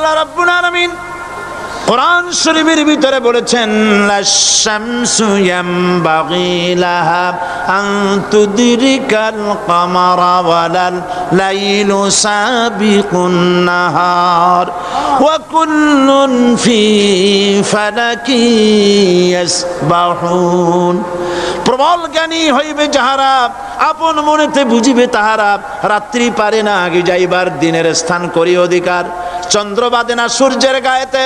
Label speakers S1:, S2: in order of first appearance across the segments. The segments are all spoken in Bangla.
S1: আল্লাহ রাব্বুল আলামিন কোরআন শরীফের ভিতরে বলেছেন লাশ-শামসু ইয়ামবাগি লাহা আন তুদরিকাল কামারা ওয়ালাল লাইলু সাবিকুন নাহার ওয়া কুল্লুন ফি ফালাকি ইয়াসবাহুন। প্রবল জ্ঞানী হইবে যাহারা, আপন মনেতে বুঝিবে তাহারা। রাত্রি পারে না আগে যাইবার, দিনের স্থান করি অধিকার। চন্দ্র বাদে না সূর্যের গায়েতে,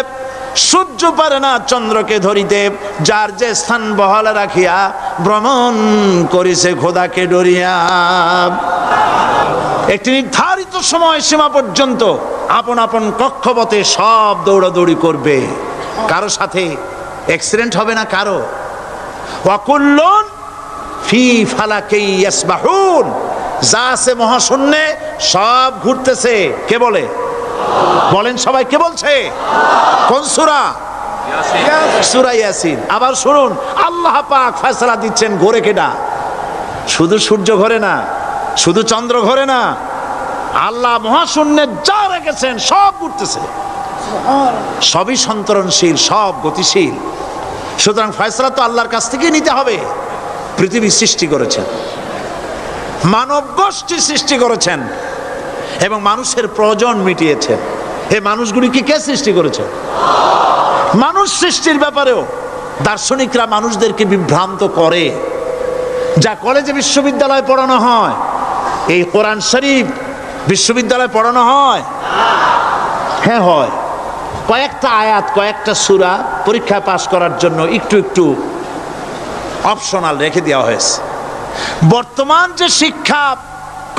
S1: সূর্য পারে না চন্দ্রকে ধরিতে। যার যে স্থান বহাল রাখিয়া ভ্রমণ করিছে খোদাকে ডরিয়া। একটি নির্ধারিত সময় সীমা পর্যন্ত আপন আপন কক্ষপথে সব দৌড়াদৌড়ি করবে। কারো সাথে অ্যাক্সিডেন্ট হবে না কারো। ওয়াকুল্লুন ফি ফালাকি ইয়াসবাহুন। যা আছে মহাশূন্যে সব ঘুরতেছে। কে বলে? বলেন সবাই, কে বলছে? কোন সূরা? সূরা ইয়াসিন। আবার শুনুন, আল্লাহ পাক ফয়সালা দিচ্ছেন ঘোরে কেডা? শুধু সূর্য ঘোরে না, শুধু চন্দ্র ঘোরে না, আল্লাহ মহাশূন্যে যা রেখেছেন সব ঘুরতেছে, সবই সন্তরণশীল, সব গতিশীল। সুতরাং ফয়সালা তো আল্লাহর কাছ থেকে নিতে হবে। পৃথিবী সৃষ্টি করেছেন, মানব গোষ্ঠী সৃষ্টি করেছেন এবং মানুষের প্রয়োজন মিটিয়েছেন। এই মানুষগুলিকে কে সৃষ্টি করেছে? মানুষ সৃষ্টির ব্যাপারেও দার্শনিকরা মানুষদেরকে বিভ্রান্ত করে। যা কলেজে বিশ্ববিদ্যালয়ে পড়ানো হয়, এই কোরআন শরীফ বিশ্ববিদ্যালয়ে পড়ানো হয়? হ্যাঁ হয়। কয়েকটা আয়াত, কয়েকটা সূরা পরীক্ষায় পাশ করার জন্য একটু একটু অপশনাল রেখে দেওয়া হয়েছে। বর্তমান যে শিক্ষা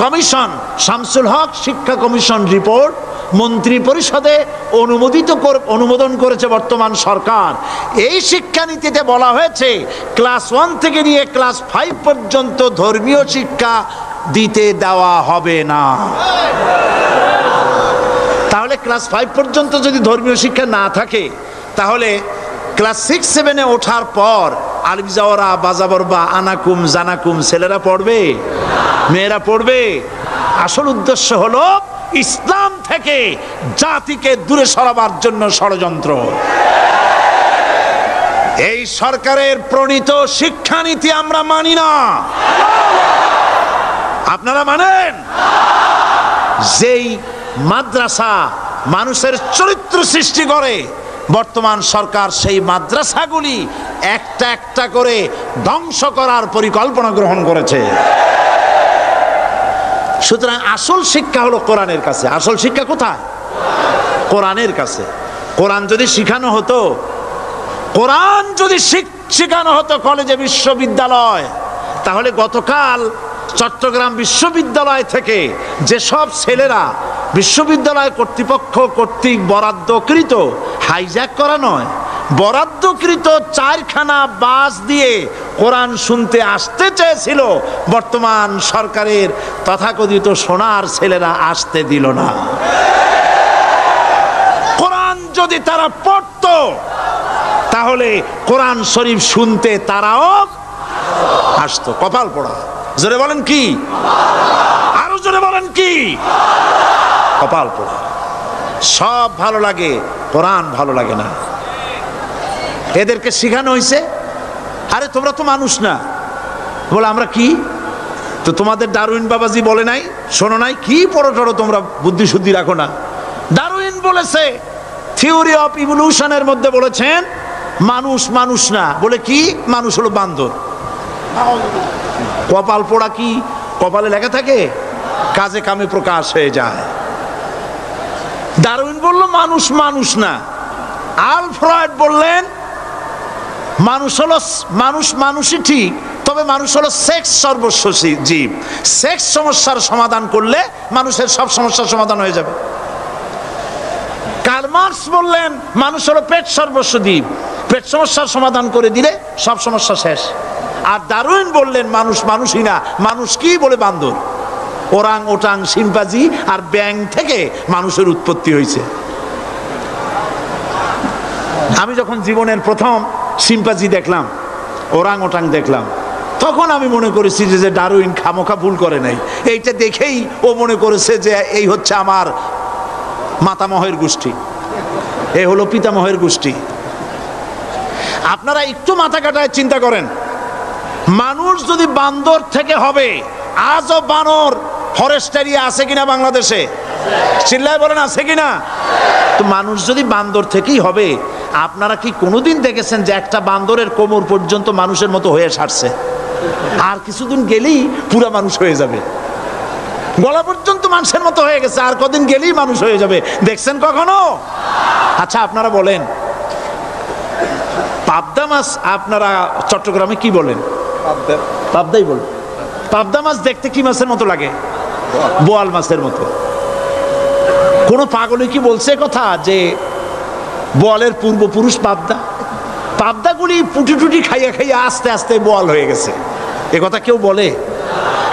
S1: কমিশন, শামসুল হক শিক্ষা কমিশন রিপোর্ট মন্ত্রী পরিষদে অনুমোদন করেছে বর্তমান সরকার। এই শিক্ষানীতিতে বলা হয়েছে ক্লাস 1 থেকে নিয়ে ক্লাস 5 পর্যন্ত ধর্মীয় শিক্ষা দিতে দেওয়া হবে না। তাহলে ক্লাস 5 পর্যন্ত যদি ধর্মীয় শিক্ষা না থাকে, তাহলে ক্লাস 6-7-এ ওঠার পর আলিফ জাওরা বাজাবর বা আনাকুম জানাকুম ছেলেরা পড়বে? মেয়েরা পড়বে? আসল উদ্দেশ্য হলো ইসলাম থেকে জাতিকে দূরে সরাবার জন্য ষড়যন্ত্র। এই সরকারের প্রণীত শিক্ষানীতি আমরা মানি না। আপনারা মানেন? যেই মাদ্রাসা মানুষের চরিত্র সৃষ্টি করে, বর্তমান সরকার সেই মাদ্রাসাগুলি একটা একটা করে ধ্বংস করার পরিকল্পনা গ্রহণ করেছে। সুতরাং আসল শিক্ষা হলো কোরআনের কাছে। আসল শিক্ষা কোথায়? কোরআনের কাছে। কোরআন যদি শিখানো হতো, কোরআন যদি শিখানো হতো কলেজে বিশ্ববিদ্যালয়, তাহলে গতকাল চট্টগ্রাম বিশ্ববিদ্যালয় থেকে যেসব ছেলেরা বিশ্ববিদ্যালয় কর্তৃপক্ষ কর্তৃক বরাদ্দকৃত, হাইজ্যাক করা নয়, বরাদ্দকৃত 4খানা বাস দিয়ে কোরআন শুনতে আসতে চেয়েছিল, বর্তমান সরকারের তথাকথিত সোনার ছেলেরা আসতে দিল না। কোরআন যদি তারা পড়তো, তাহলে কোরআন শরীফ শুনতে তারাও আসতো। কপাল পোড়া। জোরে বলেন কি? আরো জোরে বলেন কি? কপাল পোড়া। সব ভালো লাগে, কোরআন ভালো লাগে না। এদেরকে শিখানো হয়েছে, আরে তোমরা তো মানুষ না। বলে আমরা কি? তো তোমাদের ডারউইন বাবাজি বলে নাই, শোনো নাই? কি পড়ো টড়ো তোমরা, বুদ্ধি শুদ্ধি রাখো না। ডারউইন বলেছে, থিওরি অফ ইভলিউশনের মধ্যে বলেছেন মানুষ মানুষ না। বলে কি? মানুষ হলো বান্দর। কপাল পোড়া। কি কপালে লেখা থাকে? কাজে কামে প্রকাশ হয়ে যায়। ডারউইন বলল মানুষ মানুষ না। আল ফ্রয়েড বললেন মানুষ হলো মানুষই ঠিক, তবে মানুষ হলো সেক্স সর্বস্ব জীব। সেক্স সমস্যার সমাধান করলে মানুষের সব সমস্যার সমাধান হয়ে যাবে। কার্ল মার্কস বললেন মানুষ হলো পেট সর্বস্ব জীব, পেট সমস্যার সমাধান করে দিলে সব সমস্যা শেষ। আর ডারউইন বললেন মানুষ মানুষই না, মানুষ কি? বলে বান্দর। ওরাং ওটাং শিম্পাজি আর ব্যাং থেকে মানুষের উৎপত্তি হয়েছে। আমি যখন জীবনের প্রথম শিম্পাজি দেখলাম, ওরাং ওটাং দেখলাম, তখন আমি মনে করেছি যে ডারউইন খামোখা ভুল করে নাই। এইটা দেখেই ও মনে করেছে যে এই হচ্ছে আমার মাতামহের গোষ্ঠী। এ হলো পিতামহের গোষ্ঠী। আপনারা একটু মাথা কাটায় চিন্তা করেন, মানুষ যদি বান্দর থেকে হবে, আজও বানর ফরেস্ট এরিয়া আছে কিনা বাংলাদেশে? চিল্লায় বলেন আছে কিনা? তো মানুষ যদি বান্দর থেকেই হবে, আপনারা কি কোনোদিন দেখেছেন যে একটা বান্দরের কোমর পর্যন্ত মানুষের মতো হয়ে সারছে? আর কিছুদিন গেলেই পুরা মানুষ হয়ে যাবে, গলা পর্যন্ত মানুষের মতো হয়ে গেছে, আর কদিন গেলেই মানুষ হয়ে যাবে। দেখছেন কখনো? আচ্ছা আপনারা বলেন, পাবদা মাছ আপনারা চট্টগ্রামে কি বলেন? পাবদাই বলেন। পাবদা মাছ দেখতে কি মাছের মতো লাগে? বোয়াল মাছের মতো। কোন পাগলে কি বলছে কথা যে বোয়ালের পূর্বপুরুষ পাবদা? পাবদাগুলি পুটি টুটি খাইয়া খাইয়া আস্তে আস্তে বোয়াল হয়ে গেছে, এ কথা কেউ বলে?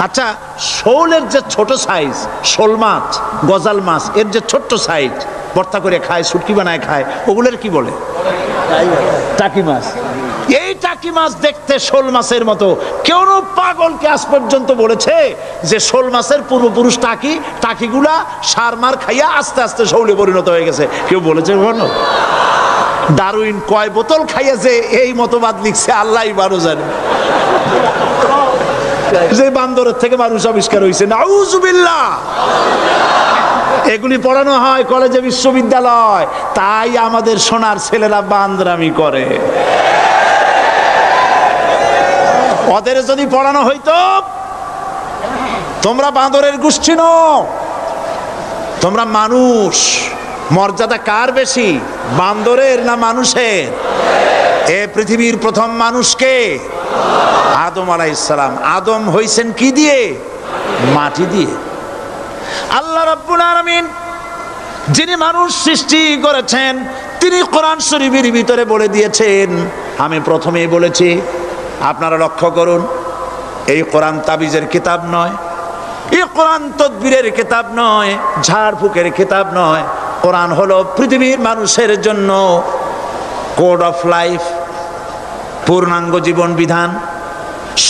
S1: আচ্ছা, শোলের যে ছোট সাইজ, শোল মাছ, গজাল মাছ, এর যে ছোট্ট সাইজ ভর্তা করে খায়, শুটকি বানায় খায়, ওগুলোর কি বলে? টাকি মাছ। এই টাকি মাছ দেখতে শোল মাছের মতো। কেউ পাগলকে আজ পর্যন্ত বলেছে যে শোল মাছের পূর্বপুরুষ টাকি, টাকিগুলা সার মার খাইয়া আস্তে আস্তে শৌলে পরিণত হয়ে গেছে? কেউ বলেছে কখনো? ডারউইন কয় বোতল খাইয়াছে এই মতবাদ লিখছে আল্লাহই ভালো জানে, যে বান্দরের থেকে মানুষ আবিষ্কার হয়েছে। নাউজুবিল্লাহ। এগুলি পড়ানো হয় কলেজে, বিশ্ববিদ্যালয়, তাই আমাদের সোনার ছেলেরা বান্দরামি করে। ওদের যদি পড়ানো হইতো তোমরা বান্দরের গোষ্ঠী নও, তোমরা মানুষ, মর্যাদা কার বেশি, বান্দরের না মানুষের? এ পৃথিবীর প্রথম মানুষকে আদম আলাইহিস সালাম। আদম হইছেন কি দিয়ে? মাটি দিয়ে। আল্লাহ রাব্বুল আলামিন যিনি মানুষ সৃষ্টি করেছেন, তিনি কোরআন শরীফের ভিতরে বলে দিয়েছেন, আমি প্রথমেই বলেছি, আপনারা লক্ষ্য করুন, এই কোরআন তাবিজের কিতাব নয়, এই কোরআন তদবিরের কিতাব নয়, ঝাড়ফুঁকের কিতাব নয়। কোরআন হলো পৃথিবীর মানুষের জন্য কোড অফ লাইফ, পূর্ণাঙ্গ জীবন বিধান।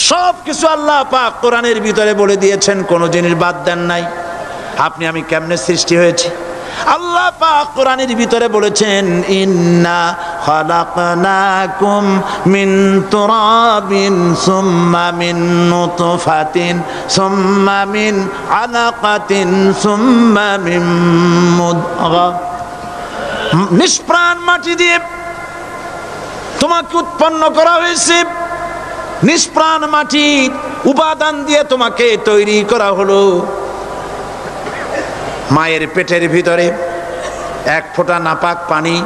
S1: সব কিছু আল্লাহ পাক কোরআনের ভিতরে বলে দিয়েছেন, কোনো জিনিস বাদ দেন নাই। আপনি আমি কেমনে সৃষ্টি হয়েছি আল্লাহ পাক কোরআনের ভিতরে বলেছেন, ইন্না খালাকনাকুম মিন তুরাবিন সুম্মা মিন নুতফাতিন সুম্মা মিন আলাকাতিন সুম্মা মিন মুদগা। নিষ্প্রাণ মাটি দিয়ে তোমাকে উৎপন্ন করা হয়েছে, নিষ্প্রাণ মাটির উপাদান দিয়ে তোমাকে তৈরি করা হলো। মায়ের পেটের ভিতরে এক ফোঁটা নাপাক পানি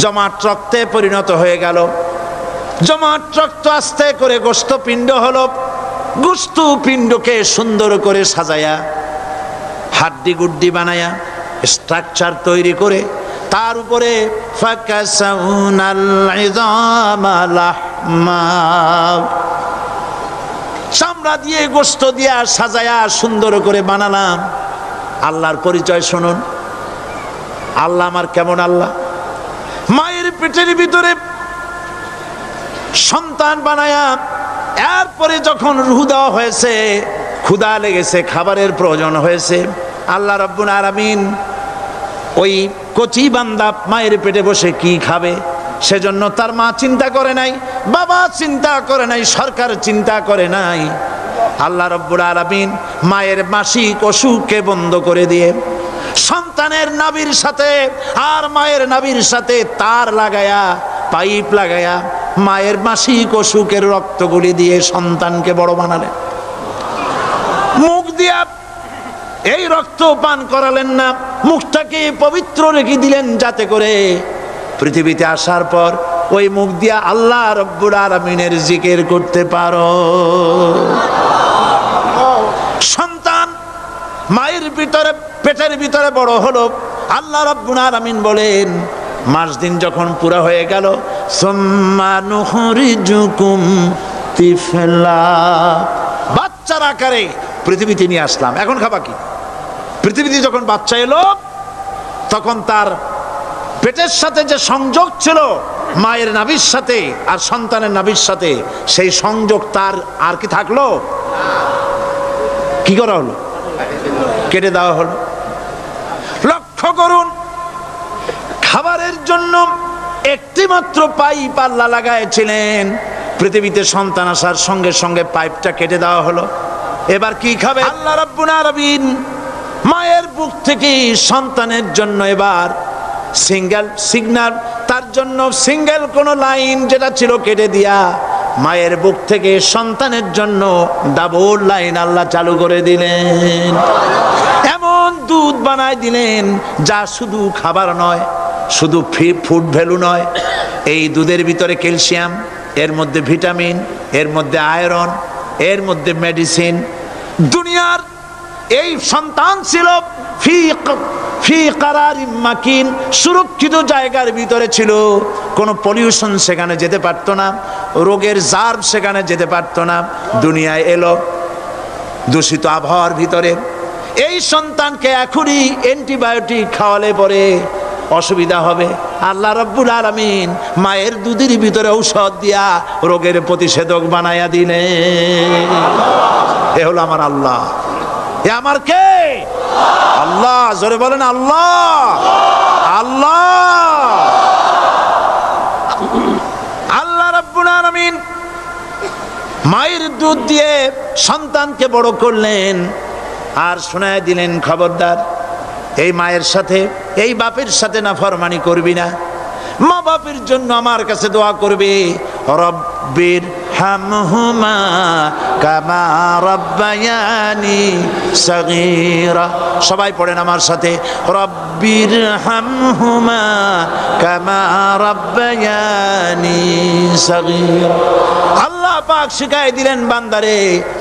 S1: জমাট রক্তে পরিণত হয়ে গেল, জমাট রক্ত আস্তে করে গোস্ত পিণ্ড হলো, গোস্ত পিণ্ডকে সুন্দর করে সাজায়া হাড্ডি গুড্ডি বানায়া স্ট্রাকচার তৈরি করে তার উপরে ফাকাসাউনাল ইযামা লাহমা, চামড়া দিয়ে গোস্ত দিয়া সাজায়া সুন্দর করে বানালাম। আল্লাহর পরিচয় শুনুন, আল্লাহ আমার কেমন আল্লাহ। মায়ের পেটের ভিতরে সন্তান বানায়া এরপরে যখন রূহ দেওয়া হয়েছে, ক্ষুধা লেগেছে, খাবারের প্রয়োজন হয়েছে, আল্লাহ রাব্বুল আলামিন ওই কচি বান্দা মায়ের পেটে বসে কি খাবে, সেজন্য তার মা চিন্তা করে নাই, বাবা চিন্তা করে নাই, সরকার চিন্তা করে নাই। আল্লাহ রাব্বুল আলামিন মায়ের মাসিক অসুখকে বন্ধ করে দিয়ে সন্তানের নাভির সাথে আর মায়ের নাভির সাথে তার লাগায়া, পাইপ লাগায়া মায়ের মাসিক অসুখের রক্তগুলি দিয়ে সন্তানকে বড় বানালেন। মুখ দিয়া এই রক্ত পান করালেন না, মুখটাকে পবিত্র রেখে দিলেন যাতে করে পৃথিবীতে আসার পর ওই মুখ দিয়া আল্লাহ রাব্বুল আলামিনের জিকির করতে পারো। সন্তান মায়ের ভিতরে পেটের ভিতরে বড় হলো, আল্লাহ রাব্বুল আলামিন বলেন মাস দিন যখন পুরা হয়ে গেল, সুম্মা নুখরিজুকুম তিফলা, বাচ্চার আকারে পৃথিবীতে নিয়ে আসলাম। এখন খাবা কি? পৃথিবীতে যখন বাচ্চা এলো তখন তার পেটের সাথে যে সংযোগ ছিল মায়ের নাভির সাথে আর সন্তানের নাভির সাথে, সেই সংযোগ তার আর কি থাকলো? কি করা হলো? কেটে দেওয়া হলো। লক্ষ্য করুন, জন্য একটি মাত্র পাইপ আল্লাহ লাগাইছিলেন। পৃথিবীতে সন্তান আসার সঙ্গে সঙ্গে পাইপটা কেটে দেওয়া হলো। এবার কি খাবে? আল্লাহ রাব্বুল আলামিন মায়ের বুক থেকে সন্তানের জন্য এবার সিঙ্গেল সিগন্যাল, তার জন্য সিঙ্গেল কোন লাইন যেটা ছিল কেটে দিয়া মায়ের বুক থেকে সন্তানের জন্য ডাবল লাইন আল্লাহ চালু করে দিলেন। এমন দুধ বানায় দিলেন যা শুধু খাবার নয়, শুধু ফুড ভ্যালু নয়, এই দুধের ভিতরে ক্যালসিয়াম, এর মধ্যে ভিটামিন, এর মধ্যে আয়রন, এর মধ্যে মেডিসিন। দুনিয়ার এই সন্তান ছিল ফি কারারিম মাকিন, সুরক্ষিত জায়গার ভিতরে ছিল। কোনো পলিউশন সেখানে যেতে পারত না, রোগের জার্ম সেখানে যেতে পারত না। দুনিয়ায় এলো দূষিত আবহাওয়ার ভিতরে। এই সন্তানকে এখনই অ্যান্টিবায়োটিক খাওয়ালে পরে অসুবিধা হবে। আল্লাহ রাব্বুল আলামিন মায়ের দুধের ভিতরে ঔষধ দিয়া রোগের প্রতিষেধক বানায়া দিলেন। এ হলো আমার আল্লাহ। এ আমার কে? আল্লাহ। জোরে বলেন আল্লাহ। আল্লাহ আল্লাহ রাব্বুল আলামিন মায়ের দুধ দিয়ে সন্তানকে বড় করলেন আর শোনায় দিলেন, খবরদার এই মায়ের সাথে, এই বাপের সাথে নাফরমানি করবি না। মা বাপের জন্য আমার কাছে দোয়া করবে, রব্বির হামহুমা কামা রাব্বায়ানি সাগীরা। সবাই পড়েন আমার সাথে, রব্বির হামহুমা কামা রাব্বায়ানি সাগীরা। আল্লাহ পাক শিখাই দিলেন বান্দারে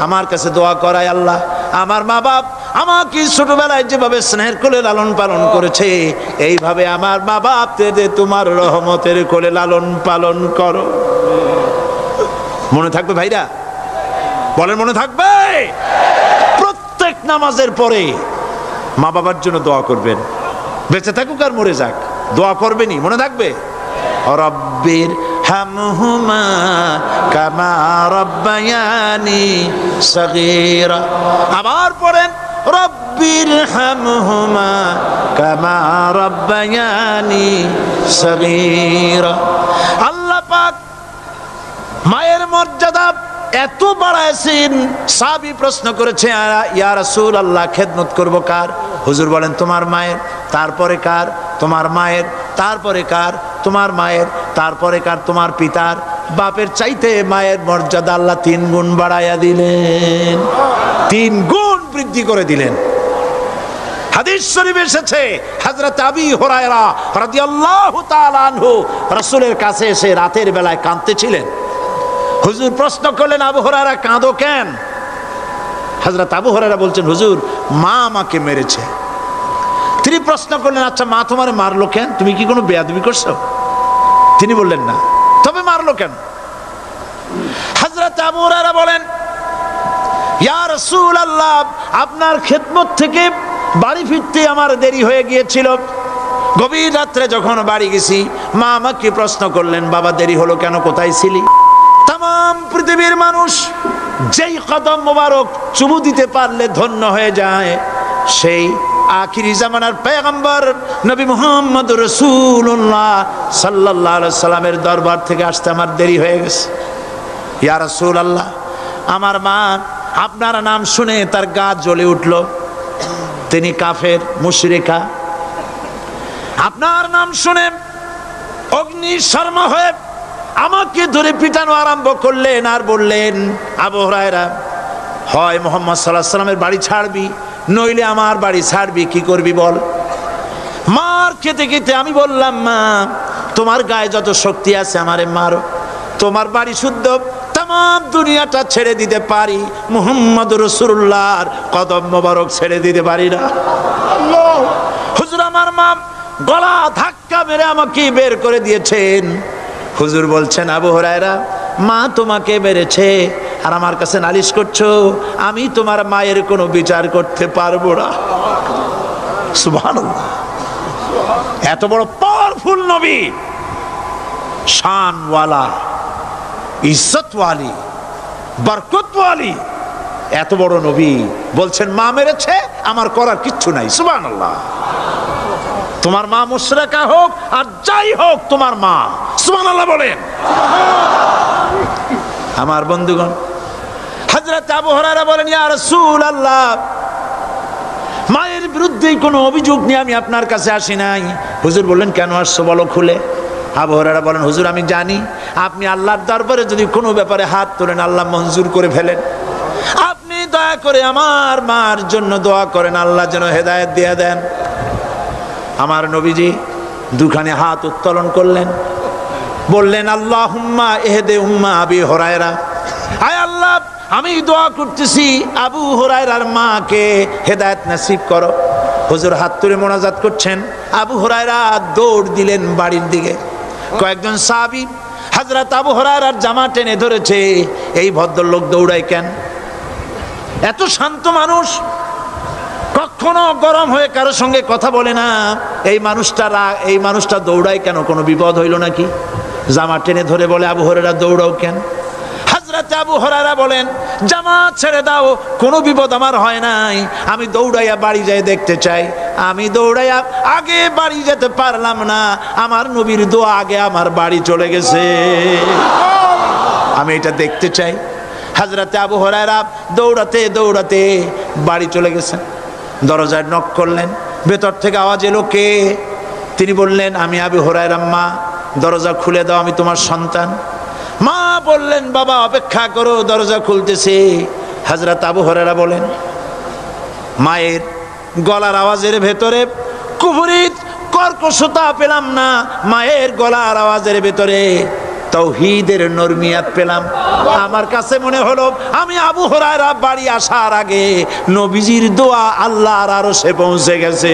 S1: আমার কাছে দোয়া করায়, আল্লাহ আমার মা বাপ আমাকে ছোটবেলায় যেভাবে স্নেহের কোলে লালন পালন করেছে, এইভাবে আমার মা বাপকে তোমার রহমতের কোলে লালন পালন করো। মনে থাকবে ভাইরা? বলেন মনে থাকবে? প্রত্যেক নামাজের পরে মা বাবার জন্য দোয়া করবেন, বেঁচে থাকুক আর মরে যাক, দোয়া করবেনই। মনে থাকবে? রব্বির হামহুমা কামা রাব্বায়ানি সাগীরা। আবার পড়েন, রব্বির হামহুমা কামা রাব্বায়ানি সাগীরা। আল্লাহ পাক মায়ের মর্যাদা এত বাড়াইছেন, সাহাবী প্রশ্ন করেছে, ইয়া রাসূলুল্লাহ খেদমত করব কার? হুজুর বলেন তোমার মায়ের, তারপরে কার? তোমার মায়ের, তারপরে কার? তোমার মায়ের, তারপরে কার? তোমার পিতার। বাপের চাইতে মায়ের মর্যাদা আল্লাহ 3 গুণ বাড়াইয়া দিলেন, 3 গুণ বৃদ্ধি করে দিলেন। হাদিস শরীফে এসেছে, হযরত আবী হুরায়রা রাদিয়াল্লাহু তাআলা আনহু রাসূলের কাছে এসে রাতের বেলায় কাঁদতেছিলেন। হুজুর প্রশ্ন করলেন, আবু হুরায়রা কাঁদো কেন? হযরত আবু হুরায়রা বলছেন, হুজুর মা আমাকে মেরেছে। তিনি প্রশ্ন করলেন, আচ্ছা মা তোমারে মারলো কেন? তুমি কি কোনো বেয়াদবি করছো? তিনি বললেন না, তবে মারলো কেন? হযরত আবু হুরায়রা বলেন, ইয়া রাসূলুল্লাহ আপনার খেদমত থেকে বাড়ি ফিরতে আমার দেরি হয়ে গিয়েছিল। গভীর রাত্রে যখন বাড়ি গেছি, মা আমাকে প্রশ্ন করলেন, বাবা দেরি হলো কেন, কোথায় ছিলি? তাম পৃথিবীর মানুষ যেই কদম মোবারক চুমু দিতে পারলে ধন্য হয়ে যায়, সেই আখিরি জামানার পয়গম্বর নবী মুহাম্মদ রাসূলুল্লাহ সাল্লাল্লাহু আলাইহি সাল্লামের দরবার থেকে আসতে আমার দেরি হয়ে গেছে। ইয়া রাসূলুল্লাহ আমার মা আপনার নাম শুনে তার গা জ্বলে উঠল, তিনি কাফের মুশরিকা। আপনার নাম শুনে অগ্নি শর্মা হয়ে আমাকে ধরে পিটানো আরম্ভ করলেন আর বললেন, আবু হুরায়রা হয় মুহাম্মদ সাল্লাল্লাহু আলাইহি সাল্লামের বাড়ি ছাড়বি, নইলে আমার বাড়ি ছাড়বি, কি করবি বল? মার খেতে খেতে আমি বললাম, মা তোমার গায়ে যত শক্তি আছে আমারে মারো, তোমার বাড়ি শুদ্ধ, তাম দুনিয়াটা ছেড়ে দিতে পারি, মুহাম্মদ রাসূলুল্লাহর কদম মোবারক ছেড়ে দিতে পারি না। হুজুর আমার মা গলা ধাক্কা মেরে আমাকে বের করে দিয়েছেন। হুজুর বলছেন, আবু হুরায়রা মা তোমাকে মেরেছে আর আমার কাছে নালিশ করছো, আমি তোমার মায়ের কোনো বিচার করতে পারবো না। সুবহানাল্লাহ, এত বড় পাওয়ারফুল নবী, শানওয়ালা, ইজ্জতওয়ালি, বরকতওয়ালি, এত বড় নবী বলছেন মা মেরেছে, আমার করার কিচ্ছু নাই। সুবহানাল্লাহ। তোমার মা মুশরিকা হোক আর যাই হোক তোমার মা। সুবহানাল্লাহ বলেন। আমার বন্ধুগণ, হযরত আবু হুরায়রা বলেন, ইয়া রাসূলুল্লাহ, মায়ের বিরুদ্ধে কোনো অভিযোগ নিয়ে আমি আপনার কাছে আসি নাই। হুজুর বললেন, কেন আসছো বলো খুলে। আবু হুরায়রা বলেন, হুজুর আমি জানি আপনি আল্লাহর দরবারে যদি কোনো ব্যাপারে হাত তোলেন আল্লাহ মঞ্জুর করে ফেলেন। আপনি দয়া করে আমার মার জন্য দোয়া করেন, আল্লাহ যেন হেদায়েত দিয়ে দেন। আমার নবীজি দুখানে হাত উত্তোলন করলেন, বললেন, আল্লাহুম্মা ইহদি উম্মা আবি হুরায়রা, আয় আল্লাহ আমি দোয়া করতেছি আবু হুরায়রার মাকে হেদায়েত নসিব করো। হুজুর হাত তুলে মোনাজাত করছেন, আবু হুরায়রা দৌড় দিলেন বাড়ির দিকে। কয়েকজন সাহাবী হযরত আবু হুরায়রার জামা টেনে ধরেছে, এই ভদ্রলোক দৌড়ায় কেন? এত শান্ত মানুষ, কখনো গরম হয়ে কারোর সঙ্গে কথা বলে না। এই মানুষটা দৌড়ায় কেন? কোনো বিপদ হইল নাকি? জামা টেনে ধরে বলে, আবু হুরায়রা দৌড়াও কেন? হযরত আবু হুরায়রা বলেন, জামা ছেড়ে দাও, কোনো বিপদ আমার হয় নাই, আমি দৌড়াইয়া বাড়ি যাই দেখতে চাই। আমি দৌড়াইয়া আগে বাড়ি যেতে পারলাম না, আমার নবীর দোয়া আগে আমার বাড়ি চলে গেছে, আমি এটা দেখতে চাই। হযরত আবু হুরায়রা দৌড়াতে দৌড়াতে বাড়ি চলে গেছেন। দরজায় নক করলেন, ভেতর থেকে আওয়াজ এলো, কে? তিনি বললেন, আমি আবু হুরায়রা। মা দরজা খুলে দাও, আমি তোমার সন্তান। মা বললেন, বাবা অপেক্ষা করো, দরজা খুলতেছে। হযরত আবু হুরায়রা বলেন, মায়ের গলার আওয়াজের ভেতরে কুফরি কর্কশতা পেলাম না, মায়ের গলার আওয়াজের ভেতরে তাওহীদের নরমিয়াত পেলাম। আমার কাছে মনে হলো আমি আবু হুরায়রা বাড়ি আসার আগে নবীজির দোয়া আল্লাহর আরশে পৌঁছে গেছে।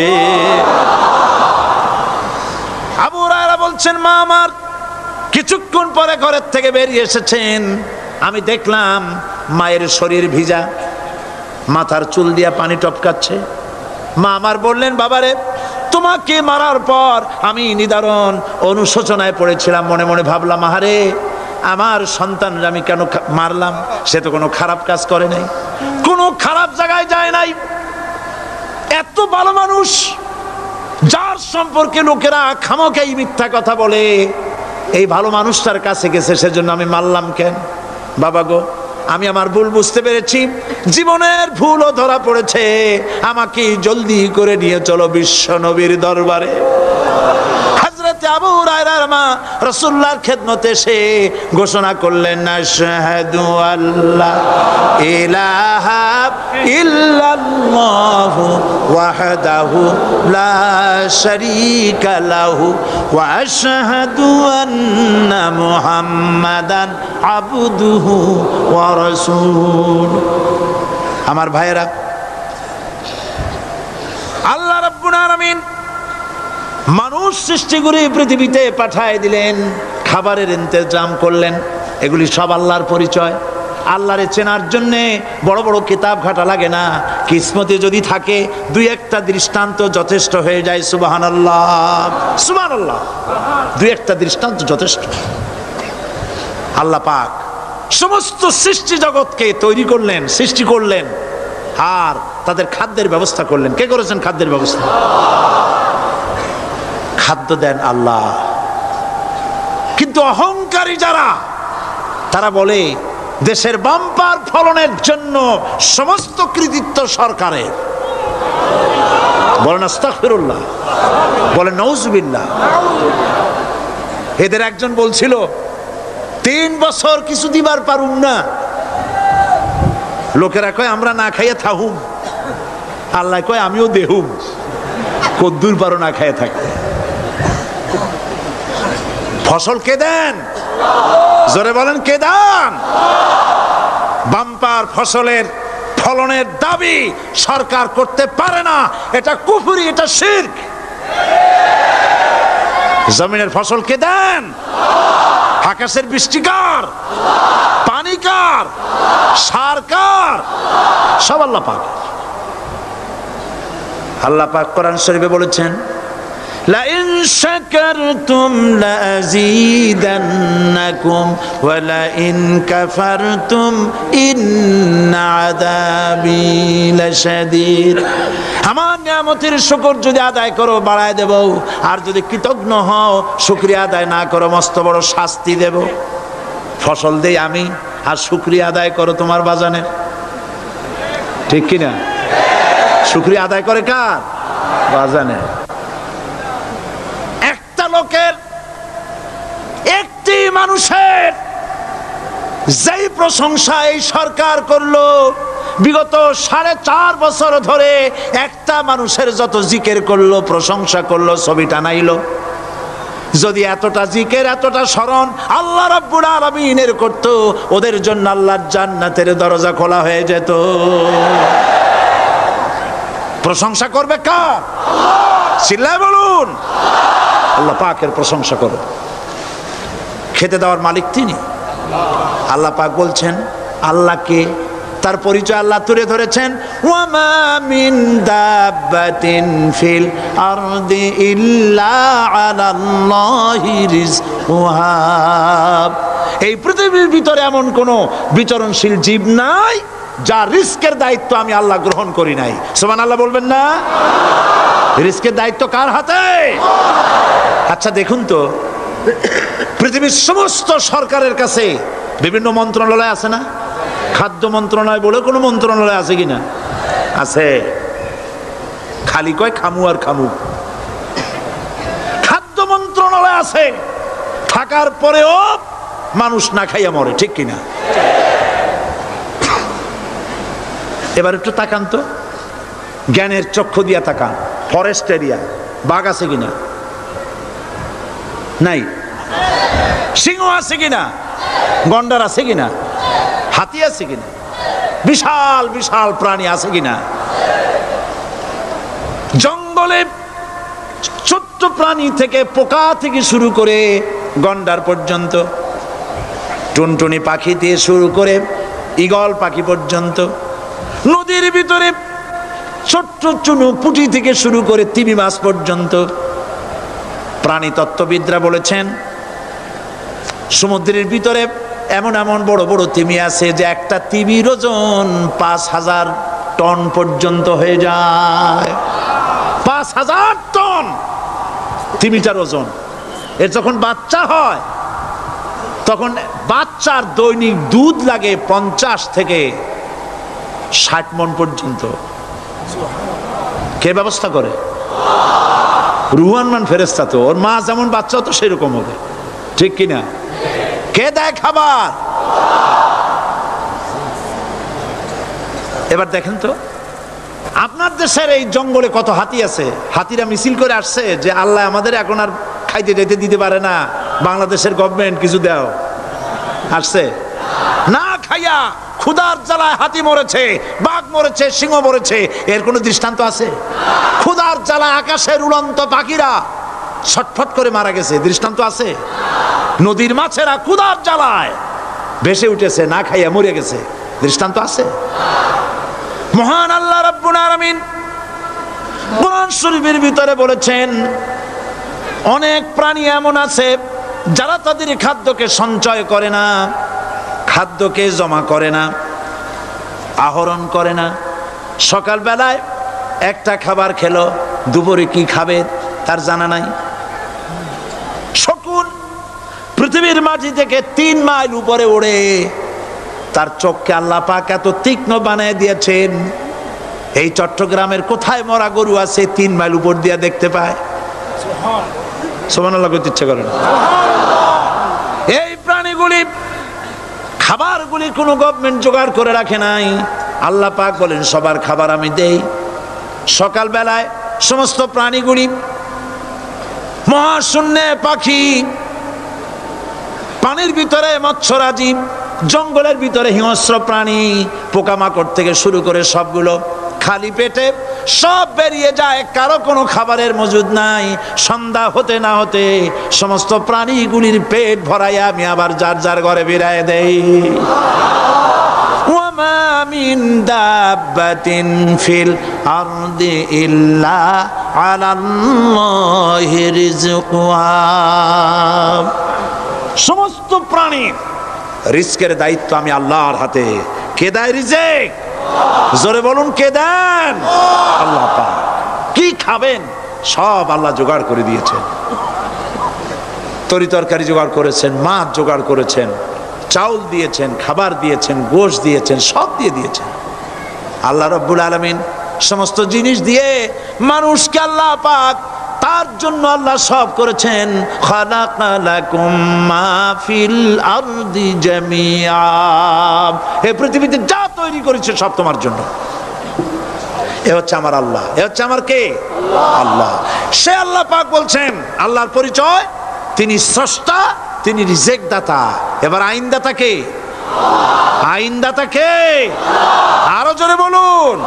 S1: আবু হুরায়রা বলছেন, মা আমার কিছুক্ষণ পরে ঘরের থেকে বেরিয়ে এসেছেন, আমি দেখলাম মায়ের শরীর ভিজা, মাথার চুল দিয়া পানি টপকাচ্ছে। মা আমার বললেন, বাবারে তোমাকে মারার পর আমি নিদারুণ অনুশোচনায় পড়েছিলাম, মনে মনে ভাবলাম, আহারে আমার সন্তানরা আমি কেন মারলাম? সে তো কোনো খারাপ কাজ করে নাই, কোনো খারাপ জায়গায় যায় নাই, এত ভালো মানুষ যার সম্পর্কে লোকেরা খামোখাই মিথ্যা কথা বলে, এই ভালো মানুষটার কাছে গেছে, সেজন্য আমি মারলাম কেন? বাবা গো, আমি আমার ভুল বুঝতে পেরেছি, জীবনের ভুলও ধরা পড়েছে, আমাকে জলদি করে নিয়ে চলো বিশ্ব নবীর দরবারে। হযরত আবু হুরায়রার মা রাসূলুল্লাহর খেদমতে এসে ঘোষণা করলেন, আশহাদু আল্লা ইলাহা ইল্লাল্লাহু ওয়াহদাহু লা শারীকা লাহু ওয়া আশহাদু আন্না মুহাম্মাদান আবদুহু ওয়া রাসূলুহু। আমার ভাইয়েরা, আল্লাহ রাব্বুল আলামিন মানুষ সৃষ্টি করে পৃথিবীতে পাঠায় দিলেন, খাবারের ইন্তজাম করলেন, এগুলি সব আল্লাহর পরিচয়। আল্লাহরে চেনার জন্যে বড় বড় কিতাব ঘাটা লাগে না, কিসমতে যদি থাকে দুই একটা দৃষ্টান্ত যথেষ্ট হয়ে যায়। সুবহানাল্লাহ, সুবহানাল্লাহ, দুই একটা দৃষ্টান্ত যথেষ্ট। আল্লাহ পাক সমস্ত সৃষ্টি জগৎকে তৈরি করলেন, সৃষ্টি করলেন, আর তাদের খাদ্যের ব্যবস্থা করলেন। কে করেছেন খাদ্যের ব্যবস্থা? খাদ্য দেন আল্লাহ। কিন্তু অহংকারী যারা, তারা বলে দেশের বাম্পার ফলনের জন্য সমস্ত কৃতিত্ব সরকারের। বলেন আস্তাগফিরুল্লাহ, বলেন নাউজুবিল্লাহ। এদের একজন বলছিল, 3 বছর কিছু দিবার পারুম না, লোকেরা কয় আমরা না খাইয়ে থাহুম, আল্লাহ কয় আমিও দেহুম, কদ্দুর পারো না খাইয়ে থাকতে। ফসল কে দেন? জোরে বলেন, কে দেন? বাম্পার ফসলের ফলনের দাবি সরকার করতে পারে না, এটা কুফরি, এটা শিরক। জমিনের ফসল কে দেন? আকাশের বৃষ্টি কার? পানি কার? সার কার? সব আল্লাহ পাক। আল্লাহ পাক কোরআন শরীফে বলেছেন, লাইন শাকারতুম লাযীদান্নাকুম ওয়া লাইন কাফারতুম ইন্না আযাবী লাশাদীদ। আমার নিয়ামতের শুকর যদি আদায় করো বাড়ায় দেব, আর যদি কৃতজ্ঞ হও শুকরিয়া আদায় না করো মস্ত বড় শাস্তি দেব। ফসল দেই আমি আর শুকরিয়া আদায় করো তোমার বাজানের, ঠিক কিনা? শুকরিয়া আদায় করে কার? বাজানের। একটা লোকের, একটি মানুষের যেই প্রশংসা এই সরকার করলো বিগত 4.5 বছর ধরে, একটা মানুষের যত জিকির করলো, প্রশংসা করলো, ছবি টানাইলো, যদি এতটা জিকির এতটা স্মরণ আল্লাহ রাব্বুল আলামিনের করতো, ওদের জন্য আল্লাহর জান্নাতের দরজা খোলা হয়ে যেত। প্রশংসা করবে কার? চিল্লায় বলুন, আল্লাহ পাকের প্রশংসা করো। খেতে দেওয়ার মালিক তিনি। আল্লাহ পাক বলছেন আল্লাহকে, তার পরিচয় আল্লাহ তুলে ধরেছেন, ওয়ামা মিন দাব্বাতিন ফিল আরদি ইল্লা আলাল্লাহি রিজকুহা। এই পৃথিবীর ভিতরে এমন কোন বিচরণশীল জীব নাই যার রিস্কের দায়িত্ব আমি আল্লাহ গ্রহণ করি নাই। সুবহানাল্লাহ বলবেন না? রিস্কের দায়িত্ব কার হাতে? আচ্ছা দেখুন তো, পৃথিবীর সমস্ত সরকারের কাছে বিভিন্ন মন্ত্রণালয় আছে না? খাদ্য মন্ত্রণালয় বলে কোনো মন্ত্রণালয় আছে কিনা? আছে। খালি কয় খামু আর খামু। খাদ্য মন্ত্রণালয় আছে, থাকার পরেও মানুষ না খাইয়া মরে, ঠিক কিনা? এবার একটু তাকান তো, জ্ঞানের চক্ষু দিয়া তাকান। ফরেস্ট এরিয়া, বাঘ আছে কিনা? নাই। সিংহ আছে কিনা? গন্ডার আছে কিনা? হাতি আছে কিনা? বিশাল বিশাল প্রাণী আছে কিনা? জঙ্গলে ছোট্ট প্রাণী থেকে, পোকা থেকে শুরু করে গন্ডার পর্যন্ত, টুনটুনি পাখি দিয়ে শুরু করে ঈগল পাখি পর্যন্ত, নদীর ভিতরে ছোট্ট চুনু পুঁটি থেকে শুরু করে তিমি মাছ পর্যন্ত। প্রাণী তত্ত্ববিদরা বলেছেন সমুদ্রের ভিতরে এমন এমন বড় বড় তিমি আছে যে একটা তিমির ওজন 5000 টন পর্যন্ত হয়ে যায়। 5000 টন তিমিটার ওজন। এর যখন বাচ্চা হয় তখন বাচ্চার দৈনিক দুধ লাগে 50 থেকে 60 মণ পর্যন্ত। কে ব্যবস্থা করে? রুহান মান ফেরেশতা। তো ওর মা যেমন বাচ্চা তো সেরকম হবে, ঠিক কিনা? কে দেয় খাবার? এবার দেখেন তো, আপনার দেশের এই জঙ্গলে কত হাতি আছে। হাতিরা মিছিল করে আসছে যে আল্লাহ আমাদের এখন আর খাইতে যেতে দিতে পারে না, বাংলাদেশের গভর্নমেন্ট কিছু দাও। আসছে না, খাইয়া ক্ষুধার জ্বালায় হাতি মরেছে, বাঘ মরেছে, সিংহ মরেছে। এর কোনো দৃষ্টান্ত আছে? ক্ষুধার জ্বালায় আকাশের উড়ন্ত পাখিরা ছটফট করে মারা গেছে, দৃষ্টান্ত আছে? নদীর মাছেরা ক্ষুধার জ্বালায় ভেসে উঠেছে, না খাইয়া মরে গেছে, দৃষ্টান্ত আছে? মহান আল্লাহ রাব্বুল আলামিন কোরআন শরীফের ভিতরে বলেছেন অনেক প্রাণী এমন আছে যারা তাদের খাদ্যকে সঞ্চয় করে না, খাদ্যকে জমা করে না, আহরণ করে না। সকালবেলায় একটা খাবার খেলো, দুপুরে কি খাবে তার জানা নাই। শকুন পৃথিবীর মাটি থেকে 3 মাইল উপরে ওড়ে, তার চোখকে আল্লাহ পাক এত তীক্ষ্ণ বানিয়ে দিয়েছেন, এই চট্টগ্রামের কোথায় মরা গরু আছে 3 মাইল উপর দিয়ে দেখতে পায়। সুবহানাল্লাহ করতে ইচ্ছে করে না। এই প্রাণীগুলি খাবারগুলি কোনো গভর্নমেন্ট জোগাড় করে রাখে নাই। আল্লাহ পাক বলেন সবার খাবার আমি দেই। সকালবেলায় সমস্ত প্রাণীগুলি, মহাশূন্যে পাখি, পানির ভিতরে মৎস্যরাজি, জঙ্গলের ভিতরে হিংস্র প্রাণী, পোকামাকড় থেকে শুরু করে সবগুলো খালি পেটে সব বেরিয়ে যায়, কারো কোনো খাবারের মজুদ নাই। সন্ধ্যা হতে না হতে সমস্ত প্রাণীগুলির পেট ভরাইয়া আমি আবার যার যার ঘরে বেরায় দেই। মা মিন দাব্বাতিন ফিল আরদি ইল্লা আলাল্লাহি রিজকুহা। সমস্ত প্রাণীর রিজকের দায়িত্ব আমি আল্লাহর হাতে। কে দেয় রিজেক? জোরে বলুন, কে দেন? আল্লাহ পাক। কি খাবেন সব আল্লাহ জোগাড় করে দিয়েছেন। তরি তরকারি জোগাড় করেছেন, মাছ জোগাড় করেছেন, চাউল দিয়েছেন, খাবার দিয়েছেন, গোশত দিয়েছেন, সব দিয়ে দিয়েছেন আল্লাহ রাব্বুল আলামিন। সমস্ত জিনিস দিয়ে মানুষকে আল্লাহ পাক তার জন্য আল্লাহ সব করেছেন। খালাকা লাকুম মা ফিল আরদি জামিআ, এই পৃথিবীতে যা তৈরি করেছে সব তোমার জন্য। এ হচ্ছে আমার আল্লাহ, এ হচ্ছে আমার কে? আল্লাহ। সে আল্লাহ পাক বলছেন, আল্লাহর পরিচয়, তিনি স্রষ্টা, তিনি রিজেক দাতা। এবার আইনদাতা কে? আইনদাতা কে? আরো জোরে বলুন।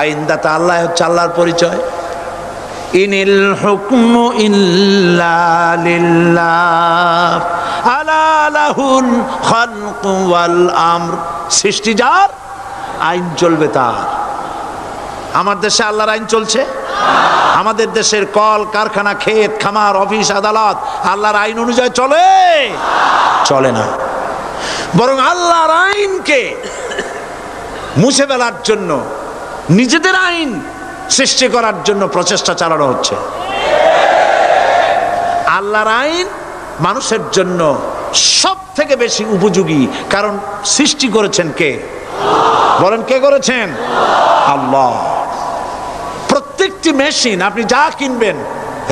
S1: আইনদাতা আল্লাহ হচ্ছে আল্লাহর পরিচয়। ইনিল হুকমু ইল্লা লিল্লাহ আলা লাহুল খালকু ওয়াল আমর। সৃষ্টি যার, আইন চলবে তার। আমার দেশে আল্লাহর আইন চলছে? আমাদের দেশের কল কারখানা, ক্ষেত খামার, অফিস আদালত আল্লাহর আইন অনুযায়ী চলে? চলে না। বরং আল্লাহর আইনকে মুছে ফেলার জন্য, নিজেদের আইন সৃষ্টি করার জন্য প্রচেষ্টা চালানো হচ্ছে। আল্লাহর আইন মানুষের জন্য সব থেকে বেশি উপযোগী, কারণ সৃষ্টি করেছেন কে? বলেন, কে করেছেন? আল্লাহ। প্রত্যেকটি মেশিন আপনি যা কিনবেন,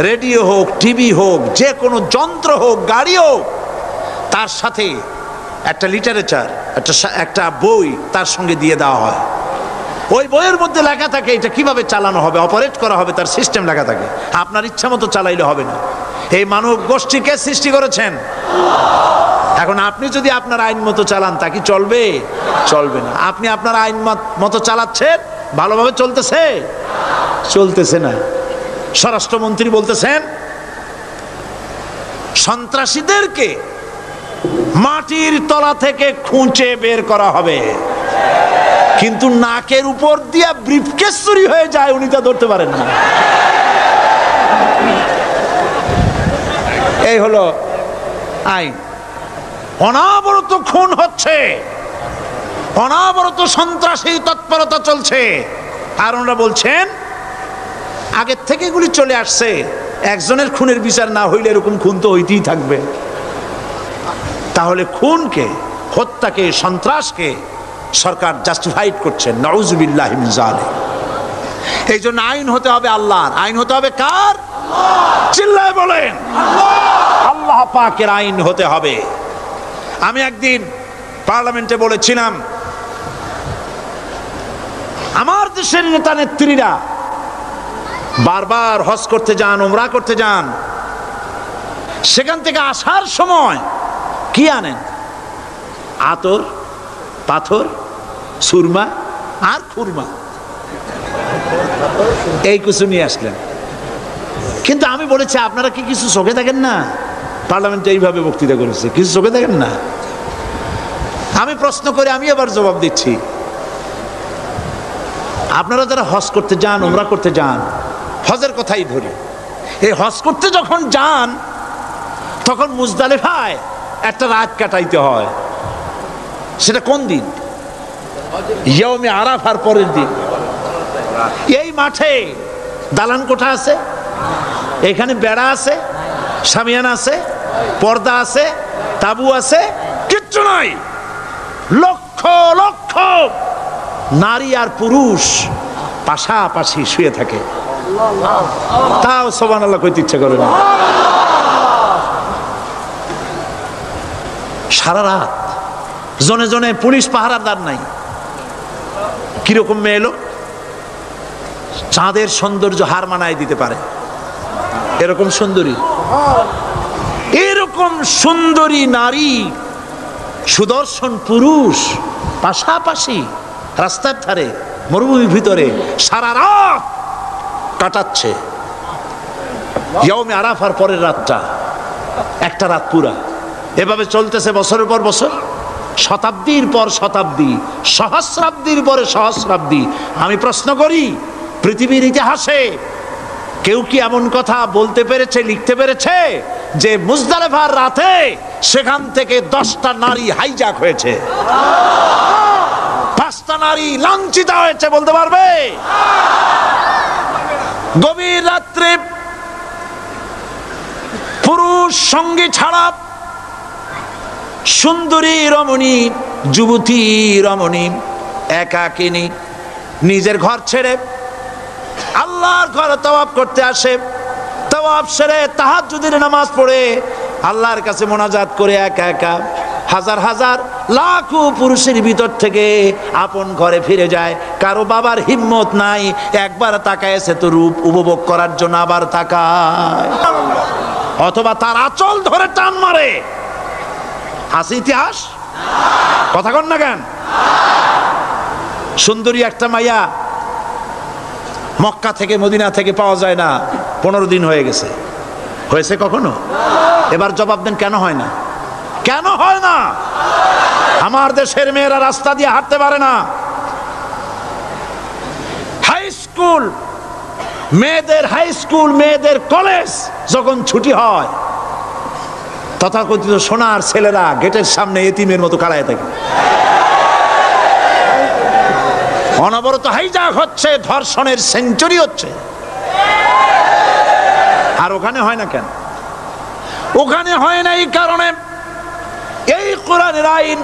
S1: রেডিও হোক, টিভি হোক, যে কোনো যন্ত্র হোক, গাড়ি হোক, তার সাথে একটা লিটারেচার, একটা বই তার সঙ্গে দিয়ে দেওয়া হয়। ওই বইয়ের মধ্যে লেখা থাকে এটা কিভাবে চালানো হবে, অপারেট করা হবে, তার সিস্টেম লেখা থাকে। আপনার ইচ্ছা মতো চালাইলে হবে না। এই মানব গোষ্ঠীকে সৃষ্টি করেছেন। এখন আপনি যদি আপনার আইন মতো চালান, তা কি চলবে? চলবে না। আপনি আপনার আইন মতো চালাচ্ছেন, ভালোভাবে চলতেছে? চলতেছে না। স্বরাষ্ট্রমন্ত্রী বলতেছেন সন্ত্রাসীদেরকে মাটির তলা থেকে খুঁজে বের করা হবে, কিন্তু নাকের উপর দিয়ে ব্রিফকেস চুরি হয়ে যায়, উনি তা ধরতে পারেন না। এই হলো আইন। অনাবরত খুন হচ্ছে, অনাবরত সন্ত্রাসী তৎপরতা চলছে, আর ওনারা বলছেন আগের থেকে এগুলি চলে আসছে, একজনের খুনের বিচার না হইলে এরকম খুন তো হইতেই থাকবে। তাহলে খুনকে, হত্যাকে, সন্ত্রাসকে সরকার জাস্টিফাইড করছেন। নাউযুবিল্লাহি মিন যালিক। এই জন্য আইন হতে হবে আল্লাহর। আইন হতে হবে কার? চিল্লায় বলেন, আল্লাহ পাকের আইন হতে হবে। আমি একদিন পার্লামেন্টে বলেছিলাম, আমার দেশের নেতা নেত্রীরা বারবার হজ করতে যান, উমরা করতে যান, সেখান থেকে আসার সময় কি আনেন? আতর, পাথর, সুরমা আর খুরমা, এই কিছু নিয়ে আসলেন। কিন্তু আমি বলেছি, আপনারা কি কিছু চোখে দেখেন না? পার্লামেন্টে এইভাবে বক্তৃতা করেছে, কিছু চোখে দেখেন না? আমি প্রশ্ন করে আমি আবার জবাব দিচ্ছি, আপনারা যারা হজ করতে যান, উমরা করতে যান, হজের কথাই ধরি, এই হজ করতে যখন যান তখন মুজদালিফায় একটা রাত কাটাইতে হয়। সেটা কোন দিন? ইয়ৌমে আরাফার পরের দিন। এই মাঠে দালান কোঠা আছে, এখানে বেড়া আছে, শামিয়ানা আছে, পর্দা আছে, তাবু আছে, কিচ্ছু নাই। লক্ষ লক্ষ নারী আর পুরুষ পাশাপাশি শুয়ে থাকে, তাও সুবহানাল্লাহ কইতে ইচ্ছা করে না। সারা রাত জনে জনে পুলিশ পাহারাদার নাই। কিরকম মেয়ে এলো, চাঁদের সৌন্দর্য হার মানায় দিতে পারে এরকম সুন্দরী, এরকম সুন্দরী নারী, সুদর্শন পুরুষ পাশাপাশি রাস্তার ধারে মরুভূমির ভিতরে সারা রাত কাটাচ্ছে। ইয়ৌমে আরাফার পরের রাতটা, একটা রাত পুরা। এভাবে চলতেছে বছরের পর বছর, শতাব্দীর পর শতাব্দী, সহস্রাব্দীর পরে সহস্রাব্দী। আমি প্রশ্ন করি, পৃথিবীর ইতিহাসে কেউ কি এমন কথা বলতে পেরেছে, লিখতে পেরেছে যে মুজদালিফার রাতে সেখান থেকে 10টা নারী হাইজ্যাক হয়েছে, 5টা নারী লাঞ্ছিত হয়েছে? বলতে পারবে? গভীর রাত্রে পুরুষ সঙ্গী ছাড়া সুন্দরী রমণী, যুবতী রমণী একাকিনী নিজের ঘর ছেড়ে আল্লাহর ঘরে তাওয়াফ করতে আসে। তাওয়াফ সেরে তাহাজ্জুদের নামাজ পড়ে আল্লাহর কাছে মোনাজাত করে একা একা হাজার হাজার লাখো পুরুষের ভিতর থেকে আপন ঘরে ফিরে যায়। কারো বাবার হিম্মত নাই একবার তাকায় সে তো রূপ উপভোগ করার জন্য আবার তাকায়, অথবা তার আঁচল ধরে টান মারে। আছে ইতিহাস? কথা কন না কেন? সুন্দরী একটা মাইয়া মক্কা থেকে মদিনা থেকে পাওয়া যায় না, 15 দিন হয়ে গেছে। হয়েছে কখনো? এবার জবাব দেন, কেন হয় না? কেন হয় না? আমার দেশের মেয়েরা রাস্তা দিয়ে হাঁটতে পারে না। হাই স্কুল মেয়েদের, হাই স্কুল মেয়েদের কলেজ যখন ছুটি হয়, তথাকথিত সোনার ছেলেরা গেটের সামনে এতিমের মতো কালায় থাকে। অনবরত হাইজ্যাক হচ্ছে, ধর্ষণের সেঞ্চুরি হচ্ছে। আর ওখানে হয় না কেন? ওখানে হয় না এই কারণে, এই কোরআনের আইন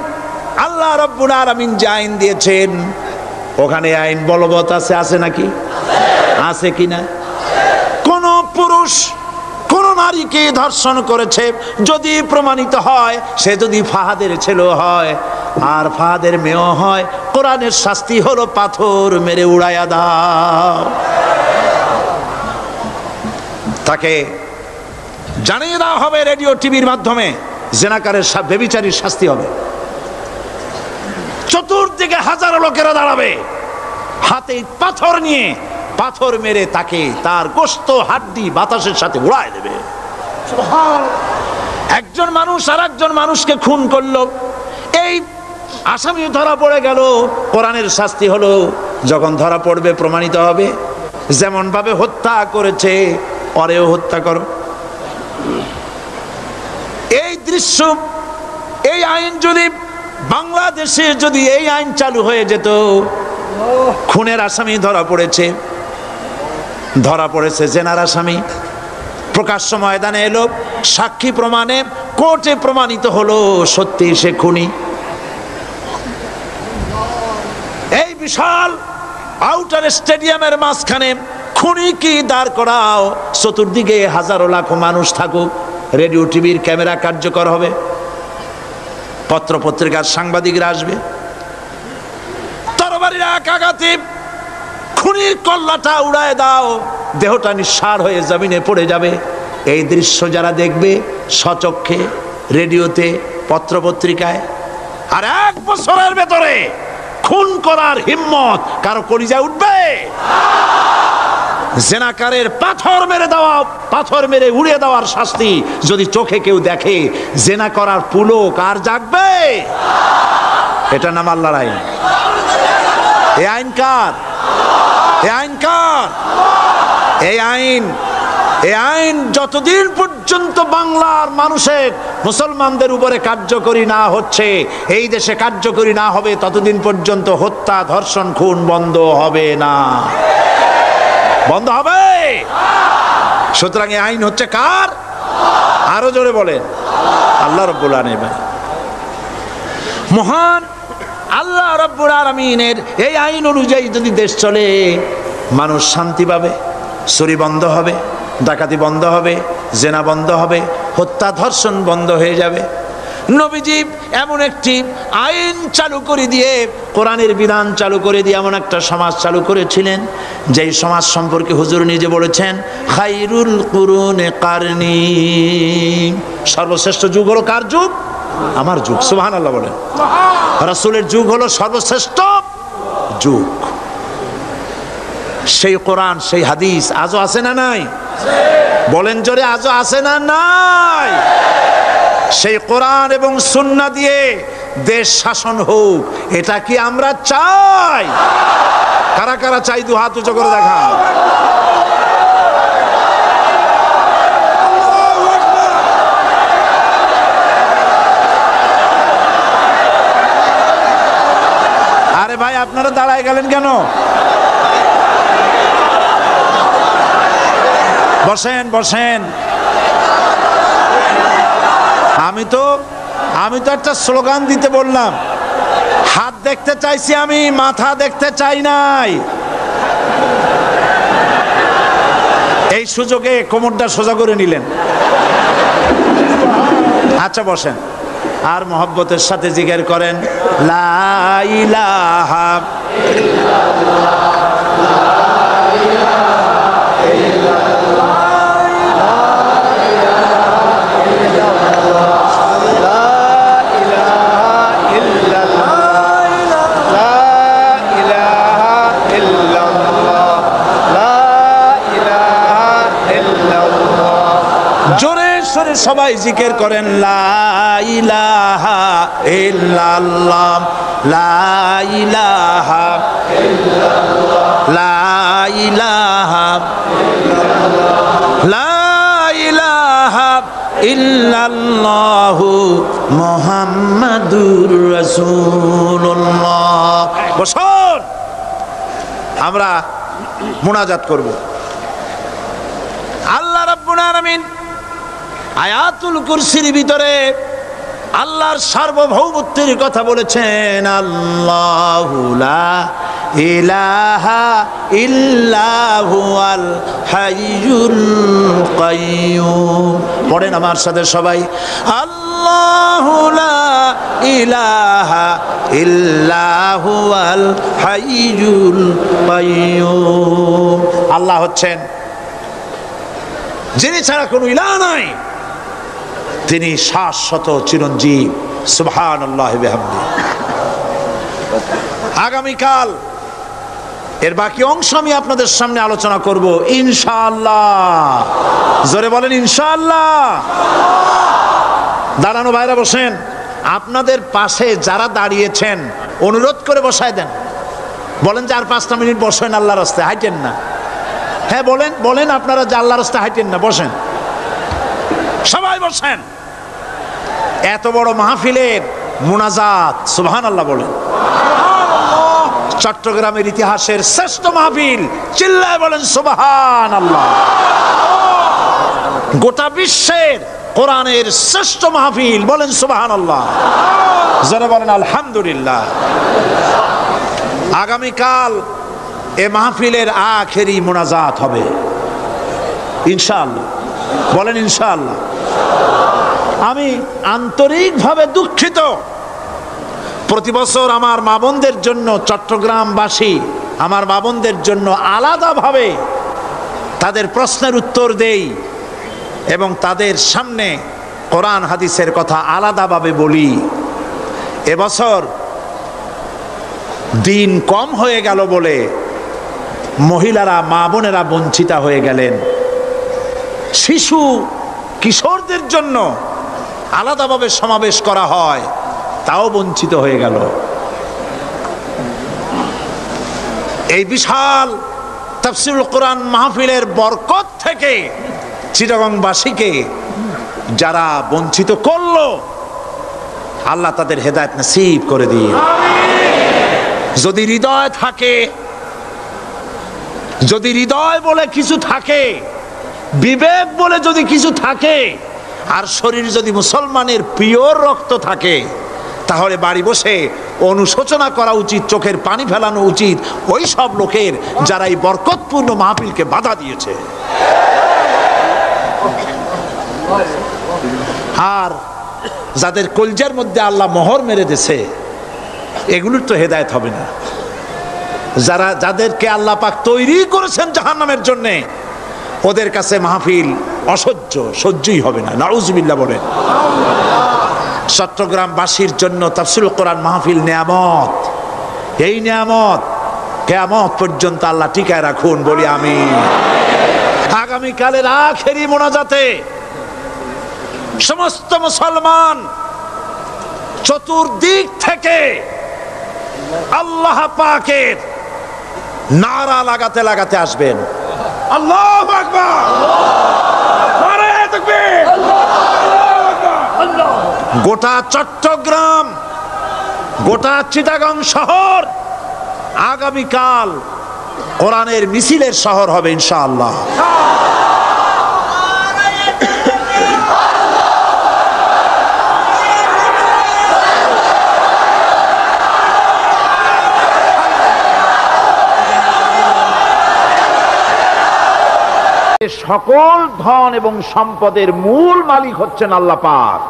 S1: আল্লাহ রাব্বুল আলামিন যে আইন দিয়েছেন, ওখানে আইন বলবৎ আছে। আছে নাকি? আছে কিনা? কোন পুরুষ কোন নারীকে ধর্ষণ করেছে যদি প্রমাণিত হয়, সে যদি ফাহাদের ছেলে হয় আর ফাহাদের মেয়েও হয়, কোরআনের শাস্তি হলো পাথর মেরে উড়াইয়া দাও। তাকে জানিয়ে দেওয়া হবে রেডিও টিভির মাধ্যমে, জেনাকারের ব্যভিচারীর শাস্তি হবে। চতুর্দিকে হাজারো লোকেরা দাঁড়াবে, হাতে পাথর নিয়ে পাথর মেরে তাকে তার গোশত হাড্ডি বাতাসের সাথে উড়ায় দেবে। একজন মানুষ আর একজন মানুষকে খুন করলো, এই আসামি ধরা পড়ে গেল, কোরআনের শাস্তি হলো যখন ধরা পড়বে প্রমাণিত হবে, যেমন ভাবে হত্যা করেছে পরেও হত্যা করো। এই দৃশ্য, এই আইন যদি বাংলাদেশে যদি এই আইন চালু হয়ে যেত, খুনের আসামি ধরা পড়েছে, জেনার আসামি, প্রকাশ্য ময়দানে এলো, সাক্ষী প্রমাণে কোর্টে প্রমাণিত হলো সত্যি সে খুনি। এই বিশাল আউটার স্টেডিয়ামের মাঝখানে খুনি কি দাঁড় করাও, চতুর্দিকে হাজারো লাখো মানুষ থাকুক, রেডিও টিভির ক্যামেরা কার্যকর হবে, পত্র পত্রিকার সাংবাদিকরা আসবে, তরবারির এক আঘাতে খুনির কল্লাটা উড়ায় দাও, দেহটা নিঃসাড় হয়ে জমিনে পড়ে যাবে। এই দৃশ্য যারা দেখবে স্বচক্ষে, রেডিওতে, পত্র পত্রিকায়, আর 1 বছরের ভেতরে খুন করার হিম্মত কারো কলিজায় উঠবে? জেনাকারের পাথর মেরে দেওয়া, পাথর মেরে উড়িয়ে দেওয়ার শাস্তি যদি চোখে কেউ দেখে, জেনা করার পুলক আর জাগবে? এটা নাম আল্লাহর আইন। এই আইন কার? এই আইন কার? এই আইন যতদিন পর্যন্ত বাংলার মানুষের, মুসলমানদের উপরে কার্যকরী না হচ্ছে, এই দেশে কার্যকরী না হবে, ততদিন পর্যন্ত হত্যা, ধর্ষণ, খুন বন্ধ হবে না। বন্ধ হবে? সুতরাং এই আইন হচ্ছে কার? আরো জোরে বলেন, আল্লাহ রাব্বুল আলামিন। মহান আল্লাহ রাব্বুল আলামিনের এই আইন অনুযায়ী যদি দেশ চলে, মানুষ শান্তি পাবে, চুরি বন্ধ হবে, ডাকাতি বন্ধ হবে, জেনা বন্ধ হবে, হত্যা ধর্ষণ বন্ধ হয়ে যাবে। নবীজি এমন একটি আইন চালু করে দিয়ে, কোরআনের বিধান চালু করে দিয়ে এমন একটা সমাজ চালু করেছিলেন, যেই সমাজ সম্পর্কে হুজুর নিজে বলেছেন, খায়রুল কুরুনে কারনি, সর্বশ্রেষ্ঠ যুগ হলো কার যুগ? আমার যুগ। সুবহানাল্লাহ বলেন। রাসূলের যুগ হলো সর্বশ্রেষ্ঠ যুগ। সেই কোরআন, সেই হাদিস আজও আছে না নাই? বলেন জোরে, আজও আছে না নাই? সেই কোরআন এবং সুন্নাহ দিয়ে দেশ শাসন হোক, এটা কি আমরা চাই? কারা কারা চাই দু হাত উঁচু করে দেখা। আরে ভাই আপনারা দাঁড়ায় গেলেন কেন? বসেন বসেন। আমি তো একটা স্লোগান দিতে বললাম, হাত দেখতে চাইছি আমি, মাথা দেখতে চাই নাই। এই সুযোগে কোমরটা সোজা করে নিলেন। আচ্ছা বসেন, আর মহব্বতের সাথে জিকির করেন লা ইলাহা সবাই জিকির করেন লা ইলাহা ইল্লাল্লাহ লা ইলাহা ইল্লাল্লাহ লা ইলাহা ইল্লাল্লাহ লা ইলাহা ইল্লাল্লাহু মুহাম্মাদুর রাসূলুল্লাহ। বসুন, আমরা মুনাজাত করব। আল্লাহ রাব্বুল আলামিন আয়াতুল কুরসির ভিতরে আল্লাহর সার্বভৌমত্বের কথা বলেছেন। আল্লাহু লা ইলাহা ইল্লা হুয়াল হাইয়ুল কাইয়্যুম। পড়েন আমার সাথে সবাই, আল্লাহু লা ইলাহা ইল্লা হুয়াল হাইয়ুল কাইয়্যুম। আল্লাহ হচ্ছেন যিনি ছাড়া কোনো ইলাহ নাই, তিনি শাশ্বত চিরঞ্জীব। সুবহানাল্লাহ বিহামদি। আগামীকাল এর বাকি অংশ আমি আপনাদের সামনে আলোচনা করব ইনশাআল্লাহ। জোরে বলেন ইনশাআল্লাহ। দাঁড়ানো ভাইরা বসেন। আপনাদের পাশে যারা দাঁড়িয়েছেন অনুরোধ করে বসায় দেন। বলেন যে আর 5টা মিনিট বসেন, আল্লাহর রাস্তায় হাঁটেন না। হ্যাঁ বলেন বলেন, আপনারা যে আল্লাহর রাস্তায় হাঁটেন না, বসেন, সবাই বসেন। এত বড় মাহফিলের মুনাজাত, সুবহানাল্লাহ বলেন। চট্টগ্রামের ইতিহাসের শ্রেষ্ঠ মাহফিল, চিল্লায় বলেন সুবহানাল্লাহ। গোটা বিশ্বের কোরআনের শ্রেষ্ঠ মাহফিল, বলেন সুবহানাল্লাহ। যারা বলেন আলহামদুলিল্লাহ। আগামীকাল এ মাহফিলের আখেরি মুনাজাত হবে ইনশাআল্লাহ। বলেন ইনশাআল্লাহ। আমি আন্তরিকভাবে দুঃখিত, প্রতি বছর আমার মা বোনদের জন্য, চট্টগ্রামবাসী আমার মা বোনদের জন্য আলাদাভাবে তাদের প্রশ্নের উত্তর দেই এবং তাদের সামনে কোরআন হাদিসের কথা আলাদাভাবে বলি। এবছর দিন কম হয়ে গেল বলে মহিলারা, মা বোনেরা বঞ্চিতা হয়ে গেলেন। শিশু কিশোরদের জন্য আলাদাভাবে সমাবেশ করা হয়, তাও বঞ্চিত হয়ে গেল। এই বিশাল তাফসীরুল কোরআন মাহফিলের বরকত থেকে চিটাগংবাসীকে যারা বঞ্চিত করলো, আল্লাহ তাদের হেদায়েত নসিব করে দিন। যদি হৃদয় থাকে, যদি হৃদয় বলে কিছু থাকে, বিবেক বলে যদি কিছু থাকে, আর শরীর যদি মুসলমানের পিওর রক্ত থাকে, তাহলে বাড়ি বসে অনুশোচনা করা উচিত, চোখের পানি ফেলানো উচিত ওই সব লোকের যারা এই বরকতপূর্ণ মাহফিলকে বাধা দিয়েছে। আর যাদের কলজার মধ্যে আল্লাহ মোহর মেরে দিয়েছে, এগুলোর তো হেদায়েত হবে না। যাদেরকে আল্লাহ পাক তৈরি করেছেন জাহান্নামের জন্য, ওদের কাছে মাহফিল সহ্যই হবে না। নাউজুবিল্লাহ বলেন। চট্টগ্রামবাসীর জন্য তাফসীরুল কোরআন মাহফিল নিয়ামত। এই নিয়ামত কিয়ামত পর্যন্ত আল্লাহ টিকায় রাখুন, বলি আমিন। আগামীকালের আখেরি মোনাজাতে সমস্ত মুসলমান চতুর্দিক থেকে আল্লাহ পাকের নারা লাগাতে লাগাতে আসবেন। আল্লাহু আকবার, নারায়ে তাকবীর। গোটা চট্টগ্রাম, গোটা চিটাগাং শহর আগামীকাল কোরআনের মিছিলের শহর হবে ইনশাআল্লাহ। সকল ধন এবং সম্পদের মূল মালিক হচ্ছেন আল্লাহ পাক।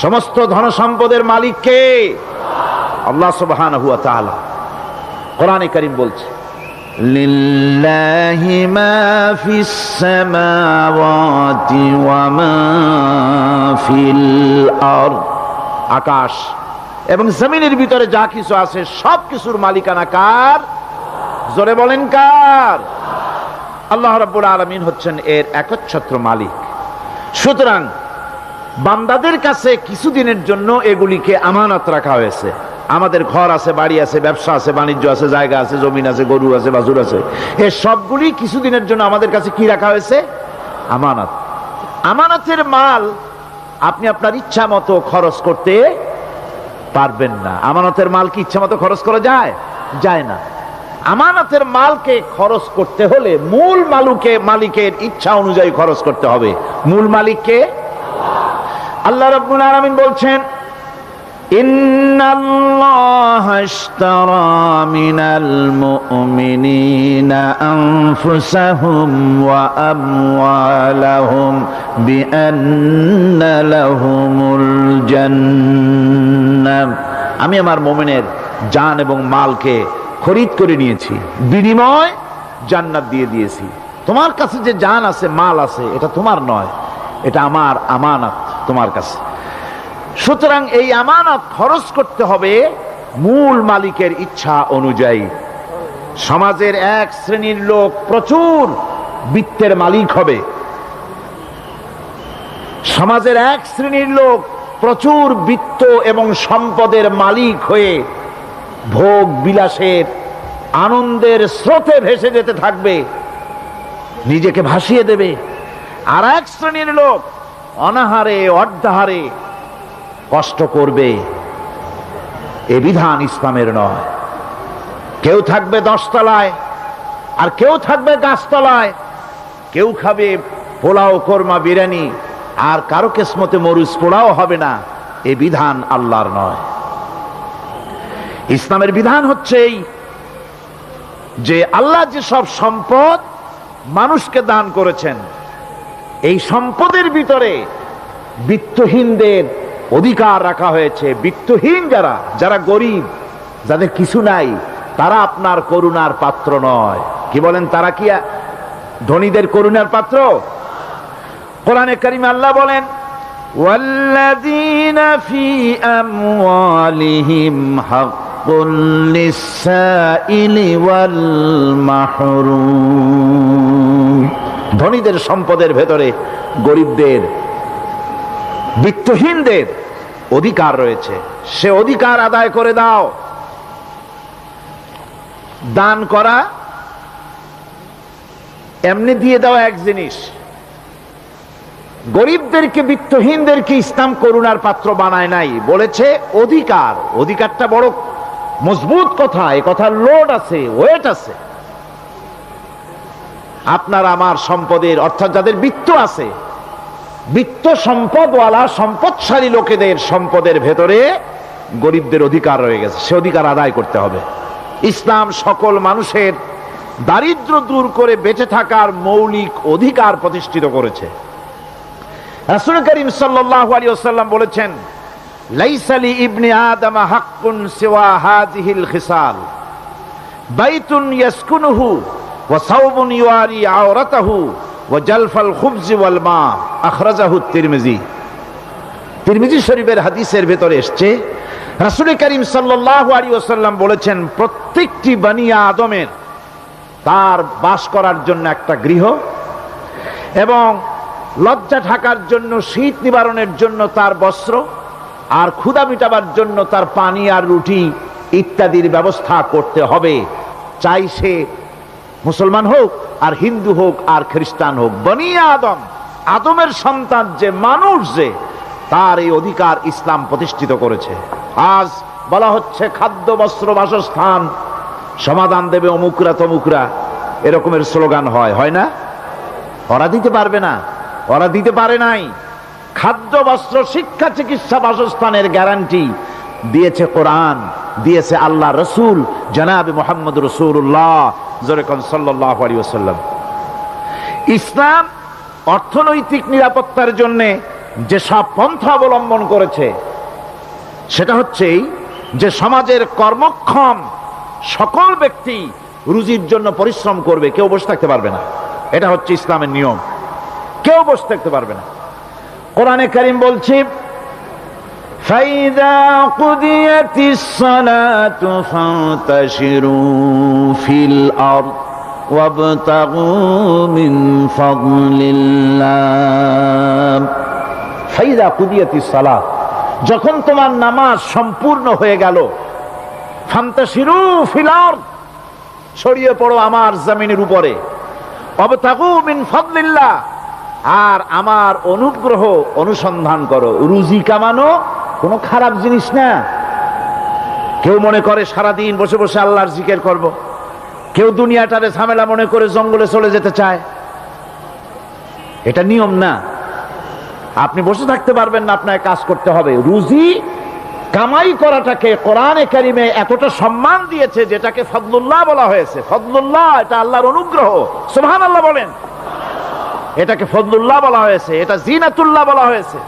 S1: সমস্ত ধন সম্পদের মালিক কে? আল্লাহ সুবহানাহু ওয়া তাআলা। কোরআনে কারীম বলছে, লিল্লাহি মা ফিস সামাওয়াতি ওয়া মা ফিল আরদ। আকাশ এবং জমিনের ভিতরে যা কিছু আছে সব কিছুর মালিকানা কার? জোরে বলেন কার? আল্লাহ রাব্বুল আলামিন হচ্ছেন এর একচ্ছত্র মালিক। সুতরাং বান্দাদের কাছে কিছুদিনের জন্য এগুলিকে আমানত রাখা হয়েছে। আমাদের ঘর আছে, বাড়ি আছে, ব্যবসা আছে, বাণিজ্য আছে, জায়গা আছে, জমিন আছে, গরু আছে, বাছুর আছে, এই সবগুলি কিছুদিনের জন্য আমাদের কাছে কি রাখা হয়েছে? আমানত। আমানতের মাল আপনি আপনার ইচ্ছা মতো খরচ করতে পারবেন না। আমানতের মাল কি ইচ্ছা মতো খরচ করা যায়? যায় না। আমানতের মালকে খরচ করতে হলে মূল মালিকের ইচ্ছা অনুযায়ী খরচ করতে হবে। মূল মালিককে আল্লাহ রাব্বুল আলামিন বলছেন, ইন্নাল্লাহা আশতারা মিনাল মুমিনিনা আনফুসাহুম ওয়া আমওয়ালাহুম বিআন্না লাহুমুল জান্নাহ। আমি আমার মুমিনের জান এবং মালকে খরিদ করে নিয়েছি, বিনিময় জান্নাত দিয়ে দিয়েছি। তোমার কাছে যে জান আছে, মাল আছে, এটা তোমার নয়, এটা আমার আমানত তোমার কাছে। সুতরাং এই আমানত খরচ করতে হবে মূল মালিকের ইচ্ছা অনুযায়ী। সমাজের এক শ্রেণীর লোক প্রচুর বিত্তের মালিক হবে, সমাজের এক শ্রেণীর লোক প্রচুর বিত্ত এবং সম্পদের মালিক হয়ে ভোগ বিলাসের আনন্দের স্রোতে ভেসে যেতে থাকবে, নিজেকে ভাসিয়ে দেবে। আর এক শ্রেণীর লোক অনাহারে অর্ধাহারে কষ্ট করবে। এ বিধান ইসলামের নয়। কেউ থাকবে 10 তলায় আর কেউ থাকবে গাছতলায়, কেউ খাবে পোলাও, কোরমা, বিরিয়ানি, আর কারো কিসমতে মরুচ পোড়াও হবে না। এ বিধান আল্লাহর নয়। ইসলামের বিধান হচ্ছে এই যে আল্লাহ যে সব সম্পদ মানুষকে দান করেছেন, এই সম্পদের ভিতরে বিত্তহীনদের অধিকার রাখা হয়েছে। বিত্তহীন যারা গরিব, যাদের কিছু নাই, তারা আপনার করুণার পাত্র নয়। কি বলেন? তারা কি ধনীদের করুণার পাত্র? কোরআনে কারিমে আল্লাহ বলেন, ওয়াল্লাযীনা ফী আমওয়ালিহিম হাক্কুল লিস-সাইলি ওয়াল মাহরুম। ধনীদের সম্পদের ভেতরে গরিবদের, বিত্তহীনদের অধিকার রয়েছে। সে অধিকার আদায় করে দাও। দান করা এমনি দিয়ে দাও এক জিনিস, গরিবদেরকে, বিত্তহীনদেরকে ইসলাম করুণার পাত্র বানায় নাই, বলেছে অধিকার। অধিকারটা বড় মজবুত কথা, এ কথার লোড আছে, ওয়েট আছে। আপনার আমার সম্পদের, অর্থাৎ যাদের বিত্ত আছে, বিত্ত সম্পদওয়ালা সম্পদশালী লোকেদের সম্পদের ভেতরে গরিবদের অধিকার রয়ে গেছে, সে অধিকার আদায় করতে হবে। ইসলাম সকল মানুষের দারিদ্র দূর করে বেঁচে থাকার মৌলিক অধিকার প্রতিষ্ঠিত করেছে। রাসূল করিম সাল্লাল্লাহু আলাইহি ওয়াসাল্লাম বলেছেন, লাইসা লি ইবনি আদম হাক্কুন সিওয়া হাযিহিল খিসাল, বাইতুন ইয়াসকুনুহু ওয়া সাওবুন ইউয়ারি আওরাতাহু ওয়া জালফাল খুবজ ওয়াল মা। আখরাজাহু তিরমিজি। তিরমিজি শরীফের হাদিসের ভেতরে এসেছে, রাসূল করিম সাল্লাল্লাহু আলাইহি ওয়াসাল্লাম বলেছেন, প্রত্যেকটি বনি আদমের তার বাস করার জন্য একটা গৃহ, এবং লজ্জা ঢাকার জন্য, শীত নিবারণের জন্য তার বস্ত্র, আর ক্ষুধা মিটাবার জন্য তার পানি আর রুটি ইত্যাদির ব্যবস্থা করতে হবে, চাই সে মুসলমান হোক আর হিন্দু হোক আর খ্রিস্টান হোক। বনি আদম, আদমের সন্তান যে মানুষ, যে তার এই অধিকার ইসলাম প্রতিষ্ঠিত করেছে। আজ বলা হচ্ছে খাদ্য বস্ত্র বাসস্থান সমাধান দেবে অমুকরা তমুকরা, এরকমের স্লোগান হয় না? ওরা দিতে পারবে না, ওরা দিতে পারে নাই। খাদ্য বস্ত্র শিক্ষা চিকিৎসা বাসস্থানের গ্যারান্টি দিয়েছে কোরআন, দিয়েছে আল্লাহ রসুল জনাবে মুহাম্মদ রাসূলুল্লাহ সাল্লাল্লাহু আলাইহি ওয়াসাল্লাম। ইসলাম অর্থনৈতিক নিরাপত্তার জন্য যে সব পন্থা অবলম্বন করেছে সেটা হচ্ছে যে সমাজের কর্মক্ষম সকল ব্যক্তি রুজির জন্য পরিশ্রম করবে, কেউ বসে থাকতে পারবে না। এটা হচ্ছে ইসলামের নিয়ম, কেউ বসে থাকতে পারবে না। কোরআনে কারীম বলছে ফাইদা কুদিয়াতিস সালাতু ফান্তাশিরু ফিল আরদ ওয়াবতাগু মিন ফাদলিল্লাহ। ফাইদা কুদিয়াতিস সালাত, যখন তোমার নামাজ সম্পূর্ণ হয়ে গেল, ফান্তাশিরু ফিল আরদ, ছড়িয়ে পড়ো আমার জমিনের উপরে, ওয়াবতাগু মিন ফাদলিল্লাহ, আর আমার অনুগ্রহ অনুসন্ধান করো। রুজি কামানো কোনো খারাপ জিনিস না। কেউ মনে করে সারাদিন বসে বসে আল্লাহর জিকির করব, কেউ দুনিয়াটারে ঝামেলা মনে করে জঙ্গলে চলে যেতে চায়, এটা নিয়ম না। আপনি বসে থাকতে পারবেন না, আপনাকে কাজ করতে হবে। রুজি কামাই করাটাকে কোরআনে কারিমে এতটা সম্মান দিয়েছে যেটাকে ফদলুল্লাহ বলা হয়েছে। ফদলুল্লাহ এটা আল্লাহর অনুগ্রহ, সুবহানাল্লাহ বলেন। এটাকে ফদলুল্লাহ বলা হয়েছে, এটা জিনাতুল্লাহ বলা হয়েছে।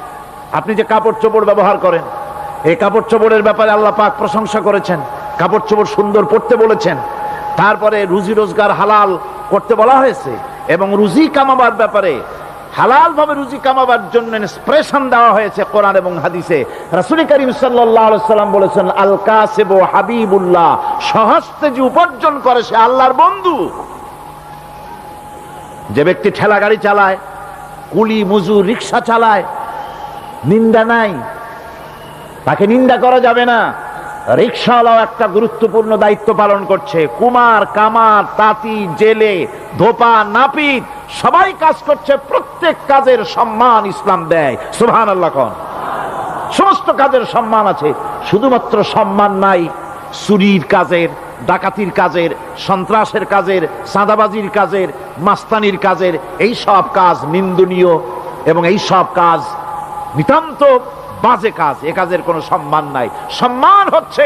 S1: আপনি যে কাপড় চোপড় ব্যবহার করেন, এই কাপড় চোপড়ের ব্যাপারে আল্লাহ পাক প্রশংসা করেছেন, কাপড় চোপড় সুন্দর পরতে বলেছেন। তারপরে রুজি রোজগার হালাল করতে বলা হয়েছে, এবং রুজি কামাবার ব্যাপারে হালাল ভাবে রুজি কামাবার জন্য ইন্সপিরেশন দেওয়া হয়েছে কোরআন এবং হাদিসে। রাসূল করিম সাল্লাল্লাহু আলাইহি ওয়াসাল্লাম বলেছেন আল কাসিবু হাবিবুল্লাহ, সহজে যে উপার্জন করে সে আল্লাহর বন্ধু। যে ব্যক্তি ঠেলা গাড়ি চালায়, কুলি মজুর রিকশা চালায়, নিন্দা নাই, তাকে নিন্দা করা যাবে না। রিকশাওয়ালাও একটা গুরুত্বপূর্ণ দায়িত্ব পালন করছে। কুমার, কামার, তাঁতি, জেলে, ধোপা, নাপিত সবাই কাজ করছে। প্রত্যেক কাজের সম্মান ইসলাম দেয়, সুবহানাল্লাহ কোন। সমস্ত কাজের সম্মান আছে, শুধুমাত্র সম্মান নাই চুরির কাজের, ডাকাতির কাজের, সন্ত্রাসের কাজের, চাঁদাবাজির কাজের, মাস্তানির কাজের। এই সব কাজ নিন্দনীয় এবং এই সব কাজ নিতান্ত বাজে কাজ, এ কাজের কোনো সম্মান নাই। সম্মান হচ্ছে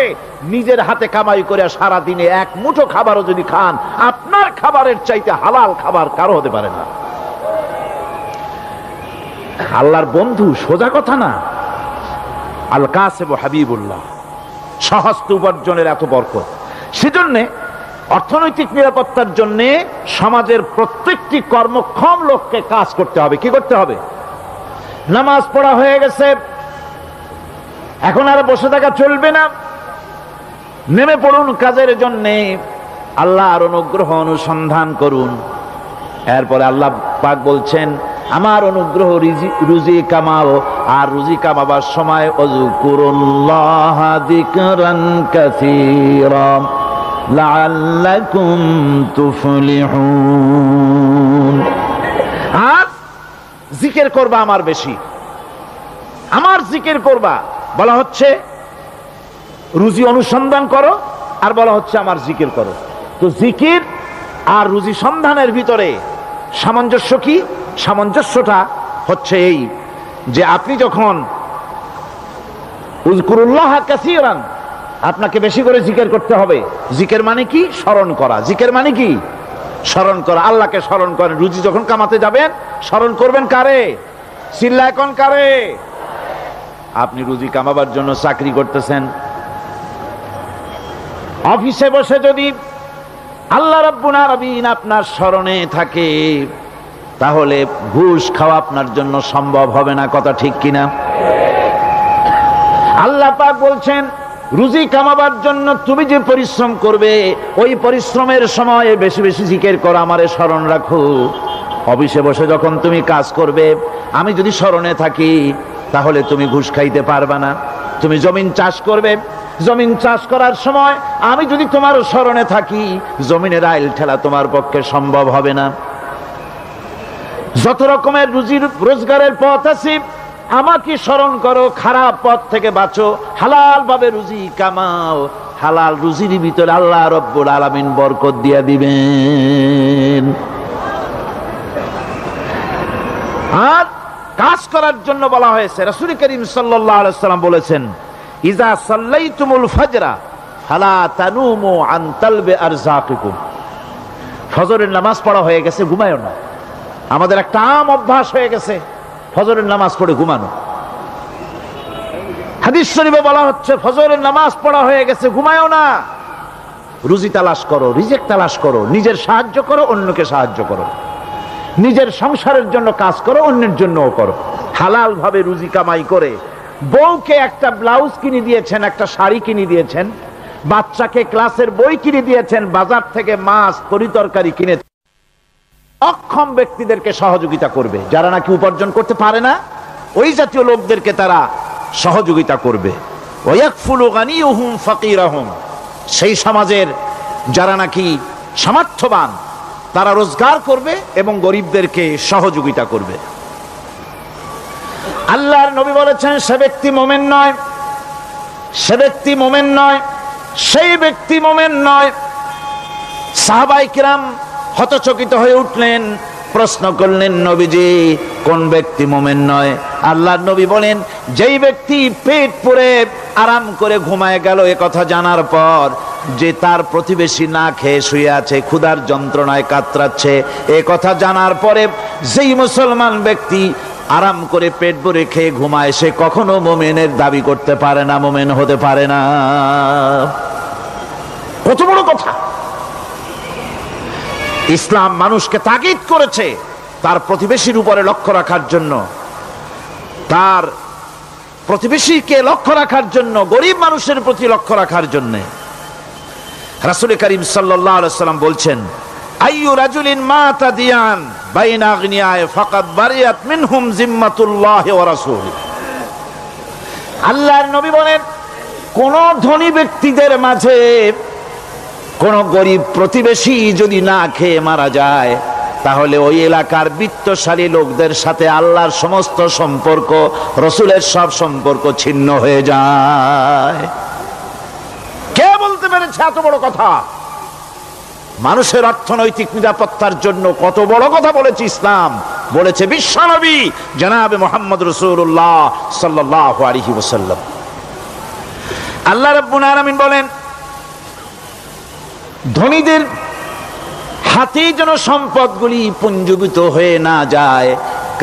S1: নিজের হাতে কামাই করে সারা দিনে এক মুঠো খাবারও যদি খান, আপনার খাবারের চাইতে হালাল খাবার কারো হতে পারে না। আল্লাহর বন্ধু সোজা কথা না। আল কাসিবু হাবিবুল্লাহ, সহস্ত উপার্জনের এত বরকত। সেজন্য অর্থনৈতিক নিরাপত্তার জন্য সমাজের প্রত্যেকটি কর্মক্ষম লোককে কাজ করতে হবে। কি করতে হবে? নামাজ পড়া হয়ে গেছে, এখন আর বসে থাকা চলবে না, নেমে পড়ুন কাজের জন্য, আল্লাহর অনুগ্রহ অনুসন্ধান করুন। এরপরে আল্লাহ পাক বলছেন আমার অনুগ্রহ রুজি কামাও, আর রুজি কামাবার সময় ওয়াজকুরুল্লাহ যিকরান কাসীরা লাআল্লাকুম তুফলিহুন। আর জিকির করবা আমার বেশি, আমার জিকির করবা। বলা হচ্ছে রুজি অনুসন্ধান করো, আর বলা হচ্ছে আমার জিকির করো। তো জিকির আর রুজি সন্ধানের ভিতরে সামঞ্জস্য কি? সামঞ্জস্যটা হচ্ছে এই যে আপনি যখন উযকুরুল্লাহ কাসীরান, আপনাকে বেশি করে জিকির করতে হবে। জিকির মানে কি? স্মরণ করা। জিকির মানে কি? স্মরণ করা। আল্লাহকে স্মরণ করেন। রুজি যখন কামাতে যাবেন স্মরণ করবেন কারে? চিল্লায় কোন কারে? আপনি রুজি কামাবার জন্য চাকরি করতেছেন, অফিসে বসে যদি আল্লাহ রাব্বুল আলামিন আপনার স্মরণে থাকে, তাহলে ঘুষ খাওয়া আপনার জন্য সম্ভব হবে না। কথা ঠিক কিনা? আল্লাহ পাক বলছেন রুজি কামাবার জন্য তুমি যে পরিশ্রম করবে, ওই পরিশ্রমের সময় বেশি বেশি জিকির করো, আমারে স্মরণ রাখো। অফিসে বসে যখন তুমি কাজ করবে, আমি যদি স্মরণে থাকি, তাহলে তুমি ঘুষ খাইতে পারবা না। তুমি জমিন চাষ করবে, জমিন চাষ করার সময় আমি যদি তোমার স্মরণে থাকি, জমিনের আইল ঠেলা তোমার পক্ষে সম্ভব হবে না। যত রকমের রুজির রোজগারের পথ আছে আমাকে স্মরণ করো, খারাপ পথ থেকে বাঁচো, হালাল ভাবে রুজি কামাও, হালাল রুজির ভিতরে আল্লাহ রব্বুল আলামিন বরকত দিয়ে দিবেন। আর কাজ করার জন্য বলা হয়েছে, রাসূল করিম সাল্লাল্লাহু আলাইহি ওয়াসাল্লাম বলেছেন, ইজা সাল্লাইতুমুল ফাজরা ফালা তানুমু আন তালবি আরযাকিকুম। ফজরের নামাজ পড়া হয়ে গেছে, ঘুমায়ও না। আমাদের একটা আম অভ্যাস হয়ে গেছে ফজরের নামাজ পড়ে ঘুমানো। হাদিস শরীফে বলা হচ্ছে ফজরের নামাজ পড়া হয়ে গেছে, ঘুমায়ও না, রুজি তালাশ করো, রিজিক তালাশ করো, নিজের সাহায্য করো, অন্যকে সাহায্য করো, নিজের সংসারের জন্য কাজ করো, অন্যের জন্যও করো। হালাল ভাবে রুজি কামাই করে বউকে একটা ব্লাউজ কিনে দিয়েছেন, একটা শাড়ি কিনে দিয়েছেন, বাচ্চাকে ক্লাসের বই কিনে দিয়েছেন, বাজার থেকে মাছ তরিতরকারি কিনে, অক্ষম ব্যক্তিদেরকে সহযোগিতা করবে। যারা নাকি উপার্জন করতে পারে না ওই জাতীয় লোকদেরকে তারা সহযোগিতা করবে। ওয়াকফুলু গানিয়ুহুম ফাকিরাহুম, সেই সমাজের যারা নাকি সামর্থ্যবান তারা রোজগার করবে এবং গরিবদেরকে সহযোগিতা করবে। আল্লাহর নবী বলেছেন সে ব্যক্তি মুমিন নয়, সে ব্যক্তি মুমিন নয়, সেই ব্যক্তি মুমিন নয়। সাহাবায়ে কিরাম হতচকিত হয়ে উঠলেন, প্রশ্ন করলেন, নবীজি কোন ব্যক্তি মুমিন নয়? আল্লাহর নবী বলেন, যেই ব্যক্তি পেট পুরে আরাম করে ঘুমায় গেল এ কথা জানার পর, যে তার প্রতিবেশী না খেয়ে শুয়ে আছে, ক্ষুধার যন্ত্রণায় কাতরাচ্ছে, এ কথা জানার পরে যেই মুসলমান ব্যক্তি আরাম করে পেট ভরে খেয়ে ঘুমায় সে কখনো মুমিনের দাবি করতে পারে না, মুমিন হতে পারে না। কত বড় কথা! ইসলাম মানুষকে তাগিদ করেছে তার প্রতিবেশীর উপরে লক্ষ্য রাখার জন্য, তার প্রতিবেশীকে লক্ষ্য রাখার জন্য, গরিব মানুষের প্রতি লক্ষ্য রাখার জন্য। রাসূল করিম সাল্লাল্লাহু আলাইহি ওয়াসাল্লাম বলছেন, আইয়ু রাজুলিন মাতা দিয়ান বাইনা আগনিয়ায়ে ফাকাদ বারিয়াত মিনহুম জিম্মাতুল্লাহি ওয়া রাসূলিহি। আল্লাহর নবী বলেন, কোন ধনী ব্যক্তিদের মাঝে কোন গরিব প্রতিবেশী যদি না খেয়ে মারা যায়, তাহলে ওই এলাকার বিত্তশালী লোকদের সাথে আল্লাহর সমস্ত সম্পর্ক, রসুলের সব সম্পর্ক ছিন্ন হয়ে যায়। কে বলতে পেরেছে এত বড় কথা? মানুষের অর্থনৈতিক নিরাপত্তার জন্য কত বড় কথা বলেছে ইসলাম, বলেছে বিশ্বনবী জনাবে মুহাম্মদ রাসূলুল্লাহ সাল্লাল্লাহু আলাইহি ওয়াসাল্লাম। আল্লাহ রাব্বুল আলামিন বলেন, ধনীদের হাতে যেন সম্পদগুলি পুঞ্জীভূত হয়ে না যায়,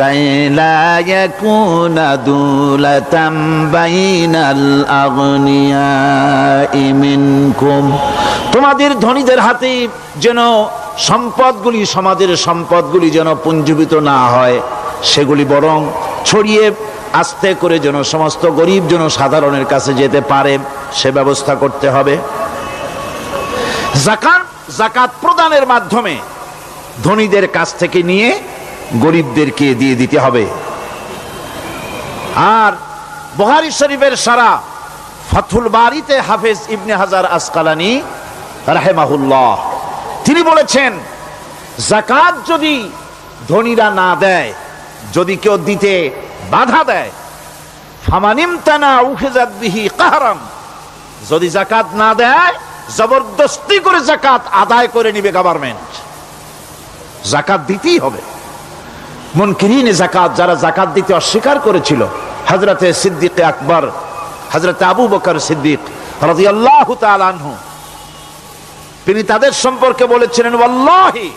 S1: কাইলা ইয়াকুনা দুলাতাম বাইনাল আগনিয়াই মিনকুম, তোমাদের ধনীদের হাতে যেন সম্পদগুলি, সমাজের সম্পদগুলি যেন পুঞ্জীভূত না হয়, সেগুলি বরং ছড়িয়ে আস্তে করে যেন সমস্ত গরিব যেন সাধারণের কাছে যেতে পারে সে ব্যবস্থা করতে হবে। যাকাত প্রদানের মাধ্যমে ধনীদের কাছ থেকে নিয়ে গরিবদেরকে দিয়ে দিতে হবে। আর বুখারী শরীফের সারা ফাথুল বারীতে হাফেজ ইবনে হাজার আসকালানী রাহিমাহুল্লাহ তিনি বলেছেন, যাকাত যদি ধনীরা না দেয়, যদি কেউ দিতে বাধা দেয়, ফামানিমতানা উখিযাত বিহি কাহরান, যদি যাকাত না দেয় জবরদস্তি করে যাকাত আদায় করে নিবে গভর্নমেন্ট। যাকাত দিতেই হবে। মুনকিরিনে যাকাত, যারা যাকাত দিতে অস্বীকার করেছিল, হযরতে সিদ্দিক আকবর, হযরতে আবু বকর সিদ্দিক রাদিয়াল্লাহু তাআলা আনহু, তিনি তাদের সম্পর্কে বলেছিলেন, ওয়াল্লাহি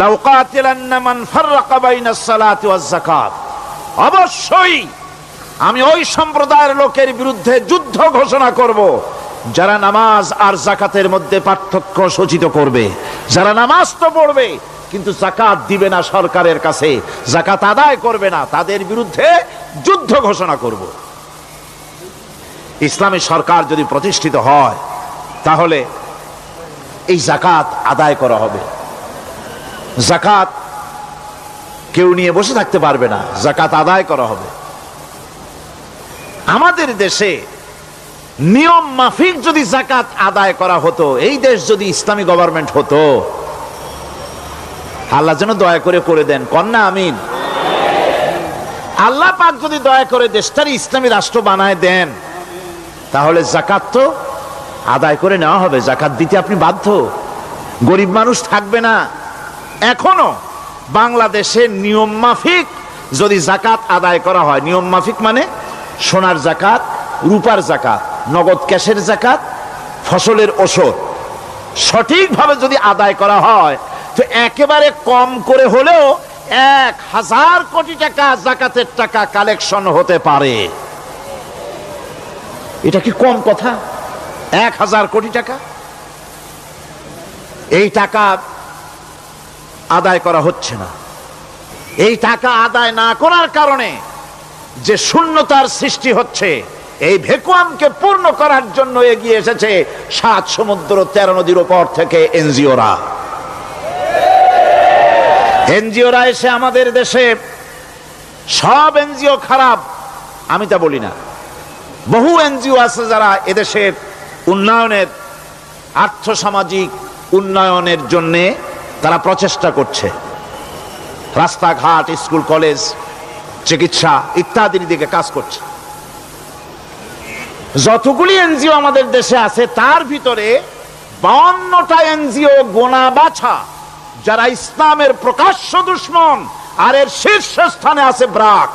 S1: লাউ কাতিলান্না মান ফাররাকা বাইনাস সালাতি ওয়াজ যাকাত, অবশ্যই আমি ওই সম্প্রদায়ের লোকের বিরুদ্ধে যুদ্ধ ঘোষণা করব যারা নামাজ আর যাকাতের মধ্যে পার্থক্য সূচিত করবে। যারা নামাজ তো পড়বে কিন্তু যাকাত দিবে না, সরকারের কাছে যাকাত আদায় করবে না, তাদের বিরুদ্ধে যুদ্ধ ঘোষণা করব। ইসলামী সরকার যদি প্রতিষ্ঠিত হয় তাহলে এই যাকাত আদায় করা হবে। যাকাত কেউ নিয়ে বসে থাকতে পারবে না, যাকাত আদায় করা হবে। আমাদের দেশে নিয়ম মাফিক যদি যাকাত আদায় করা হতো, এই দেশ যদি ইসলামী গভর্নমেন্ট হতো, আল্লাহ যেন দয়া করে দেন, কন্যা আমিন। আল্লাহ পাক যদি দয়া করে দেশটার ইসলামী রাষ্ট্র বানায় দেন, তাহলে যাকাত তো আদায় করে নেওয়া হবে, যাকাত দিতে আপনি বাধ্য, গরিব মানুষ থাকবে না। এখনো বাংলাদেশের নিয়ম মাফিক যদি যাকাত আদায় করা হয়, নিয়ম মাফিক মানে সোনার যাকাত, রূপার যাকাত, নগদ ক্যাশের যাকাত, ফসলের ওষুধ সঠিকভাবে যদি আদায় করা হয়, তো একেবারে কম করে হলেও 1000 কোটি টাকা যাকাতের টাকা কালেকশন হতে পারে। এটা কি কম কথা? 1000 কোটি টাকা, এই টাকা আদায় করা হচ্ছে না। এই টাকা আদায় না করার কারণে যে শূন্যতার সৃষ্টি হচ্ছে, এই ভ্যাকুয়ামকে পূর্ণ করার জন্য এগিয়ে এসেছে 7 সমুদ্র 13 নদীর উপর থেকে এনজিওরা। এনজিওরা এসে আমাদের দেশে, সব এনজিও খারাপ আমি তা বলি না, বহু এনজিও আছে যারা এদেশের উন্নয়নের, আর্থসামাজিক উন্নয়নের জন্য তারা প্রচেষ্টা করছে, রাস্তাঘাট, স্কুল কলেজ, চিকিৎসা ইত্যাদির দিকে কাজ করছে। যতগুলি এনজিও আমাদের দেশে আছে, তার ভিতরে 52টা এনজিও গোনা বাছা যারা ইসলামের প্রকাশ্য দুশমন, আর এর শীর্ষস্থানে আছে ব্রাক।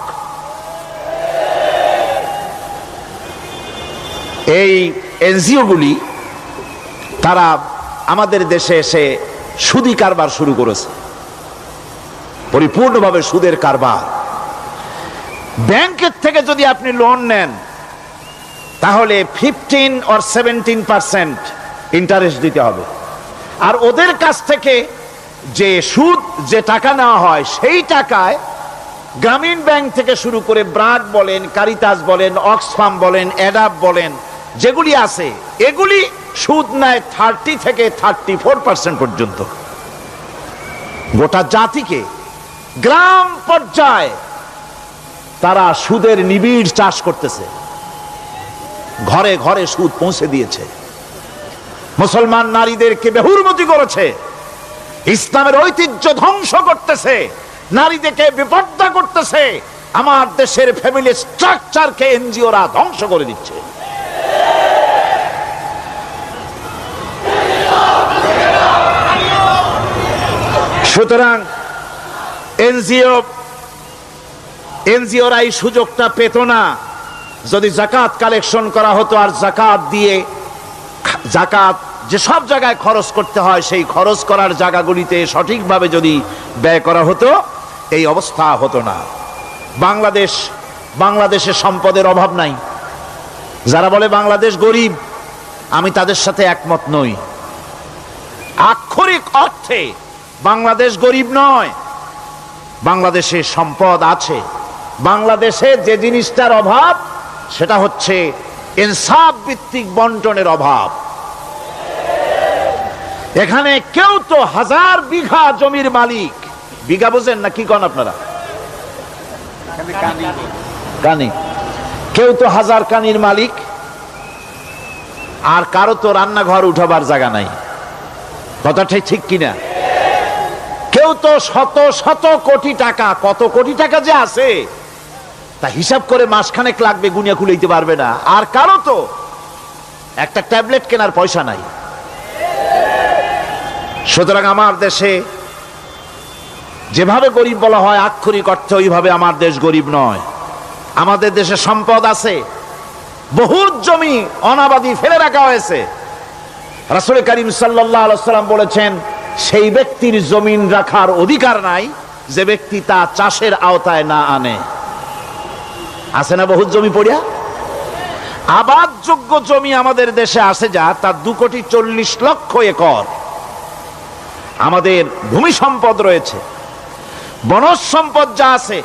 S1: এই এনজিও গুলি তারা আমাদের দেশে এসে সুদি কারবার শুরু করেছে, পরিপূর্ণভাবে সুদের কারবার। ব্যাংকের থেকে যদি আপনি লোন নেন, তাহলে 15 or 17% ইন্টারেস্ট দিতে হবে। আর ওদের কাছ থেকে যে সুদ, যে টাকা নেওয়া হয়, সেই টাকায় গ্রামীণ ব্যাংক থেকে শুরু করে ব্রাক বলেন, কারিতাস বলেন, অক্সফাম বলেন, অ্যাডাপ বলেন, যেগুলি আছে, এগুলি সুদ নেয় 30 থেকে 34% পর্যন্ত। গোটা জাতিকে গ্রাম পর্যায়ে তারা সুদের নিবিড় চাষ করতেছে, ঘরে ঘরে সুদ পৌঁছে দিয়েছে, মুসলমান নারীদেরকে বেহুরমতি করেছে, ইসলামের ঐতিহ্য ধ্বংস করতেছে, নারীদেরকে বিপর্দা করতেছে, আমার দেশের ফ্যামিলি স্ট্রাকচারকে এনজিওরা ধ্বংস করে দিচ্ছে। সুতরাং এনজিওরা এই সুযোগটা পেত না। যদি যাকাত কালেকশন করা হতো, আর যাকাত দিয়ে, যাকাত যে সব জায়গায় খরচ করতে হয়, সেই খরচ করার জায়গাগুলিতে সঠিকভাবে যদি ব্যয় করা হতো, এই অবস্থা হতো না। বাংলাদেশে সম্পদের অভাব নাই। যারা বলে বাংলাদেশ গরিব, আমি তাদের সাথে একমত নই। আক্ষরিক অর্থে বাংলাদেশ গরিব নয়, বাংলাদেশে সম্পদ আছে। বাংলাদেশে যে জিনিসটার অভাব, সেটা হচ্ছে ইনসাফ ভিত্তিক বন্টনের অভাব। এখানে কেউ তো 1000 বিঘা জমির মালিক, বিঘা বুঝেন না কি কন আপনারা? কানি। কেউ তো 1000 কানির মালিক, আর কারো তো রান্নাঘর উঠাবার জায়গা নাই। কথাটাই ঠিক কিনা? কেউ তো শত শত কোটি টাকা, কত কোটি টাকা যে আছে তা হিসাব করে মাসখানেক লাগবে, গুনিয়া খুলাইতে পারবে না। আর কারো তো একটা ট্যাবলেট কেনার পয়সা নাই। সুতরাং আমার দেশে যেভাবে গরিব বলা হয়, আক্ষরিক অর্থে ওইভাবে আমার দেশ গরিব নয়। আমাদের দেশে সম্পদ আছে, বহুত জমি অনাবাদি ফেলে রাখা হয়েছে। রাসূল করিম সাল্লাল্লাহু আলাইহি ওয়াসাল্লাম বলেছেন, সেই ব্যক্তির জমিন রাখার অধিকার নাই যে ব্যক্তি তা চাষের আওতায় না আনে। আছে না বহুত জমি পড়িয়া? আবাদযোগ্য জমি আমাদের দেশে আছে যা, তার 2,40,00,000 একর। আমাদের ভূমি সম্পদ রয়েছে, বনজ সম্পদ যা আছে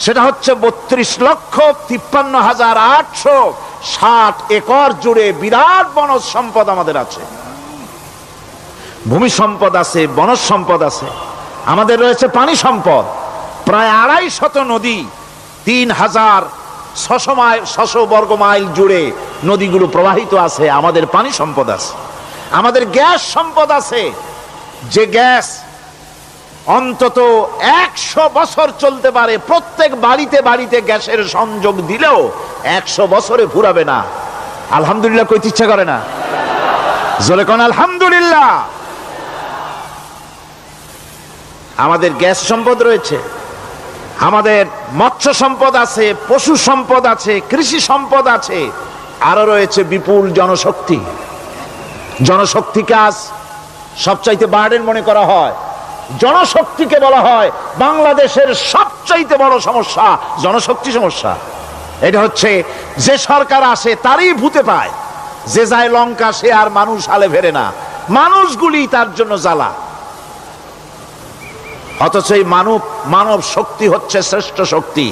S1: সেটা হচ্ছে 32,53,860 একর জুড়ে বিরাট বনজ সম্পদ আমাদের আছে। ভূমি সম্পদ আছে, বনজ সম্পদ আছে। আমাদের রয়েছে পানি সম্পদ, প্রায় 250 নদী, 3000 600 বর্গ মাইল জুড়ে নদীগুলো প্রবাহিত আছে, আমাদের পানি সম্পদ আছে, আমাদের গ্যাস সম্পদ আছে, যে গ্যাস অন্তত 100 বছর চলতে পারে। প্রত্যেক বাড়িতে বাড়িতে গ্যাসের সংযোগ দিলেও 100 বছরে ফুরাবে না। আলহামদুলিল্লাহ কইতে ইচ্ছা করে না? জোরে কোন আলহামদুলিল্লাহ। আমাদের গ্যাস সম্পদ রয়েছে, আমাদের মৎস্য সম্পদ আছে, পশু সম্পদ আছে, কৃষি সম্পদ আছে, আরো রয়েছে বিপুল জনশক্তি। জনশক্তিকে আজ সবচাইতে বার্ডেন মনে করা হয়। জনশক্তিকে বলা হয় বাংলাদেশের সবচাইতে বড় সমস্যা, জনশক্তি সমস্যা। এটা হচ্ছে যে সরকার আসে তারই ভূতে পায়, যে যায় লঙ্কা সে আর মানুষ হালে ফেরে না, মানুষগুলি তার জন্য জ্বালা। অথচ এই মানব শক্তি হচ্ছে শ্রেষ্ঠ শক্তি।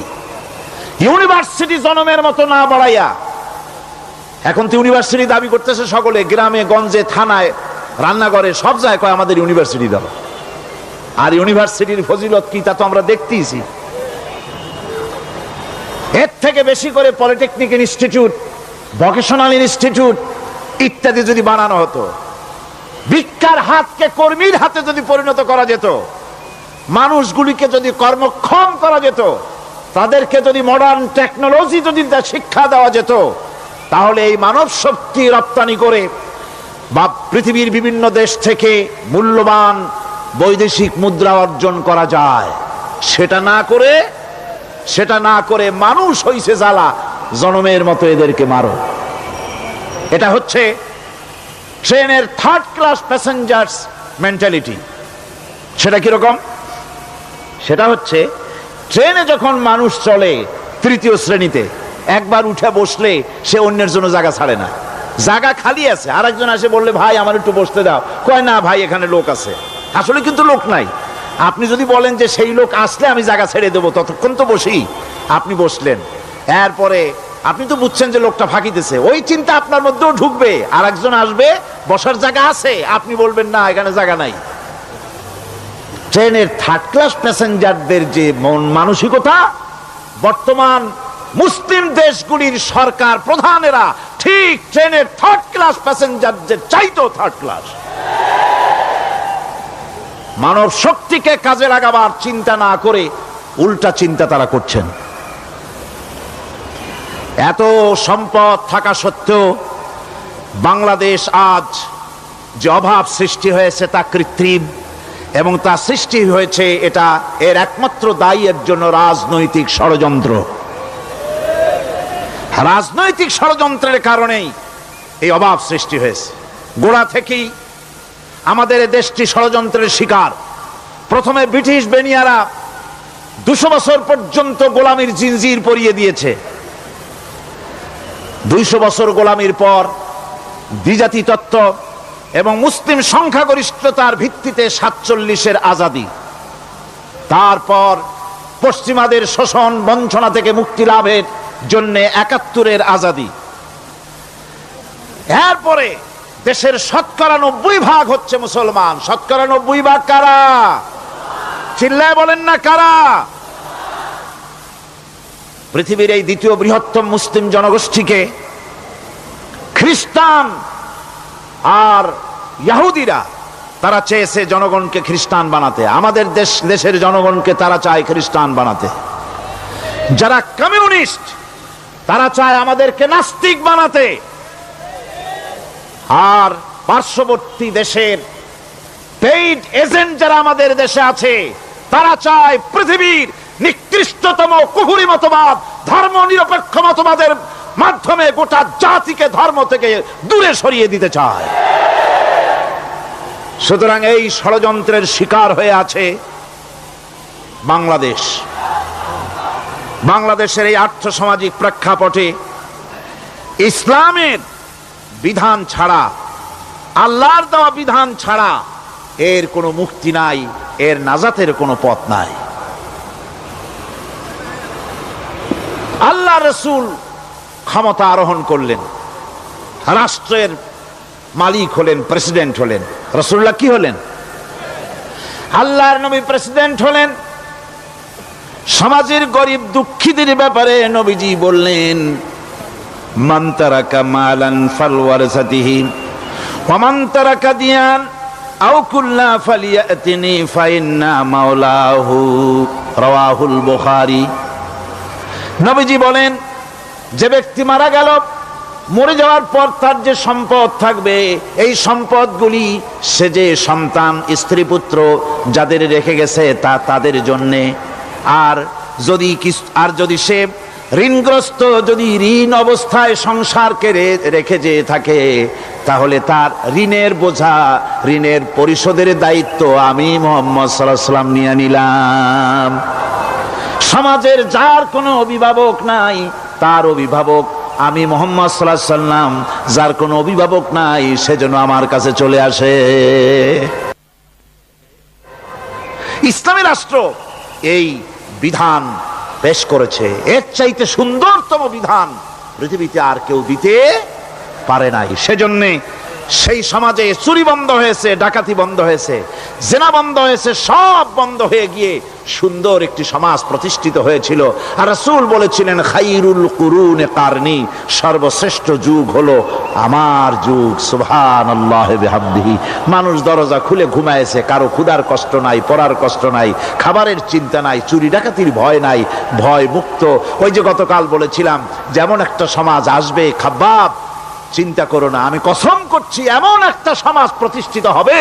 S1: ইউনিভার্সিটি জনমের মতো না বাড়াইয়া, এখন তো ইউনিভার্সিটি দাবি করতেছে সকলে, গ্রামে গঞ্জে থানায় রান্নাঘরে সব জায়গায় কয় আমাদের ইউনিভার্সিটি দাও। আর ইউনিভার্সিটির ফজিলত কি তা তো আমরা দেখতেইছি। এর থেকে বেশি করে পলিটেকনিক ইনস্টিটিউট, ভোকেশনাল ইনস্টিটিউট ইত্যাদি যদি বানানো হতো, ভিক্ষার হাতকে কর্মীর হাতে যদি পরিণত করা যেত, মানুষগুলিকে যদি কর্মক্ষম করা যেত, তাদেরকে যদি মডার্ন টেকনোলজি যদি শিক্ষা দেওয়া যেত, তাহলে এই মানব শক্তি রপ্তানি করে বা পৃথিবীর বিভিন্ন দেশ থেকে মূল্যবান বৈদেশিক মুদ্রা অর্জন করা যায়। সেটা না করে মানুষ হইছে জ্বালা, জনমের মতো এদেরকে মারো। এটা হচ্ছে ট্রেনের 3rd ক্লাস প্যাসেঞ্জার্স মেন্টালিটি। সেটা কিরকম? সেটা হচ্ছে ট্রেনে যখন মানুষ চলে 3য় শ্রেণীতে, একবার উঠে বসলে সে অন্যের জন্য জায়গা ছাড়ে না। জায়গা খালি আছে, আরেকজন আসে বললে ভাই আমার একটু বসতে দাও, কয় না ভাই এখানে লোক আছে। আসলে কিন্তু লোক নাই। আপনি যদি বলেন যে সেই লোক আসলে আমি জায়গা ছেড়ে দেবো, ততক্ষণ তো বসি, আপনি বসলেন, এরপরে আপনি তো বুঝছেন যে লোকটা ফাঁকিতেছে, ওই চিন্তা আপনার মধ্যেও ঢুকবে, আর একজন আসবে বসার জায়গা আছে, আপনি বলবেন না এখানে জায়গা নাই। ট্রেনের 3rd ক্লাস প্যাসেঞ্জারদের যে মন মানসিকতা, বর্তমান মুসলিম দেশগুলির সরকার প্রধানেরা ঠিক ট্রেনের 3rd ক্লাস প্যাসেঞ্জারদের চাইতেও 3rd ক্লাস। মানব শক্তিকে কাজে লাগাবার চিন্তা না করে উল্টা চিন্তা তারা করছেন। এত সম্পদ থাকা সত্ত্বেও বাংলাদেশ আজ যে অভাব সৃষ্টি হয়েছে তা কৃত্রিম, এবং তা সৃষ্টি হয়েছে এটা এর একমাত্র দায়ী এর জন্য রাজনৈতিক ষড়যন্ত্র। রাজনৈতিক ষড়যন্ত্রের কারণেই এই অভাব সৃষ্টি হয়েছে। গোড়া থেকেই আমাদের দেশটি ষড়যন্ত্রের শিকার। প্রথমে ব্রিটিশ বেনিয়ারা 200 বছর পর্যন্ত গোলামির জিনজির পরিয়ে দিয়েছে। 200 বছর গোলামির পর দ্বিজাতি তত্ত্ব এবং মুসলিম সংখ্যাগরিষ্ঠতার ভিত্তিতে 47-এর আজাদি, তারপর পশ্চিমাদের শোষণ বঞ্চনা থেকে মুক্তি লাভের জন্য 71-এর আজাদি, এরপরে দেশের 90% হচ্ছে মুসলমান। 90% কারা? চিল্লায় বলেন না কারা? পৃথিবীর এই দ্বিতীয় বৃহত্তম মুসলিম জনগোষ্ঠীকে খ্রিস্টান আর ইহুদিরা তারা চেয়েছে জনগণকে খ্রিস্টান বানাতে। আমাদের দেশের জনগণকে তারা চায় খ্রিস্টান বানাতে। যারা কমিউনিস্ট তারা চায় আমাদেরকে নাস্তিক বানাতে। আর পার্শ্ববর্তী দেশের পেইড এজেন্ট যারা আমাদের দেশে আছে তারা চায় পৃথিবীর নিকৃষ্টতম কুফরি মতবাদ, ধর্ম নিরপেক্ষ মতবাদের মাধ্যমে গোটা জাতিকে ধর্ম থেকে দূরে সরিয়ে দিতে চায়। সুতরাং এই ষড়যন্ত্রের শিকার হয়ে আছে বাংলাদেশ। বাংলাদেশের এই আর্থসামাজিক প্রেক্ষাপটে ইসলামের বিধান ছাড়া, আল্লাহর দেওয়া বিধান ছাড়া এর কোনো মুক্তি নাই, এর নাজাতের কোনো পথ নাই। আল্লাহ রাসূল ক্ষমতা আরোহণ করলেন, রাষ্ট্রের মালিক হলেন, প্রেসিডেন্ট হলেন। রাসূলুল্লাহ কি হলেন? আল্লাহর নবী প্রেসিডেন্ট হলেন। সমাজের গরিব দুঃখীদের ব্যাপারে নবীজি বললেন, মান তারাকা মালান ফালওয়ারাসাতিহি ওয়া মান তারাকা দিয়ান আও কুল্লা ফালিয়াতিনি ফাইন্না মাওলাহু, রাওয়াহুল বুখারী। নবীজি বলেন, যে ব্যক্তি মারা গেল, মরে যাওয়ার পর তার যে সম্পদ থাকবে, এই সম্পদগুলি সে যে সন্তান স্ত্রী পুত্র যাদের রেখে গেছে তা তাদের জন্যে। আর যদি সে ঋণগ্রস্ত, যদি ঋণ অবস্থায় সংসারকে রেখে যে থাকে, তাহলে তার ঋণের বোঝা, ঋণের পরিশোধের দায়িত্ব আমি মুহাম্মদ সাল্লাল্লাহু আলাইহি ওয়াসাল্লাম নিয়ে নিলাম। সমাজের যার কোনো অভিভাবক নাই, তার অভিভাবক আমি মুহাম্মদ সাল্লাল্লাহু আলাইহি ওয়াসাল্লাম। যার কোনো অভিভাবক নাই, সেজন্য আমার কাছে চলে আসে। ইসলামী রাষ্ট্র এই বিধান পেশ করেছে। এর চাইতে সুন্দরতম বিধান পৃথিবীতে আর কেউ দিতে পারে নাই। সেজন্যে সেই সমাজে চুরি বন্ধ হয়েছে, ডাকাতি বন্ধ হয়েছে, জেনা বন্ধ হয়েছে, সব বন্ধ হয়ে গিয়ে সুন্দর একটি সমাজ প্রতিষ্ঠিত হয়েছিল। আর রাসূল বলেছিলেন, খাইরুল কুরুনে কারনি, সর্বশ্রেষ্ঠ যুগ হলো আমার যুগ। সুবহানাল্লাহ বিহামদিহি। মানুষ দরজা খুলে ঘুমায়েছে, কারো ক্ষুধার কষ্ট নাই, পড়ার কষ্ট নাই, খাবারের চিন্তা নাই, চুরি ডাকাতির ভয় নাই, ভয় মুক্ত। ওই যে গতকাল বলেছিলাম, যেমন একটা সমাজ আসবে, খাব্বাব চিন্তা করো না, আমি কসম করছি এমন একটা সমাজ প্রতিষ্ঠিত হবে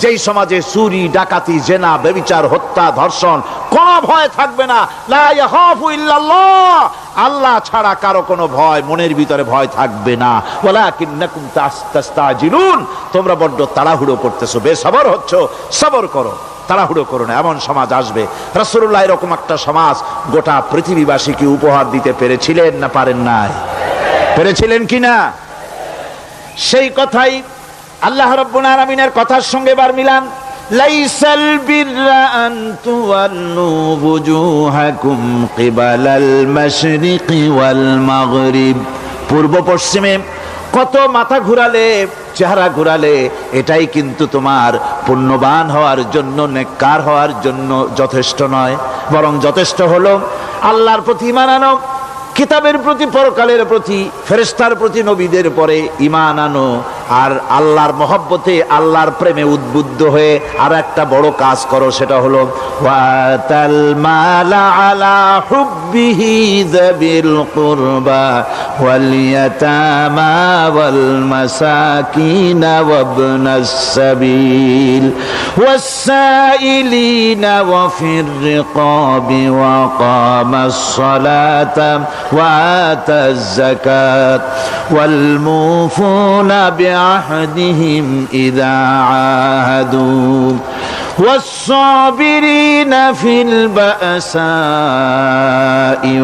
S1: যেই সমাজে চুরি ডাকাতি জেনা ব্যভিচার হত্যা ধর্ষণ কোনো ভয় থাকবে না। লা ইয়াখাফু ইল্লাল্লাহ, আল্লাহ ছাড়া কারো কোনো ভয়, মনের ভিতরে ভয় থাকবে না। ওয়ালাকিন্নাকুম তাস্তাজিলুন, তোমরা বড্ড তাড়াহুড়ো করতেছো, বেসবর হচ্ছ, সবর করো, তাড়াহুড়ো করো না। এমন সমাজ আসবে। রাসূলুল্লাহ এরকম একটা সমাজ গোটা পৃথিবীবাসীকে উপহার দিতে পেরেছিলেন না পারেন নাই? পেরেছিলেন কিনা? সেই কথাই আল্লাহ রাব্বুল আলামিনের কথার সঙ্গে এবার মিলান। লাইসাল বিররা আন তুওয়াল্লু বুজুহাকুম কিবালাল মাশরিকি ওয়াল মাগরিব, পূর্ব পশ্চিমে কত মাথা ঘুরালে, চেহারা ঘুরালে এটাই কিন্তু তোমার পুণ্যবান হওয়ার জন্য, নেককার হওয়ার জন্য যথেষ্ট নয়। বরং যথেষ্ট হলো আল্লাহর প্রতি ঈমান আনো, কিতাবের প্রতি, পরকালের প্রতি, ফেরেশতার প্রতি, নবীদের পরে ঈমান আনো। আর আল্লাহর মহব্বতে, আল্লাহর প্রেমে উদ্বুদ্ধ হয়ে আর একটা বড় কাজ করো, সেটা হলো ওয়াতাল মালা আলা হুব্বিহি যাবিল কুরবা ওয়াল ইয়াতামা ওয়াল মাসাকিন ওয়াবনাস সাবিল ওয়াস সাইলিনা ওয়া ফির রিকাবি ওয়া কামাস সালাতা ওয়া আতাজ যাকাত ওয়াল মুফুনা بعهدهم إذا عاهدوا والصابرين في البأساء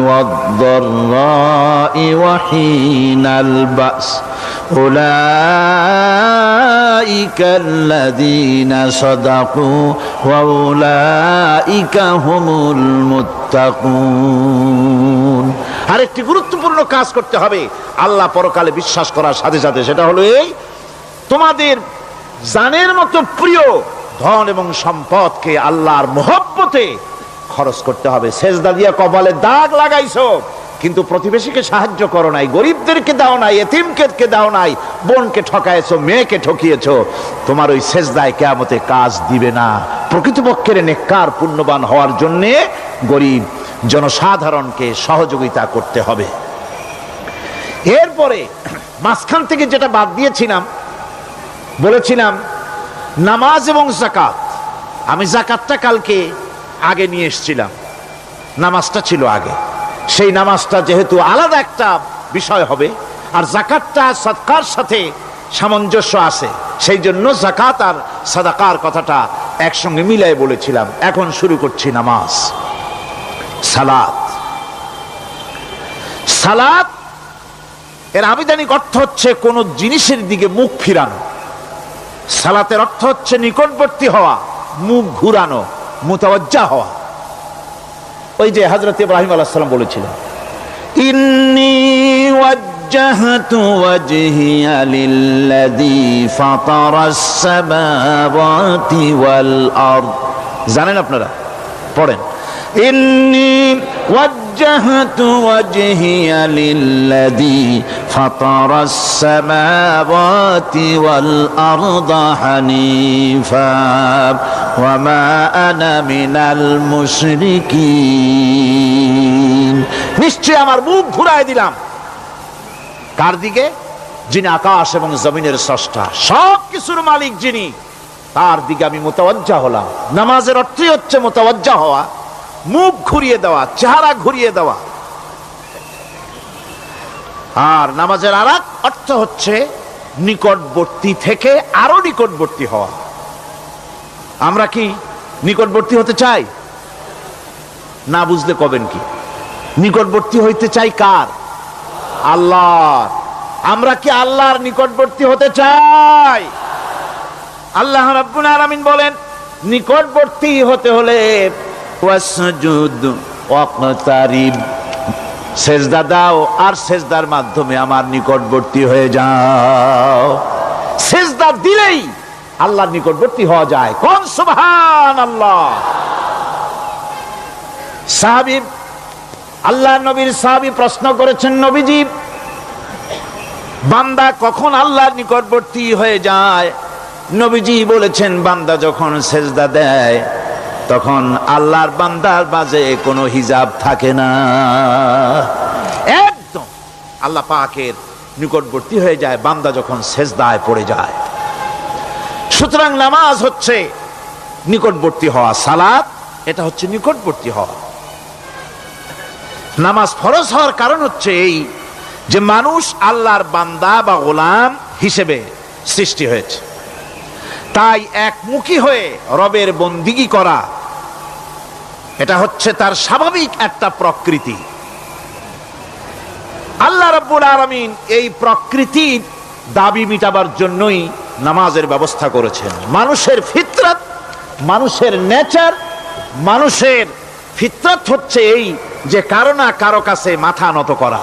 S1: والضراء وحين البأس أولئك الذين صدقوا وأولئك هم المتقون। আরেকটি গুরুত্বপূর্ণ কাজ করতে হবে আল্লাহ পরকালে বিশ্বাস করার সাথে সাথে, সেটা হলো এই, তোমাদের জানের মতো প্রিয় ধন এবং সম্পদকে আল্লাহর মহব্বতে খরচ করতে হবে। সেজদা দিয়ে কপালে দাগ লাগাইছো, কিন্তু প্রতিবেশীকে সাহায্য করো নাই, গরিবদেরকে দাও নাই, এতিমকে দাও নাই, বোনকে ঠকাইছো, মেয়েকে ঠকিয়েছো, তোমার ওই সেজদায় কিয়ামতে কাজ দিবে না। প্রকৃতপক্ষের নেককার পুণ্যবান হওয়ার জন্য গরিব জনসাধারণকে সহযোগিতা করতে হবে। এরপরে মাঝখান থেকে যেটা বাদ দিয়েছিলাম, বলেছিলাম নামাজ এবং যাকাত। আমি যাকাতটা কালকে আগে নিয়ে এসেছিলাম, নামাজটা ছিল আগে। সেই নামাজটা যেহেতু আলাদা একটা বিষয় হবে, আর যাকাতটা সাদকার সাথে সামঞ্জস্য আছে, সেই জন্য যাকাত আর সাদাকার কথাটা একসঙ্গে মিলাই বলেছিলাম। এখন শুরু করছি নামাজ। সালাত, সালাত এর আবিধানিক অর্থ হচ্ছে কোন জিনিসের দিকে মুখ ফিরানো। সালাতের অর্থ হচ্ছে নিকটবর্তী হওয়া, মুখ ঘুরানো, মুতাওয়াজ্জা হওয়া। ওই যে হযরত ইব্রাহিম আলাইহিস সালাম বলেছিলেন, ইন্নী ওয়াজ্জাহতু ওয়াজহিয়া লিল্লাযী ফাতারাস সামাওয়াতি ওয়াল আরদ। জানেন আপনারা, পড়েন, ইন্নী ওয়াজ্জাহতু ওয়াজহিয়া লিল্লাযী ফাতারাস সামাওয়াতি ওয়াল আরদা হানিফা ওয়া মা আনা মিনাল মুশরিকিন। নিশ্চয় আমার মুখ ঘুরায় দিলাম কার দিকে? যিনি আকাশ এবং জমিনের স্রষ্টা, সব কিছুর মালিক যিনি, তার দিকে আমি মুতাওয়াজ্জা হলাম। নামাজের অর্থই হচ্ছে মুতাওয়াজ্জা হওয়া, মুখ ঘুরিয়ে দেওয়া, চেহারা ঘুরিয়ে দেওয়া। আর নামাজের আরেক অর্থ হচ্ছে নিকটবর্তী থেকে আরো নিকটবর্তী হওয়া। আমরা কি নিকটবর্তী হতে চাই? না বুঝলে কবেন কি? নিকটবর্তী হইতে চাই কার? আল্লাহর। আমরা কি আল্লাহর নিকটবর্তী হতে চাই? আল্লাহ রাব্বুল আলামিন বলেন, নিকটবর্তী হতে হলে ওয়াসজুদ ওয়াকতারিব, সেজদা দাও আর সেজদার মাধ্যমে আমার নিকটবর্তী হয়ে যাও। সেজদা দিলেই আল্লাহর নিকটবর্তী হওয়া যায়। কোন সুবহানাল্লাহ। সাহাবী, আল্লাহ নবীর সাহাবী প্রশ্ন করেছেন, নবীজি বান্দা কখন আল্লাহর নিকটবর্তী হয়ে যায়? নবীজি বলেছেন, বান্দা যখন সেজদা দেয় তখন আল্লাহর বান্দার মাঝে কোনো হিজাব থাকে না, একদম আল্লাহ পাকের নিকটবর্তী হয়ে যায় বান্দা যখন সেজদায় পড়ে যায়। সুতরাং নামাজ হচ্ছে নিকটবর্তী হওয়া, সালাত এটা হচ্ছে নিকটবর্তী হওয়া। নামাজ ফরজ হওয়ার কারণ হচ্ছে এই যে মানুষ আল্লাহর বান্দা বা গোলাম হিসেবে সৃষ্টি হয়েছে, তাই একমুখী হয়ে রবের বন্দিগি করা এটা হচ্ছে তার স্বাভাবিক একটা প্রকৃতি। আল্লাহ রাব্বুল আলামিন এই প্রকৃতির দাবি মিটাবার জন্যই নামাজের ব্যবস্থা করেছেন। মানুষের ফিতরত, মানুষের নেচার, মানুষের ফিতরত হচ্ছে এই যে কারো না কারো কাছে মাথা নত করা,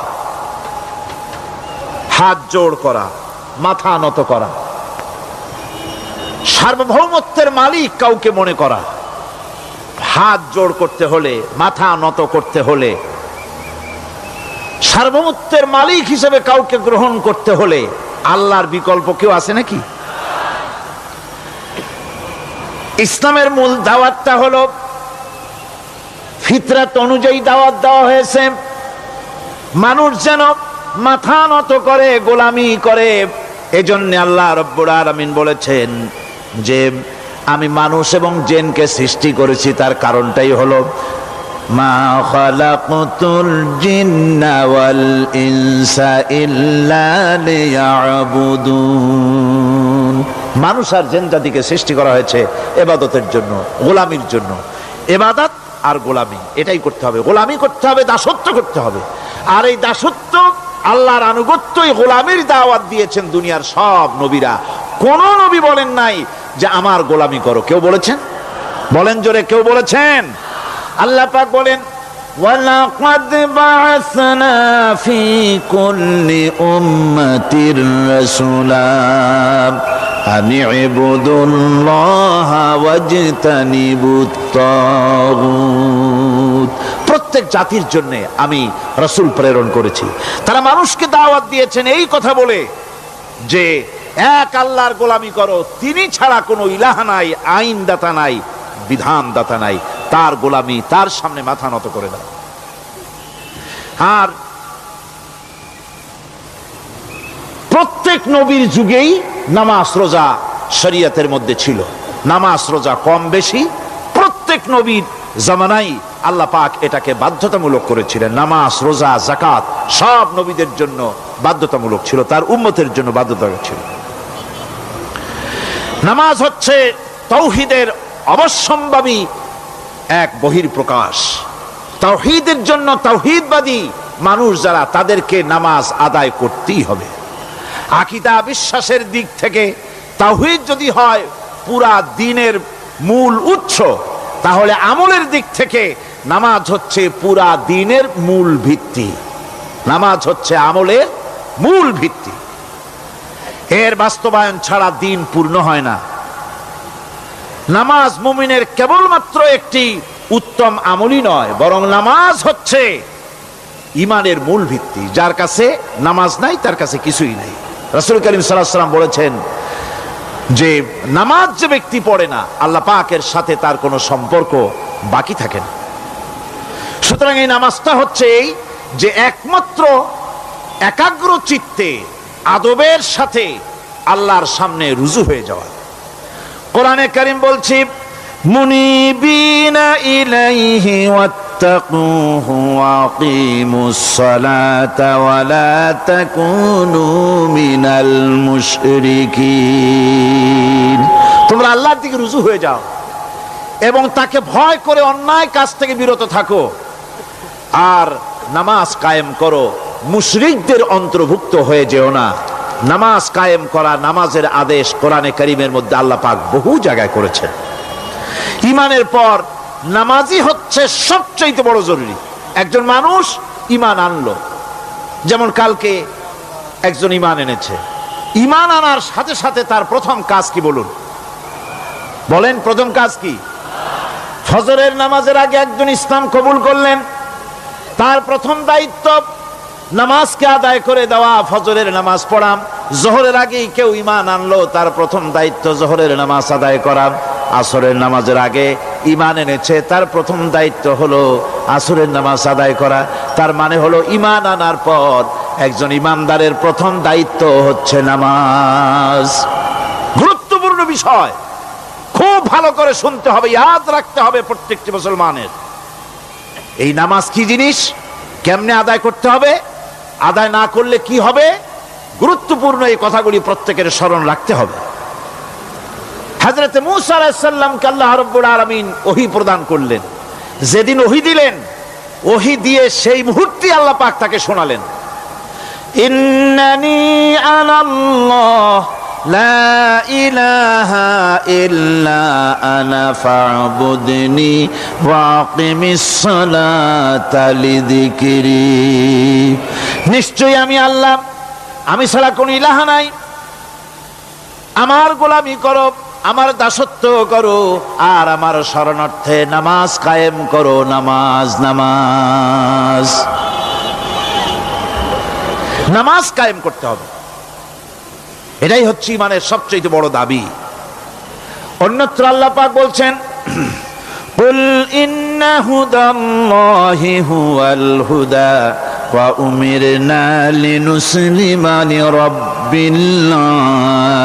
S1: হাত জোড় করা, মাথা নত করা, সার্বভৌমত্বের মালিক কাউকে মনে করা। হাত জোড় করতে হলে, মাথা নত করতে হলে, সার্বভৌমত্বের মালিক হিসেবে কাউকে গ্রহণ করতে হলে আল্লাহর বিকল্প কেউ আছে নাকি? ইসলামের মূল দাওয়াতটা হলো ফিতরাত অনুযায়ী দাওয়াত দেওয়া হয়েছে, মানুষ যেন মাথা নত করে, গোলামি করে। এজন্য আল্লাহ রাব্বুল আলামিন বলেছেন যে আমি মানুষ এবং জিনকে সৃষ্টি করেছি, তার কারণটাই হলো মা খালাকতুল জিন্না ওয়াল ইনসা ইল্লা লিয়াবুদুন। মানুষ আর জিন জাতিকে সৃষ্টি করা হয়েছে ইবাদতের জন্য, গোলামির জন্য। ইবাদত আর গোলামি এটাই করতে হবে, গোলামি করতে হবে, দাসত্ব করতে হবে। আর এই দাসত্ব, আল্লাহর আনুগত্যই গোলামির দাওয়াত দিয়েছেন দুনিয়ার সব নবীরা। কোন নবী বলেন নাই যে আমার গোলামি করো। কেউ বলেছেন? বলেন জোরে, কেউ বলেছেন? আল্লাহ পাক বলেন, ওয়ালাকাদ বা'আসনা ফি কুল্লি উম্মাতির রাসূলা আন ইবুদুল্লাহা ওয়াজতানিবুত তাগুত। প্রত্যেক জাতির জন্য আমি রাসূল প্রেরণ করেছি, তারা মানুষকে দাওয়াত দিয়েছেন এই কথা বলে যে এক আল্লাহর গোলামি করো, তিনি ছাড়া কোনো ইলাহ নাই, আইনদাতা নাই, বিধানদাতা নাই, তার গোলামি, তার সামনে মাথা নত করে দাও। আর প্রত্যেক নবীর যুগেই নামাজ রোজা শরীয়তের মধ্যে ছিল। নামাজ রোজা কম বেশি প্রত্যেক নবীর জামানায় আল্লাহ পাক এটাকে বাধ্যতামূলক করেছিলেন। নামাজ রোজা যাকাত সব নবীদের জন্য বাধ্যতামূলক ছিল, তার উম্মতের জন্য বাধ্যতামূলক ছিল। নামাজ হচ্ছে তাওহীদের অবশ্যম্ভাবী এক বহির্প্রকাশ। তাওহীদের জন্য তাওহীদবাদী মানুষ যারা, তাদেরকে নামাজ আদায় করতেই হবে। আকীদা বিশ্বাসের দিক থেকে তাওহীদ যদি হয় পুরা দ্বীনের মূল উৎস, তাহলে আমলের দিক থেকে নামাজ হচ্ছে পুরা দ্বীনের মূল ভিত্তি। নামাজ হচ্ছে আমলের মূল ভিত্তি। এর বাস্তবায়ন ছাড়া দ্বীন পূর্ণ হয় না। নামাজ মুমিনের কেবলমাত্র একটি উত্তম আমলই নয়, বরং নামাজ হচ্ছে ইমানের মূল ভিত্তি। যার কাছে নামাজ নাই তার কাছে কিছুই নাই। রাসূল করিম সাল্লাল্লাহু আলাইহি ওয়াসাল্লাম বলেছেন যে নামাজ যে ব্যক্তি পড়ে না, আল্লাহ পাকের সাথে তার কোনো সম্পর্ক বাকি থাকে না। সুতরাং এই নামাজটা হচ্ছে এই যে একমাত্র একাগ্র চিত্তে আদবের সাথে আল্লাহর সামনে রুজু হয়ে যাওয়া। কোরআনে কারীম বলছে মুনিবিনা ইলাইহি ওয়াত্তাকুহু ওয়াকিমুস সালাতা ওয়া লা তাকুনু মিনাল মুশরিকিন। তোমরা আল্লাহর দিকে রুজু হয়ে যাও এবং তাকে ভয় করে অন্যায় কাজ থেকে বিরত থাকো, আর নামাজ কায়েম করো, মুশরিকদের অন্তর্ভুক্ত হয়ে যেও না। নামাজ কায়েম করা, নামাজের আদেশ কোরআনে কারীমের মধ্যে আল্লাহ পাক বহু জায়গায় করেছেন। ঈমানের পর নামাজই হচ্ছে সবচেয়ে বড় জরুরি। একজন মানুষ ঈমান আনলো, যেমন কালকে একজন ঈমান এনেছে, ঈমান আনার সাথে সাথে তার প্রথম কাজ কি বলুন? বলেন প্রথম কাজ কি? ফজরের নামাজের আগে একজন ইসলাম কবুল করলেন, তার প্রথম দায়িত্ব নামাজকে আদায় করে দেওয়া, ফজরের নামাজ পড়া। জোহরের আগেই কেউ ঈমান আনলো, তার প্রথম দায়িত্ব জোহরের নামাজ আদায় করা। আসরের নামাজের আগে ঈমান এনেছে, তার প্রথম দায়িত্ব হলো আসরের নামাজ আদায় করা। তার মানে হলো ঈমান আনার পর একজন ঈমানদারের প্রথম দায়িত্ব হচ্ছে নামাজ। গুরুত্বপূর্ণ বিষয়, খুব ভালো করে শুনতে হবে, ইয়াদ রাখতে হবে প্রত্যেকটি মুসলমানের। এই নামাজ কি জিনিস, কেমনে আদায় করতে হবে, আদায় না করলে কি হবে, গুরুত্বপূর্ণ এই কথাগুলি প্রত্যেকের স্মরণ রাখতে হবে। হযরত মূসা আলাইহিস সালামকে আল্লাহ রাব্বুল আলামিন ওহী প্রদান করলেন। যেদিন ওহী দিলেন, ওহী দিয়ে সেই মুহূর্তে আল্লাহ পাক তাকে শোনালেন, ইন্নানি আনাল্লাহ লা ইলাহা ইল্লা আনা ফা'বুদনি ওয়া আকিমিস সালাতা লিযিকরি। নিশ্চয়ই আমি আল্লাহ, আমি ছাড়া কোনো ইলাহ নাই, আমার গোলামি করো, আমার দাসত্ব করো, আর আমার শরণার্থে নামাজ কায়েম করো। নামাজ নামাজ নামাজ কায়েম করতে হবে, এটাই হচ্ছে ঈমানের সবচেয়ে বড় দাবি। অন্যত্র আল্লাহ পাক বলছেন, কুল ইন্না হুদাল্লাহি হুয়াল হুদা ওয়া উমিরনা লিনুসলিমা লিরাব্বিল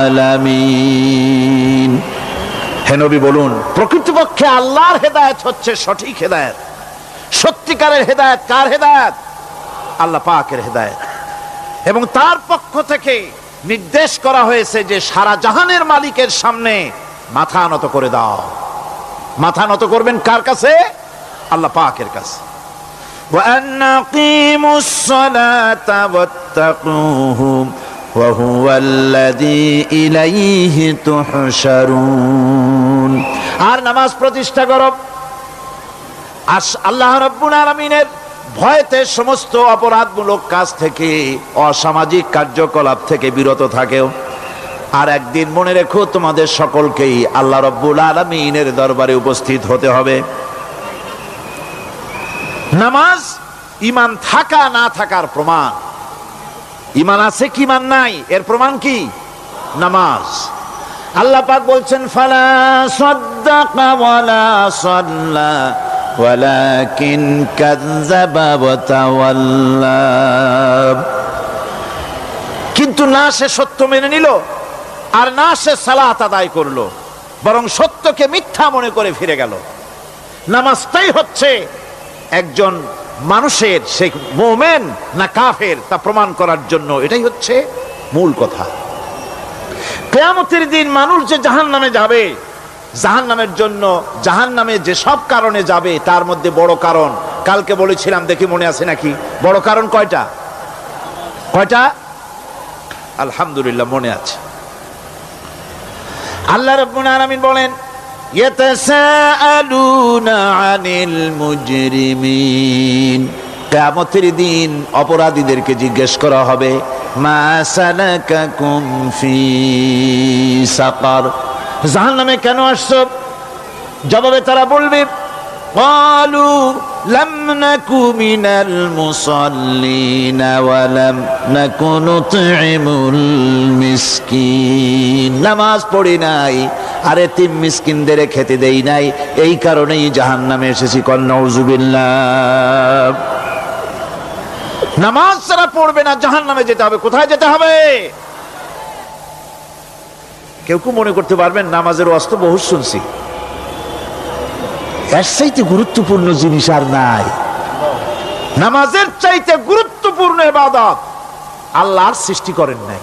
S1: আলামিন। হে নবী বলুন, প্রকৃতপক্ষে আল্লাহর হেদায়েত হচ্ছে সঠিক হেদায়েত। সত্যিকারের হেদায়েত কার হেদায়েত? আল্লাহ পাকের হেদায়েত। এবং তার পক্ষ থেকে নির্দেশ করা হয়েছে যে সারা জাহানের মালিকের সামনে মাথা নত করে দাও। মাথা নত করবেন কার কাছে? আল্লাহ পাকের কাছে। ওয়া আনাকিমুস সালাতা ওয়াত্তাকুহু ওয়া হুয়াল্লাযী ইলাইহি তুহশারুন। আর নামাজ প্রতিষ্ঠা করো, আর আল্লাহ রাব্বুল আলামিনের ভয়তে সমস্ত অপরাধমূলক কাজ থেকে, অসামাজিক কার্যকলাপ থেকে বিরত থাকেও। আর একদিন মনে রেখো, তোমাদের সকলকেই আল্লাহ রাব্বুল আলামিনের দরবারে উপস্থিত হতে হবে। নামাজ ঈমান থাকা না থাকার প্রমাণ। ঈমান আছে কি ঈমান নাই, এর প্রমাণ কি? নামাজ। আল্লাহ পাক বলছেন, ফালা সাদ্দাকা ওয়ালা সাল্লা ওয়ালাকিন কাযযাবা ওয়া তাওয়াল্লা। কিন্তু না সে সত্য মেনে নিল, আর না সে সালাত আদায় করলো, বরং সত্যকে মিথ্যা মনে করে ফিরে গেল। নামাজটাই হচ্ছে একজন মানুষের সে মুমিন না কাফের তা প্রমাণ করার জন্য, এটাই হচ্ছে মূল কথা। কিয়ামতের দিন মানুষ যে জাহান্নামে যাবে, জাহান্নামের জন্য, জাহান্নামে যে সব কারণে যাবে তার মধ্যে বড় কারণ, কালকে বলেছিলাম, দেখি মনে আছে নাকি, বড় কারণ কয়টা? কয়টা? আলহামদুলিল্লাহ মনে আছে। আল্লাহ রাব্বুল আলামিন বলেন, ইয়াতাসাআলুনা আনিল মুজরিমিন। কিয়ামতের দিন অপরাধীদেরকে জিজ্ঞেস করা হবে, মা সালাকাকুম ফি সাকার, জাহান্নামে কেন আসছো? জবাবে তারা বলবে, قالوا لم نك من المصلين ولم نك نطعم المسكين নামাজ পড়ি নাই আর এতিম মিসকিনদের খেতে দেই নাই, এই কারণেই জাহান্নামে এসেছি। কল নাউযুবিল্লাহ। নামাজ যারা পড়বে না জাহান্নামে যেতে হবে। কোথায় যেতে হবে? কেউ কেউ মনে করতে পারবেন নামাজের ওয়াজ তো বহু শুনছি, এর চাইতে গুরুত্বপূর্ণ জিনিস আর নাই। নামাজের চাইতে গুরুত্বপূর্ণ ইবাদত আল্লাহর সৃষ্টি করেন নাই।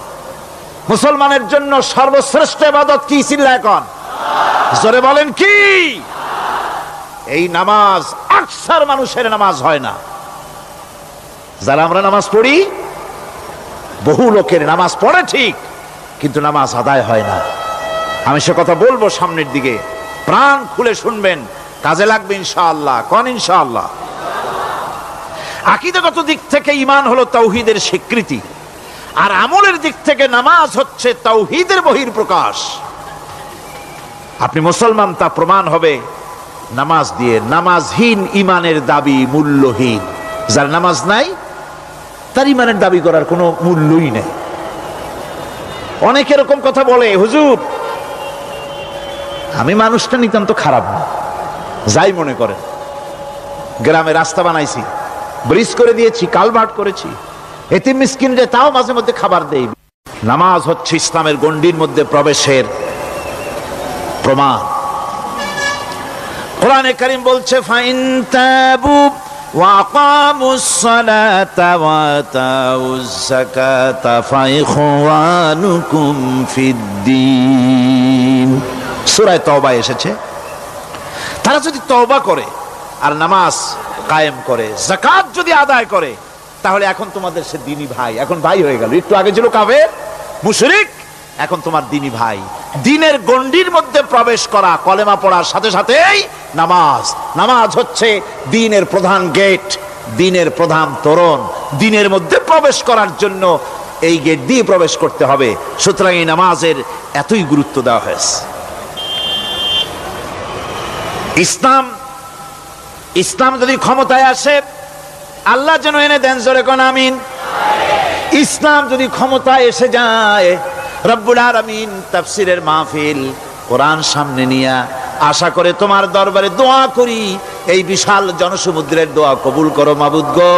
S1: মুসলমানের জন্য সর্বশ্রেষ্ঠ ইবাদত কি? চিল্লায় এখন জোরে বলেন কি? এই নামাজ আকসার মানুষের নামাজ হয় না। যারা আমরা নামাজ পড়ি, বহু লোকের নামাজ পড়ে ঠিক, কিন্তু নামাজ আদায় হয় না। আমি সে কথা বলবো সামনের দিকে, প্রাণ খুলে শুনবেন, কাজে লাগবে ইনশাআল্লাহ। কোন ইনশাআল্লাহ? আকীদাগত দিক থেকে ঈমান হলো তাওহীদের স্বীকৃতি, আর আমলের দিক থেকে নামাজ হচ্ছে তাওহীদের বহিঃপ্রকাশ। আপনি মুসলমান তা প্রমাণ হবে নামাজ দিয়ে। নামাজহীন ঈমানের দাবি মূল্যহীন। যার নামাজ নাই তার ঈমানের দাবি করার কোনো মূল্যই নেই। অনেকে এরকম কথা বলে, হুজুর আমি মানুষটা নিতান্ত খারাপ না, যাই মনে করেন, গ্রামে রাস্তা বানাইছি, ব্রিজ করে দিয়েছি, কালভার্ট করেছি, এতিম মিসকিনরে তাও মাঝে মধ্যে খাবার দেই। নামাজ হচ্ছে ইসলামের গণ্ডির মধ্যে প্রবেশের প্রমাণ। কোরআনে কারীম বলছে ফাইন তাবু ওয়া আকামুস সালাতা ওয়া আতাউজ যাকাতা ফাইখওয়ানুকুম ফিদ্দীন। সূরা তওবা এসেছে, তারা যদি তওবা করে আর নামাজ কায়েম করে, যাকাত যদি আদায় করে, তাহলে এখন তোমাদের সে দ্বীনি ভাই, এখন ভাই হয়ে গেল। একটু আগে ছিল কাফের মুশরিক, এখন তোমার দ্বীনি ভাই। দ্বীনের গণ্ডির মধ্যে প্রবেশ করা, কলেমা পড়ার সাথে সাথেই নামাজ। নামাজ হচ্ছে দ্বীনের প্রধান গেট, দ্বীনের প্রধান তোরণ। দ্বীনের মধ্যে প্রবেশ করার জন্য এই গেট দিয়ে প্রবেশ করতে হবে। সুতরাং এই নামাজের এতই গুরুত্ব দেওয়া হয়েছে। ইসলাম যদি ক্ষমতায় আসে, আল্লাহ যেন এনে দেন, জোরে কোন আমিন। ইসলাম যদি ক্ষমতায় এসে যায়, রব্বুল আলামিন তাফসীরের মাহফিল, কোরআন সামনে নিয়া আশা করে তোমার দরবারে দোয়া করি, এই বিশাল জনসমুদ্রের দোয়া কবুল করো মাবুদ গো,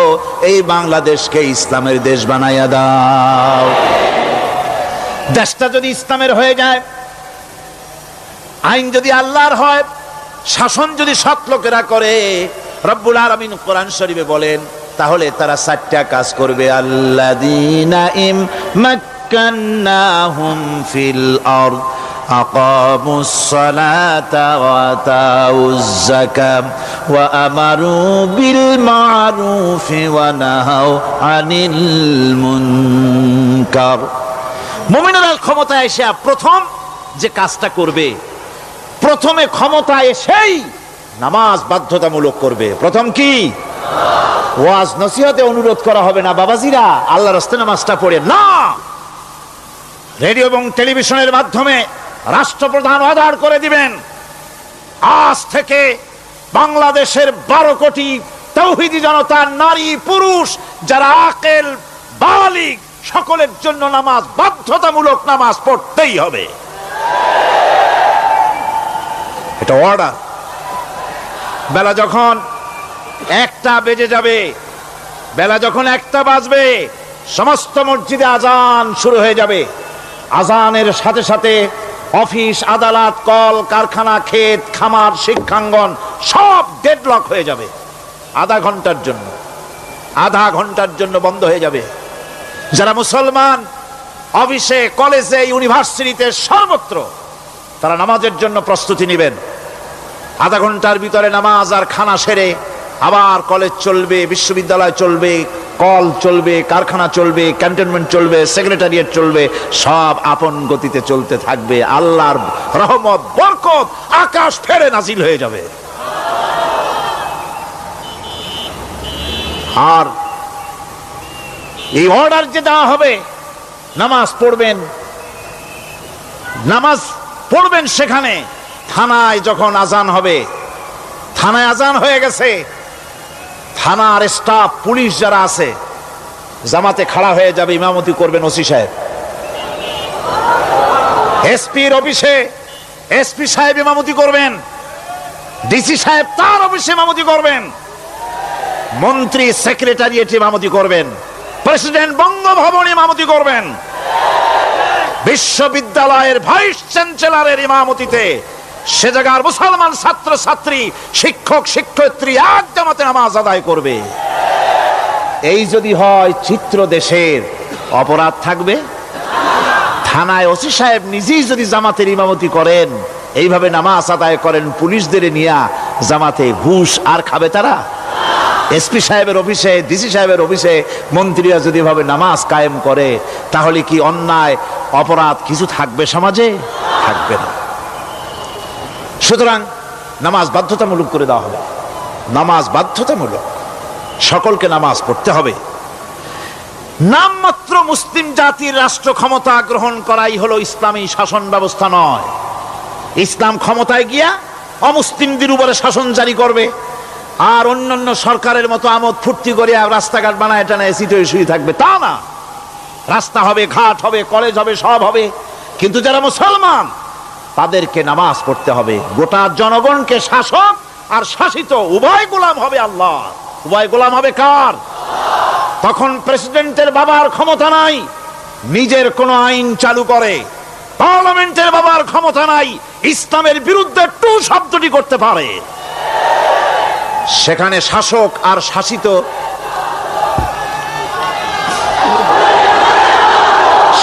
S1: এই বাংলাদেশকে ইসলামের দেশ বানাইয়া দাও। দেশটা যদি ইসলামের হয়ে যায়, আইন যদি আল্লাহর হয়, শাসন যদি সৎ লোকেরা করে, রব্বুল আলামিন কোরআন শরীফে বলেন, তাহলে তারা 4টা কাজ করবে। আল্লাযীনা ইম্মাক্কান্নাহুম ফিল আরদ আকামুস সালাতা ওয়া আতাউজ যাকাত ওয়া আমারু বিল মা'রুফি ওয়া নাহাউ আনিল মুনকার। মুমিনেরা ক্ষমতায় এসে প্রথম যে কাজটা করবে, প্রথমে ক্ষমতা এসেই নামাজ বাধ্যতামূলক করবে। প্রথম কি? ওয়াজ নসিহতে অনুরোধ করা হবে না, বাবাজিরা আল্লাহর রাস্তায় নামাজটা পড়ে না। রেডিও এবং টেলিভিশনের মাধ্যমে রাষ্ট্রপ্রধান অর্ডার করে দিবেন, আজ থেকে বাংলাদেশের 12 কোটি তাওহীদি জনতা, নারী পুরুষ যারা আকেল বালিগ, সকলের জন্য নামাজ বাধ্যতামূলক, নামাজ পড়তেই হবে। এটা অর্ডার। বেলা যখন 1টা বেজে যাবে, বেলা যখন 1টা বাজবে, সমস্ত মসজিদে আজান শুরু হয়ে যাবে। আজানের সাথে সাথে অফিস, আদালত, কল কারখানা, ক্ষেত খামার, শিক্ষাঙ্গন সব ডেডলক হয়ে যাবে। আধা ঘন্টার জন্য বন্ধ হয়ে যাবে। যারা মুসলমান অফিসে, কলেজে, ইউনিভার্সিটিতে, সর্বত্র তারা নামাজের জন্য প্রস্তুতি নেবেন। আধা ঘন্টার ভিতরে নামাজ আর খানা সেরে আবার কলেজ চলবে, বিশ্ববিদ্যালয় চলবে, কল চলবে, কারখানা চলবে, ক্যান্টনমেন্ট চলবে, সেক্রেটারিয়েট চলবে, সব আপন গতিতে চলতে থাকবে। আল্লাহর রহমত, বরকত আকাশ ফেরে নাজিল হয়ে যাবে। আর এই অর্ডার যে দেওয়া হবে, নামাজ পড়বেন সেখানে। থানায় যখন আজান হবে, থানায় আজান হয়ে গেছে, থানার স্টাফ পুলিশ যারা আছে জামাতে খাড়া হয়ে যাবে, ইমামতি করবেন ওসি সাহেব। এসপির অফিসে এসপি সাহেব ইমামতি করবেন, ডিসি সাহেব তার অফিসে ইমামতি করবেন, মন্ত্রী সেক্রেটারিয়েট ইমামতি করবেন, প্রেসিডেন্ট বঙ্গভবন ইমামতি করবেন, বিশ্ববিদ্যালয়ের ভাইস চ্যান্সেলরের ইমামতিতে সে জায়গার মুসলমান ছাত্র ছাত্রী, শিক্ষক শিক্ষয়িত্রী এক জামাতে নামাজ আদায় করবে। এই যদি হয় চিত্র দেশের, অপরাধ থাকবে? থানায় ওসি সাহেব নিজেই যদি জামাতের ইমামতি করেন, এইভাবে নামাজ আদায় করেন পুলিশদের নিয়ে জামাতে, ঘুষ আর খাবে তারা? এসপি সাহেবের অফিসে, ডিসি সাহেবের অফিসে মন্ত্রীরা যদি ভাবে নামাজ কায়েম করে, তাহলে কি অন্যায় অপরাধ কিছু থাকবে সমাজে? থাকবে না। সুতরাং নামাজ বাধ্যতামূলক করে দেওয়া হবে। নামাজ বাধ্যতামূলক, সকলকে নামাজ পড়তে হবে। নামমাত্র মুসলিম জাতির রাষ্ট্র ক্ষমতা গ্রহণ করাই হলো ইসলামী শাসন ব্যবস্থা নয়। ইসলাম ক্ষমতায় গিয়া অমুসলিমদের উপরে শাসন জারি করবে, আর অন্যান্য সরকারের মতো আমোদ ফুর্তি করে রাস্তাঘাট বানায় টানায় সিটে শুয়ে থাকবে, তা না। রাস্তা হবে, ঘাট হবে, কলেজ হবে, সব হবে, কিন্তু যারা মুসলমান তাদেরকে নামাজ পড়তে হবে। গোটা জনগণকে শাসক আর শাসিত উভয় গোলাম হবে আল্লাহ। উভয় গোলাম হবে কার? তখন প্রেসিডেন্টের বাবার ক্ষমতা নাই নিজের কোন আইন চালু করে, পার্লামেন্টের বাবার ক্ষমতা নাই ইসলামের বিরুদ্ধে টু শব্দটি করতে পারে। সেখানে শাসক আর শাসিত,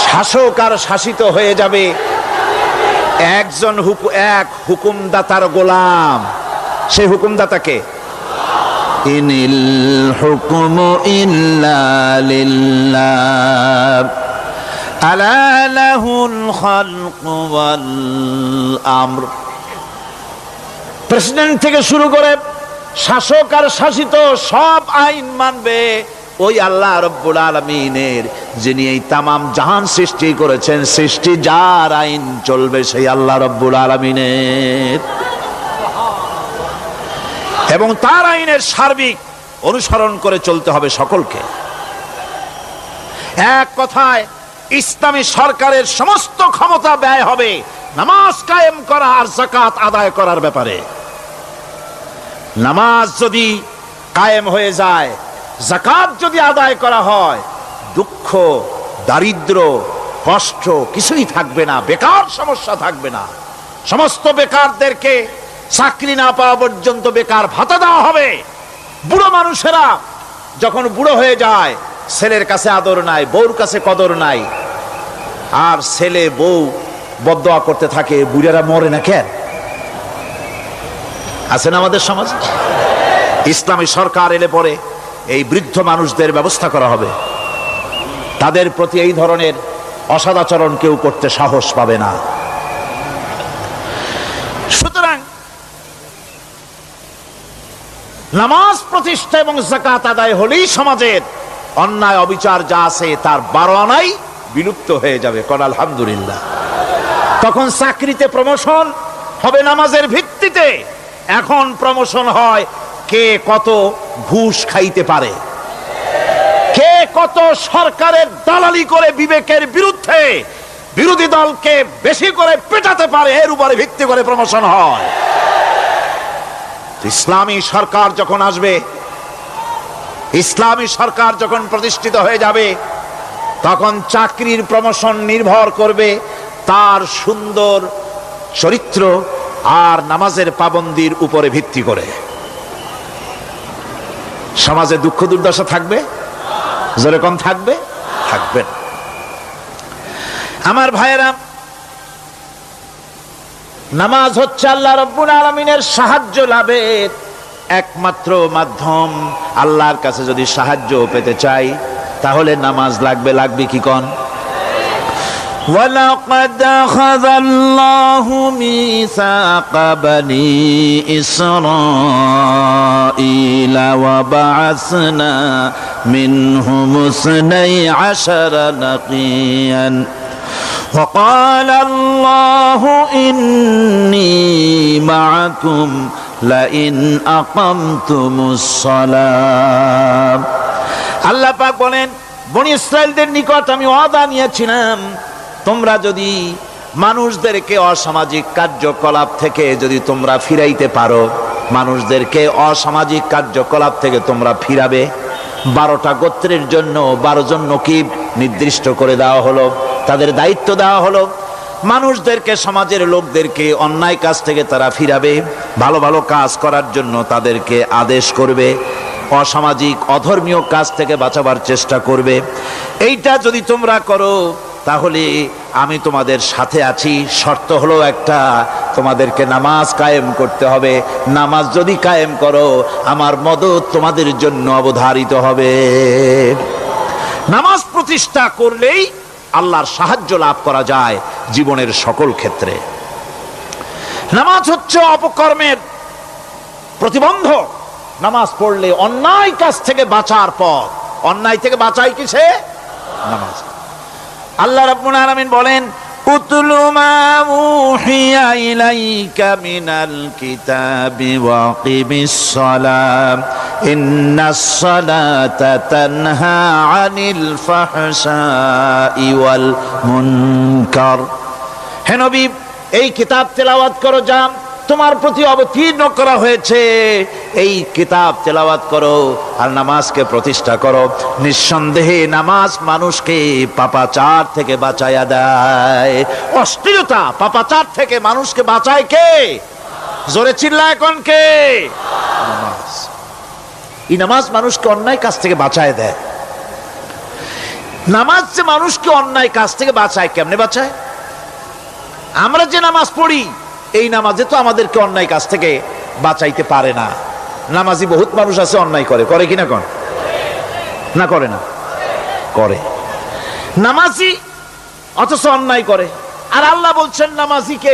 S1: শাসক আর শাসিত হয়ে যাবে একজন এক হুকুমদাতার গোলাম। সেই হুকুমদাতাকে ইনিল হুকমু ইল্লা লিল্লাহ আলা লাহুল খালকু ওয়াল আমর। প্রেসিডেন্ট থেকে শুরু করে শাসক আর শাসিত সব আইন মানবে ওই আল্লাহ রব্বুল আলামিনের, যিনি এই তামাম জাহান সৃষ্টি করেছেন। সৃষ্টি যার আইন চলবে সেই আল্লাহ রব্বুল আলামিনের, এবং তার আইনের সার্বিক অনুসরণ করে চলতে হবে সকলকে। এক কথায় ইসলামী সরকারের সমস্ত ক্ষমতা ব্যয় হবে নামাজ কায়েম করা আর যাকাত আদায় করার ব্যাপারে। নামাজ যদি কায়েম হয়ে যায়, যাকাত যদি আদায় করা হয়, দুঃখ, দারিদ্র, কষ্ট কিছুই থাকবে না, বেকার সমস্যা থাকবে না। সমস্ত বেকারদেরকে চাকরি না পাওয়া পর্যন্ত বেকার ভাতা দেওয়া হবে। বুড়ো মানুষেরা যখন বুড়ো হয়ে যায়, ছেলের কাছে আদর নাই, বউর কাছে কদর নাই, আর ছেলে বউ বদদোয়া করতে থাকে, বুড়েরা মরে না কেন? আছেন আমাদের সমাজ। ইসলামী সরকার এলে পরে এই বৃদ্ধ মানুষদের ব্যবস্থা করা হবে, তাদের প্রতি এই ধরনের অসদাচরণ কেউ করতে সাহস পাবে না। সুতরাং নামাজ প্রতিষ্ঠা এবং যাকাত আদায় হলেই সমাজের অন্যায় অবিচার যা আছে তার 12 আনাই বিলুপ্ত হয়ে যাবে। কোন আলহামদুলিল্লাহ। তখন চাকরিতে প্রমোশন হবে নামাজের ভিত্তিতে। এখন প্রমোশন হয় কে কত ঘুষ খাইতে পারে, কে কত সরকারের দালালি করে বিবেকের বিরুদ্ধে বিরোধী দলকে বেশি করে পেটাতে পারে, এর উপরে ভিত্তি করে প্রমোশন হয়। ইসলামী সরকার যখন আসবে, ইসলামী সরকার যখন প্রতিষ্ঠিত হয়ে যাবে, তখন চাকরির প্রমোশন নির্ভর করবে তার সুন্দর চরিত্র আর নামাজের পাবন্দির উপরে ভিত্তি করে। সমাজে দুঃখ দুর্দশা থাকবে, যেরকম থাকবে থাকবে না। আমার ভাইয়েরা, নামাজ হচ্ছে আল্লাহ রাব্বুল আলামিনের সাহায্য লাভের একমাত্র মাধ্যম। আল্লাহর কাছে যদি সাহায্য পেতে চাই তাহলে নামাজ লাগবে। লাগবে কি কোন? وَلَقَدْ أَخَذَ اللَّهُ مِيثَاقَ بَنِي إِسْرَائِيلَ وَبَعَثْنَا مِنْهُمُ 12 نَقِيًّا وَقَالَ اللَّهُ إِنِّي مَعَكُمْ লাইন আকামতুমুস সালাম। আল্লাহ পাক বলেন, বনি ইসরাইলদের নিকট আমি ওয়াদা নিয়েছিলাম, তোমরা যদি মানুষদেরকে অসামাজিক কার্যকলাপ থেকে যদি তোমরা ফিরাইতে পারো, মানুষদেরকে অসামাজিক কার্যকলাপ থেকে তোমরা ফিরাবে। 12টা গোত্রের জন্য 12 জন নকিব নির্দিষ্ট করে দেওয়া হলো, তাদের দায়িত্ব দেওয়া হলো। মানুষদেরকে, সমাজের লোকদেরকে অন্যায় কাজ থেকে তারা ফিরাবে, ভালো ভালো কাজ করার জন্য তাদেরকে আদেশ করবে, অসামাজিক অধর্মীয় কাজ থেকে বাঁচাবার চেষ্টা করবে। এইটা যদি তোমরা করো তাহলে আমি তোমাদের সাথে আছি। শর্ত হলো একটা, তোমাদেরকে নামাজ কায়েম করতে হবে। নামাজ যদি কায়েম করো আমার মদদ তোমাদের জন্য অবধারিত হবে। নামাজ প্রতিষ্ঠা করলেই আল্লাহর সাহায্য লাভ করা যায় জীবনের সকল ক্ষেত্রে। নামাজ হচ্ছে অপকর্মের প্রতিবন্ধক। নামাজ পড়লে অন্যায় কাজ থেকে বাঁচার পথ। অন্যায় থেকে বাঁচাই কিসে? নামাজ। আল্লাহ রাব্বুল আলামিন বলেন, উতলু মা উহিয়া ইলাইকা মিনাল কিতাবি ওয়া আকিমিস সালাম ইন্নাস সালাতা তানহা আনিল ফাহশাই ওয়াল মুনকার। হে নবী, এই কিতাব তেলাওয়াত করো, যা তোমার প্রতি অবতীর্ণ করা হয়েছে, এই কিতাব তেলাওয়াত করো আর নামাজকে প্রতিষ্ঠা করো। নিঃসন্দেহে নামাজ মানুষকে পাপাচার থেকে বাঁচায়া দেয়। অশ্লীলতা, পাপাচার থেকে মানুষকে বাঁচায় কে? জোরে চিল্লায় কোন কে? নামাজ। এই নামাজ মানুষকে অন্যায় কাজ থেকে বাঁচায় দেয়। নামাজ যে মানুষকে অন্যায় কাজ থেকে বাঁচায়, কেমনে বাঁচায়? আমরা যে নামাজ পড়ি, এই নামাজে তো আমাদেরকে অন্যায় কাজ থেকে বাঁচাইতে পারে না। নামাজি বহুত মানুষ আছে অন্যায় করে, করে কিনা কোন? না করে না? করে। নামাজি অথচ অন্যায় করে। আর আল্লাহ বলছেন নামাজিকে,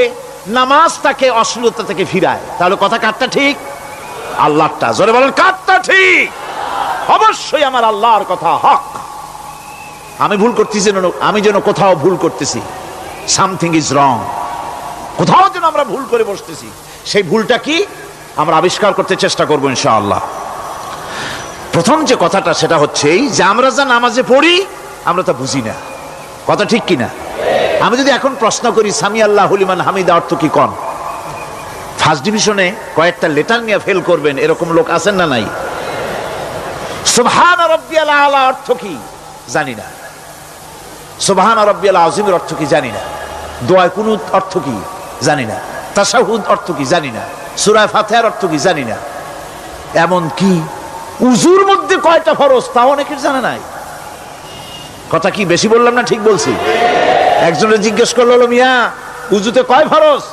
S1: নামাজ তাকে অশ্লীলতা থেকে ফিরায়। তাহলে কথা কারটা ঠিক? আল্লাহরটা। জোরে বলেন, কারটা ঠিক? অবশ্যই আমার আল্লাহর কথা হক। আমি ভুল করতেছি, আমি যেন কোথাও ভুল করতেছি, সামথিং ইজ রং, কোথাও যেন আমরা ভুল করে বসতেছি, সেই ভুলটা কি আমরা আবিষ্কার করতে চেষ্টা করবো ইনশাআল্লাহ। প্রথম যে কথাটা সেটা হচ্ছে এই যে আমরা যা নামাজে পড়ি আমরা তা বুঝি না। কথা ঠিক কিনা? আমি যদি এখন প্রশ্ন করি সামি আল্লাহু লিমান হামিদা অর্থ কি কোন, ফার্স্ট ডিভিশনে কয়েকটা লেটার নিয়ে ফেল করবেন এরকম লোক আছেন না নাই? সুবহান রাব্বিয়াল আলা অর্থ কি জানি না, সুবহান রাব্বিয়াল আযীমের অর্থ কি জানি না, দোয়া কুনুত অর্থ কি জানি না, তাশাহুদ অর্থ কি জানি না, সূরা ফাতিহার অর্থ কি জানি না। এমন কি উযুর মধ্যে কয়টা ফরজ তাও অনেকের জানা নাই। কথা কি বেশি বললাম না ঠিক বলছি? একজনে জিজ্ঞেস করলো, মিয়া উযুতে কয় ফরজ?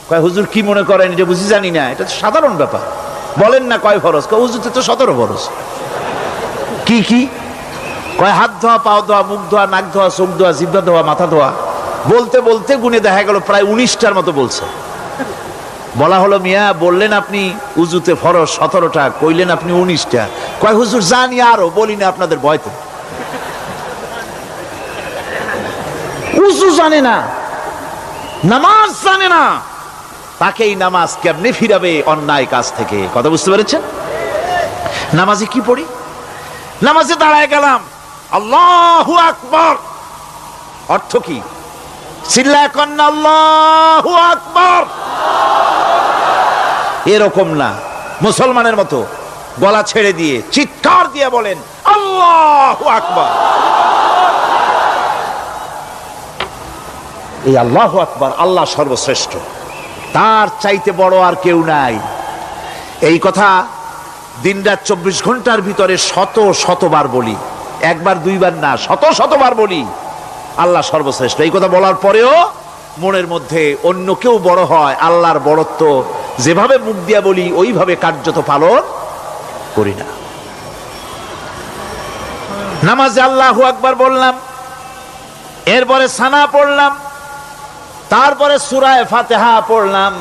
S1: কয় হুজুর কি মনে করেন এটা বুঝি জানি না, এটা তো সাধারণ ব্যাপার, বলেন না কয় ফরজ? কয় উযুতে তো 17 ফরজ। কি কি? কয় হাত ধোয়া, পাও ধোয়া, মুখ ধোয়া, নাক ধোয়া, চোখ ধোয়া, জিহ্বা ধোয়া, মাথা ধোয়া। বলতে বলতে গুনে দেখা গেল প্রায় 19টার মতো বলছে। বলা হলো, মিয়া বললেন আপনি উযুতে ফরজ 17টা, কইলেন আপনি 19টা। কয় হুজুর জানি আরো, বলি না আপনাদের ভয়তে। উযু জানে না, নামাজ জানে না, তাকে এই নামাজ কেমনে ফিরাবে অন্যায় কাজ থেকে? কথা বুঝতে পেরেছেন? নামাজে কি পড়ি? নামাজে দাঁড়ায় গেলাম, আল্লাহু আকবার অর্থ কি? চিল্লায় কন্না আল্লাহু আকবার। এরকম না, মুসলমানের মতো গলা ছেড়ে দিয়ে চিৎকার দিয়ে বলেন আল্লাহু আকবার। এই আল্লাহু আকবার, আল্লাহ সর্বশ্রেষ্ঠ, তার চাইতে বড় আর কেউ নাই। এই কথা দিনরাত 24 ঘন্টার ভিতরে শত শতবার বলি, একবার দুইবার না, শত শতবার বলি আল্লাহ সর্বশ্রেষ্ঠ। এই কথা বলার পরেও মনের মধ্যে অন্য কেউ বড় হয়, আল্লাহর বড়ত্ব যেভাবে মুখ দিয়া বলি ওইভাবে কার্যত পালন করি না। নামাজে আল্লাহু আকবার বললাম, এরপরে সানা পড়লাম, তারপরে সূরা ফাতিহা পড়লাম।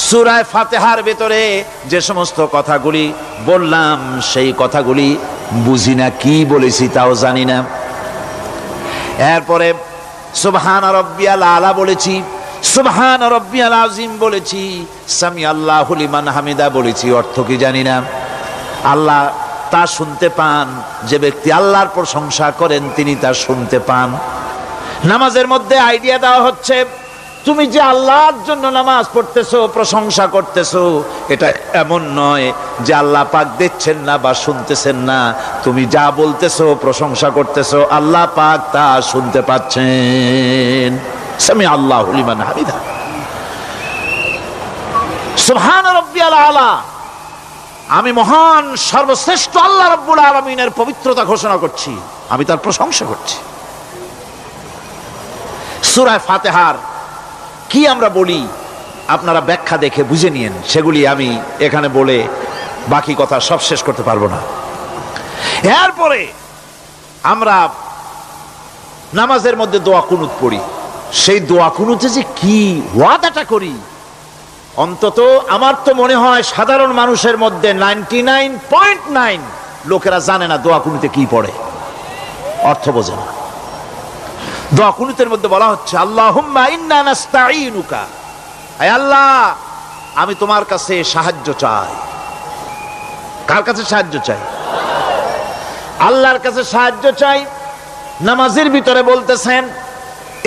S1: সূরা ফাতিহার ভেতরে যে সমস্ত কথাগুলি বললাম সেই কথাগুলি বুঝি না, কি বলেছি তাও জানি না। এরপরে সুবহান রাব্বিয়াল আলা বলেছি, সুবহান রাব্বিয়াল আযীম বলেছি, সামি আল্লাহু লিমান হামিদা বলেছি, অর্থ কি জানি না। আল্লাহ তা শুনতে পান, যে ব্যক্তি আল্লাহর প্রশংসা করেন তিনি তা শুনতে পান। নামাজের মধ্যে আইডিয়া দেওয়া হচ্ছে, তুমি যে আল্লাহর জন্য নামাজ পড়তেছো, প্রশংসা করতেছো, এটা এমন নয় যে আল্লাহ পাক দেখছেন না বা শুনতেছেন না। তুমি যা বলতেছো, প্রশংসা করতেছো, আল্লাহ পাক তা শুনতে পাচ্ছেন। সামি আল্লাহু লিমান হামিদা। সুবহান রাব্বিয়াল আলা। আমি মহান সর্বশ্রেষ্ঠ আল্লাহ রাব্বুল আলামিনের পবিত্রতা ঘোষণা করছি, আমি তার প্রশংসা করছি। সূরা ফাতিহার কি আমরা বলি আপনারা ব্যাখ্যা দেখে বুঝে নিয়েন, সেগুলি আমি এখানে বলে বাকি কথা সব শেষ করতে পারবো না। এরপরে আমরা নামাজের মধ্যে দোয়া কুনুত পড়ি। সেই দোয়া কুনুতে যে কি ওয়াদাটা করি, অন্তত আমার তো মনে হয় সাধারণ মানুষের মধ্যে 99.9 লোকেরা জানে না দোয়া কুনুতে কি পড়ে, অর্থ বোঝে না। দোয়া কুনুতের মধ্যে বলা হচ্ছে, আল্লাহুম্মা ইন্না নাস্তাঈনুকা, আয় আল্লাহ আমি তোমার কাছে সাহায্য চাই। কার কাছে সাহায্য চাই? আল্লাহর কাছে সাহায্য চাই। নামাজের ভিতরে বলতেছেন,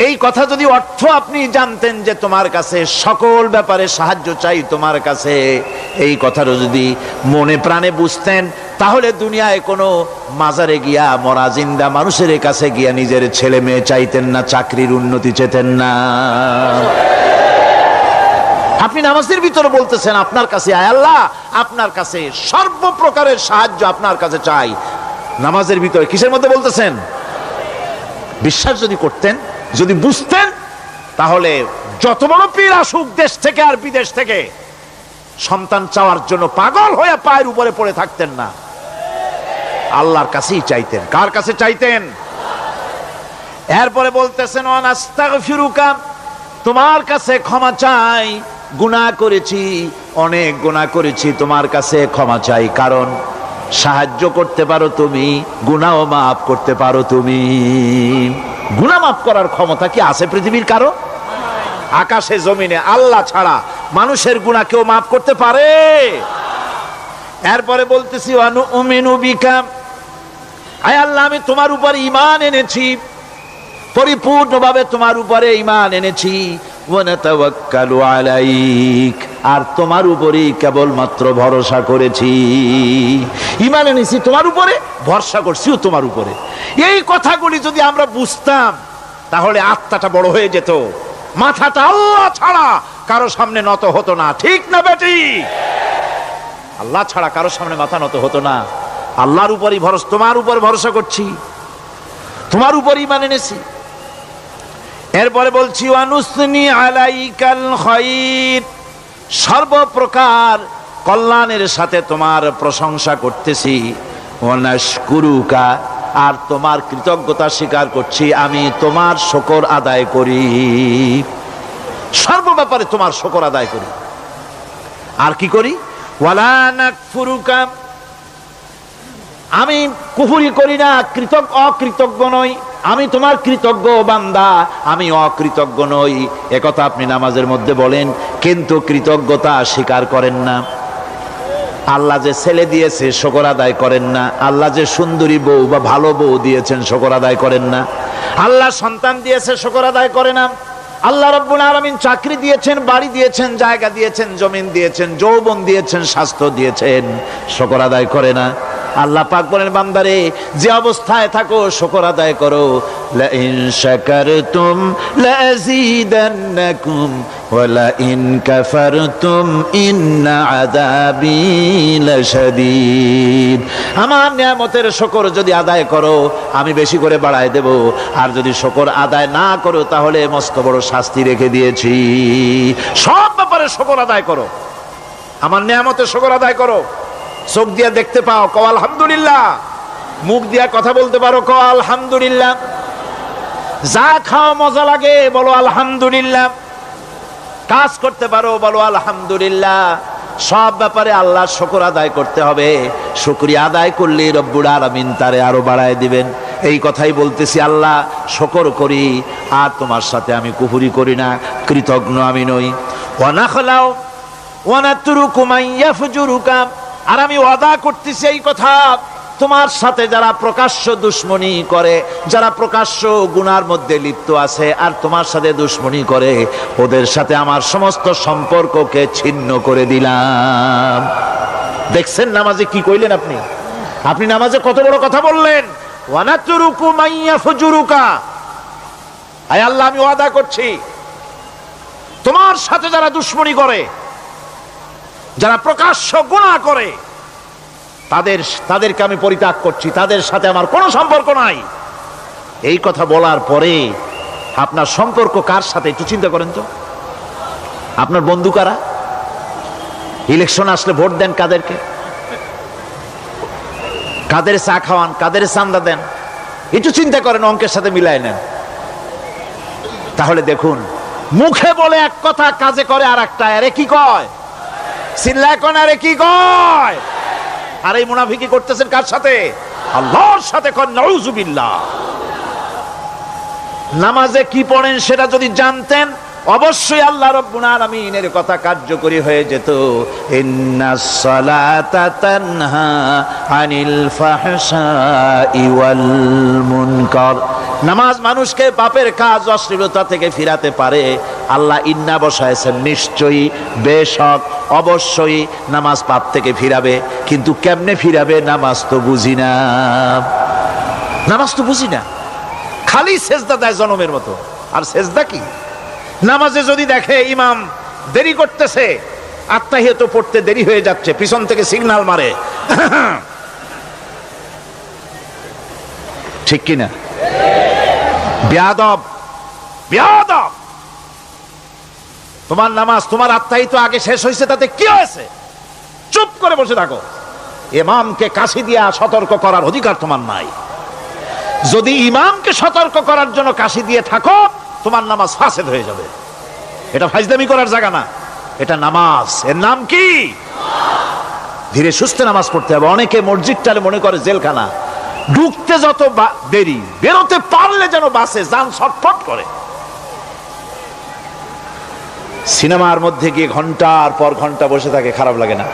S1: এই কথা যদি অর্থ আপনি জানতেন যে তোমার কাছে সকল ব্যাপারে সাহায্য চাই তোমার কাছে, এই কথাটা যদি মনে প্রাণে বুঝতেন, তাহলে দুনিয়ায় কোনো মাজারে গিয়া মরা জিন্দা মানুষের কাছে গিয়া নিজের ছেলে মেয়ে চাইতেন না, চাকরির উন্নতি চেতেন না। আপনি নামাজের ভিতরে বলতেছেন আপনার কাছে, আয় আল্লাহ আপনার কাছে সর্বপ্রকারের সাহায্য আপনার কাছে চাই। নামাজের ভিতরে কিসের মধ্যে বলতেছেন? বিশ্বাস যদি করতেন, যদি বুঝতেন, তাহলে যত বড় পীর আসুক দেশ থেকে আর বিদেশ থেকে, সন্তান চাওয়ার জন্য পাগল হয়ে পায়ের উপরে পড়ে থাকতেন না, আল্লাহর কাছেই চাইতেন। কার কাছে চাইতেন? এরপরে বলতেছেন, ওয়ানাস্তাগফিরুকা, তোমার কাছে ক্ষমা চাই, গুনাহ করেছি, অনেক গুনাহ করেছি, তোমার কাছে ক্ষমা চাই, কারণ সাহায্য করতে পারো তুমি, গুনাহও মাফ করতে পারো তুমি। গুনাহ মাফ করার ক্ষমতা কি আছে পৃথিবীর কারো? আকাশে জমিনে আল্লাহ ছাড়া মানুষের গুনাহ কেউ মাফ করতে পারে? এরপরে বলতেছি, ওয়ানুমিনু বিকা, আয় আল্লাহ আমি তোমার উপর ঈমান এনেছি, পরিপূর্ণভাবে তোমার উপরে ঈমান এনেছি। ওয়ানাতাওয়াক্কালু আলাইক, আর তোমার উপরেই কেবলমাত্র ভরসা করেছি। ঈমান এনেছি তোমার উপরে, ভরসা করছিও তোমার উপরে। এই কথাগুলি যদি আমরা বুঝতাম, তাহলে আত্মাটা বড় হয়ে যেত, মাথাটা আল্লাহ ছাড়া কারো সামনে নত হতো না। ঠিক না বেটি? আল্লাহ ছাড়া কারো সামনে মাথা নত হতো না। আল্লাহর উপরই ভরসা, তোমার উপর ভরসা করছি, তোমার উপর ঈমান এনেছি। এরপরে বলছি, ওয়ানুসনি আলাইকাল খায়র, সর্বপ্রকার কল্যাণের সাথে তোমার প্রশংসা করতেছি। ওয়ানাশকুরুকা, আর তোমার কৃতজ্ঞতা স্বীকার করছি, আমি তোমার শুকর আদায় করি, সর্ব ব্যাপারে তোমার শুকর আদায় করি। আর কি করি? ওয়ালা নাকফুরুকা, আমি কুফরি করি না, অকৃতজ্ঞ নই, আমি তোমার কৃতজ্ঞ বান্দা, আমি অকৃতজ্ঞ নই। একথা আপনি নামাজের মধ্যে বলেন, কিন্তু কৃতজ্ঞতা স্বীকার করেন না। আল্লাহ যে ছেলে দিয়েছে শুকর আদায় করেন না, আল্লাহ যে সুন্দরী বউ বা ভালো বউ দিয়েছেন শুকর আদায় করেন না, আল্লাহ সন্তান দিয়েছে শুকর আদায় করে না, আল্লাহ রাব্বুল আলামিন চাকরি দিয়েছেন, বাড়ি দিয়েছেন, জায়গা দিয়েছেন, জমিন দিয়েছেন, যৌবন দিয়েছেন, স্বাস্থ্য দিয়েছেন, শুকর আদায় করে না। আল্লাহ পাক বলেন, বান্দারে যে অবস্থায় থাকো শুকর আদায় করো। লা ইন শাকারতুম লাযীদান্নাকুম ওয়া লা ইন কাফারতুম ইন্না আযাবী লাশাদীদ। আমার নিয়ামতের শুকর যদি আদায় করো আমি বেশি করে বাড়ায় দেব, আর যদি শুকর আদায় না করো তাহলে মস্ত বড় শাস্তি রেখে দিয়েছি। সব ব্যাপারে শুকর আদায় করো, আমার নিয়ামতের শুকর আদায় করো। চোখ দিয়া দেখতে পাও, কও আলহামদুলিল্লাহ। মুখ দিয়া কথা বলতে পারো, কও আলহামদুলিল্লাহ। যা খাও মজা লাগে বলো আলহামদুলিল্লাহ। কাজ করতে পারো বলো আলহামদুলিল্লাহ। সব ব্যাপারে আল্লাহর শুকর আদায় করতে হবে। শুকরিয়া আদায় করলে রব্বুল আলামিন তারে আরো বাড়ায় দিবেন। এই কথাই বলতেছি, আল্লাহ শুকর করি আর তোমার সাথে আমি কুফরি করি না, কৃতজ্ঞ আমি নই। ওয়া নাখলাউ ওয়া নাতরুকু মান ইয়াফজুরুকা, আর আমি ওয়াদা করতেছি এই কথা, তোমার সাথে যারা প্রকাশ্য দুশ্মনী করে, যারা প্রকাশ্য গুনার মধ্যে লিপ্ত আছে আর তোমার সাথে দুশ্মনী করে, ওদের সাথে আমার সমস্ত সম্পর্ককে ছিন্ন করে দিলাম। দেখছেন নামাজে কি কইলেন আপনি? আপনি নামাজে কত বড় কথা বললেন, ওয়া নাতরুকু মান ইয়াফজুরুকা। আয় আল্লাহ, আমি ওয়াদা করছি তোমার সাথে যারা দুশ্মনী করে, যারা প্রকাশ্য গুনাহ করে, তাদেরকে আমি পরিত্যাগ করছি, তাদের সাথে আমার কোনো সম্পর্ক নাই। এই কথা বলার পরে আপনার সম্পর্ক কার সাথে একটু চিন্তা করেন তো। আপনার বন্ধু কারা? ইলেকশন আসলে ভোট দেন কাদেরকে? কাদের চা খাওয়ান, কাদের চান্দা দেন? একটু চিন্তা করেন, অঙ্কের সাথে মিলায় নেন। তাহলে দেখুন, মুখে বলে এক কথা, কাজে করে আর একটা। আরে কি কয়? চিল্লায় কোন? আরে কি কয়? আর এই মুনাফিকি করতেছেন কার সাথে? আল্লাহর সাথে। কোন নাউজুবিল্লাহ। নামাজে কি পড়েন সেটা যদি জানতেন, অবশ্যই আল্লাহ রাব্বুল আলামিনের কথা কার্যকরী হয়ে যেত। ইন্নাস সালাতা তানহা আনিল ফাহশাই ওয়াল মুনকার। নামাজ মানুষকে পাপের কাজ, অশ্লীলতা থেকে ফিরাতে পারে। আল্লাহ ইন্না বসায়ছেন, নিশ্চয়ই, বেশক, অবশ্যই নামাজ পাপ থেকে ফিরাবে। কিন্তু কেমনে ফিরাবে নামাজ তো বুঝি না। নামাজ তো বুঝি না, খালি সেজদা দেয় জনমের মতো। আর সেজদা কি? নামাজে যদি দেখে ইমাম দেরি করতেছে, আত্তাহিয়াত পড়তে দেরি হয়ে যাচ্ছে, পিছন থেকে সিগন্যাল মারে, ঠিক কিনা? বেয়াদব, বেয়াদব। তোমার নামাজ, তোমার আত্তাহিয়াত আগে শেষ হয়েছে, তাতে কি হয়েছে? চুপ করে বসে থাকো। ইমামকে কাশি দিয়া সতর্ক করার অধিকার তোমার নাই। যদি ইমামকে সতর্ক করার জন্য কাশি দিয়ে থাকো, তোমার নামাজ ফাসেদ হয়ে যাবে। এটা ফাজলামি করার জায়গা না, এটা নামাজ। এর নাম কি? ধীরে সুস্থে নামাজ পড়তে হবে। অনেকে মসজিদটালে মনে করে জেলখানা, ঢুকতে যত দেরি, বেরোতে পারলে যেন বাসে যান ছটফট করে। সিনেমার মধ্যে গিয়ে ঘন্টার পর ঘন্টা বসে থাকে, খারাপ লাগে না?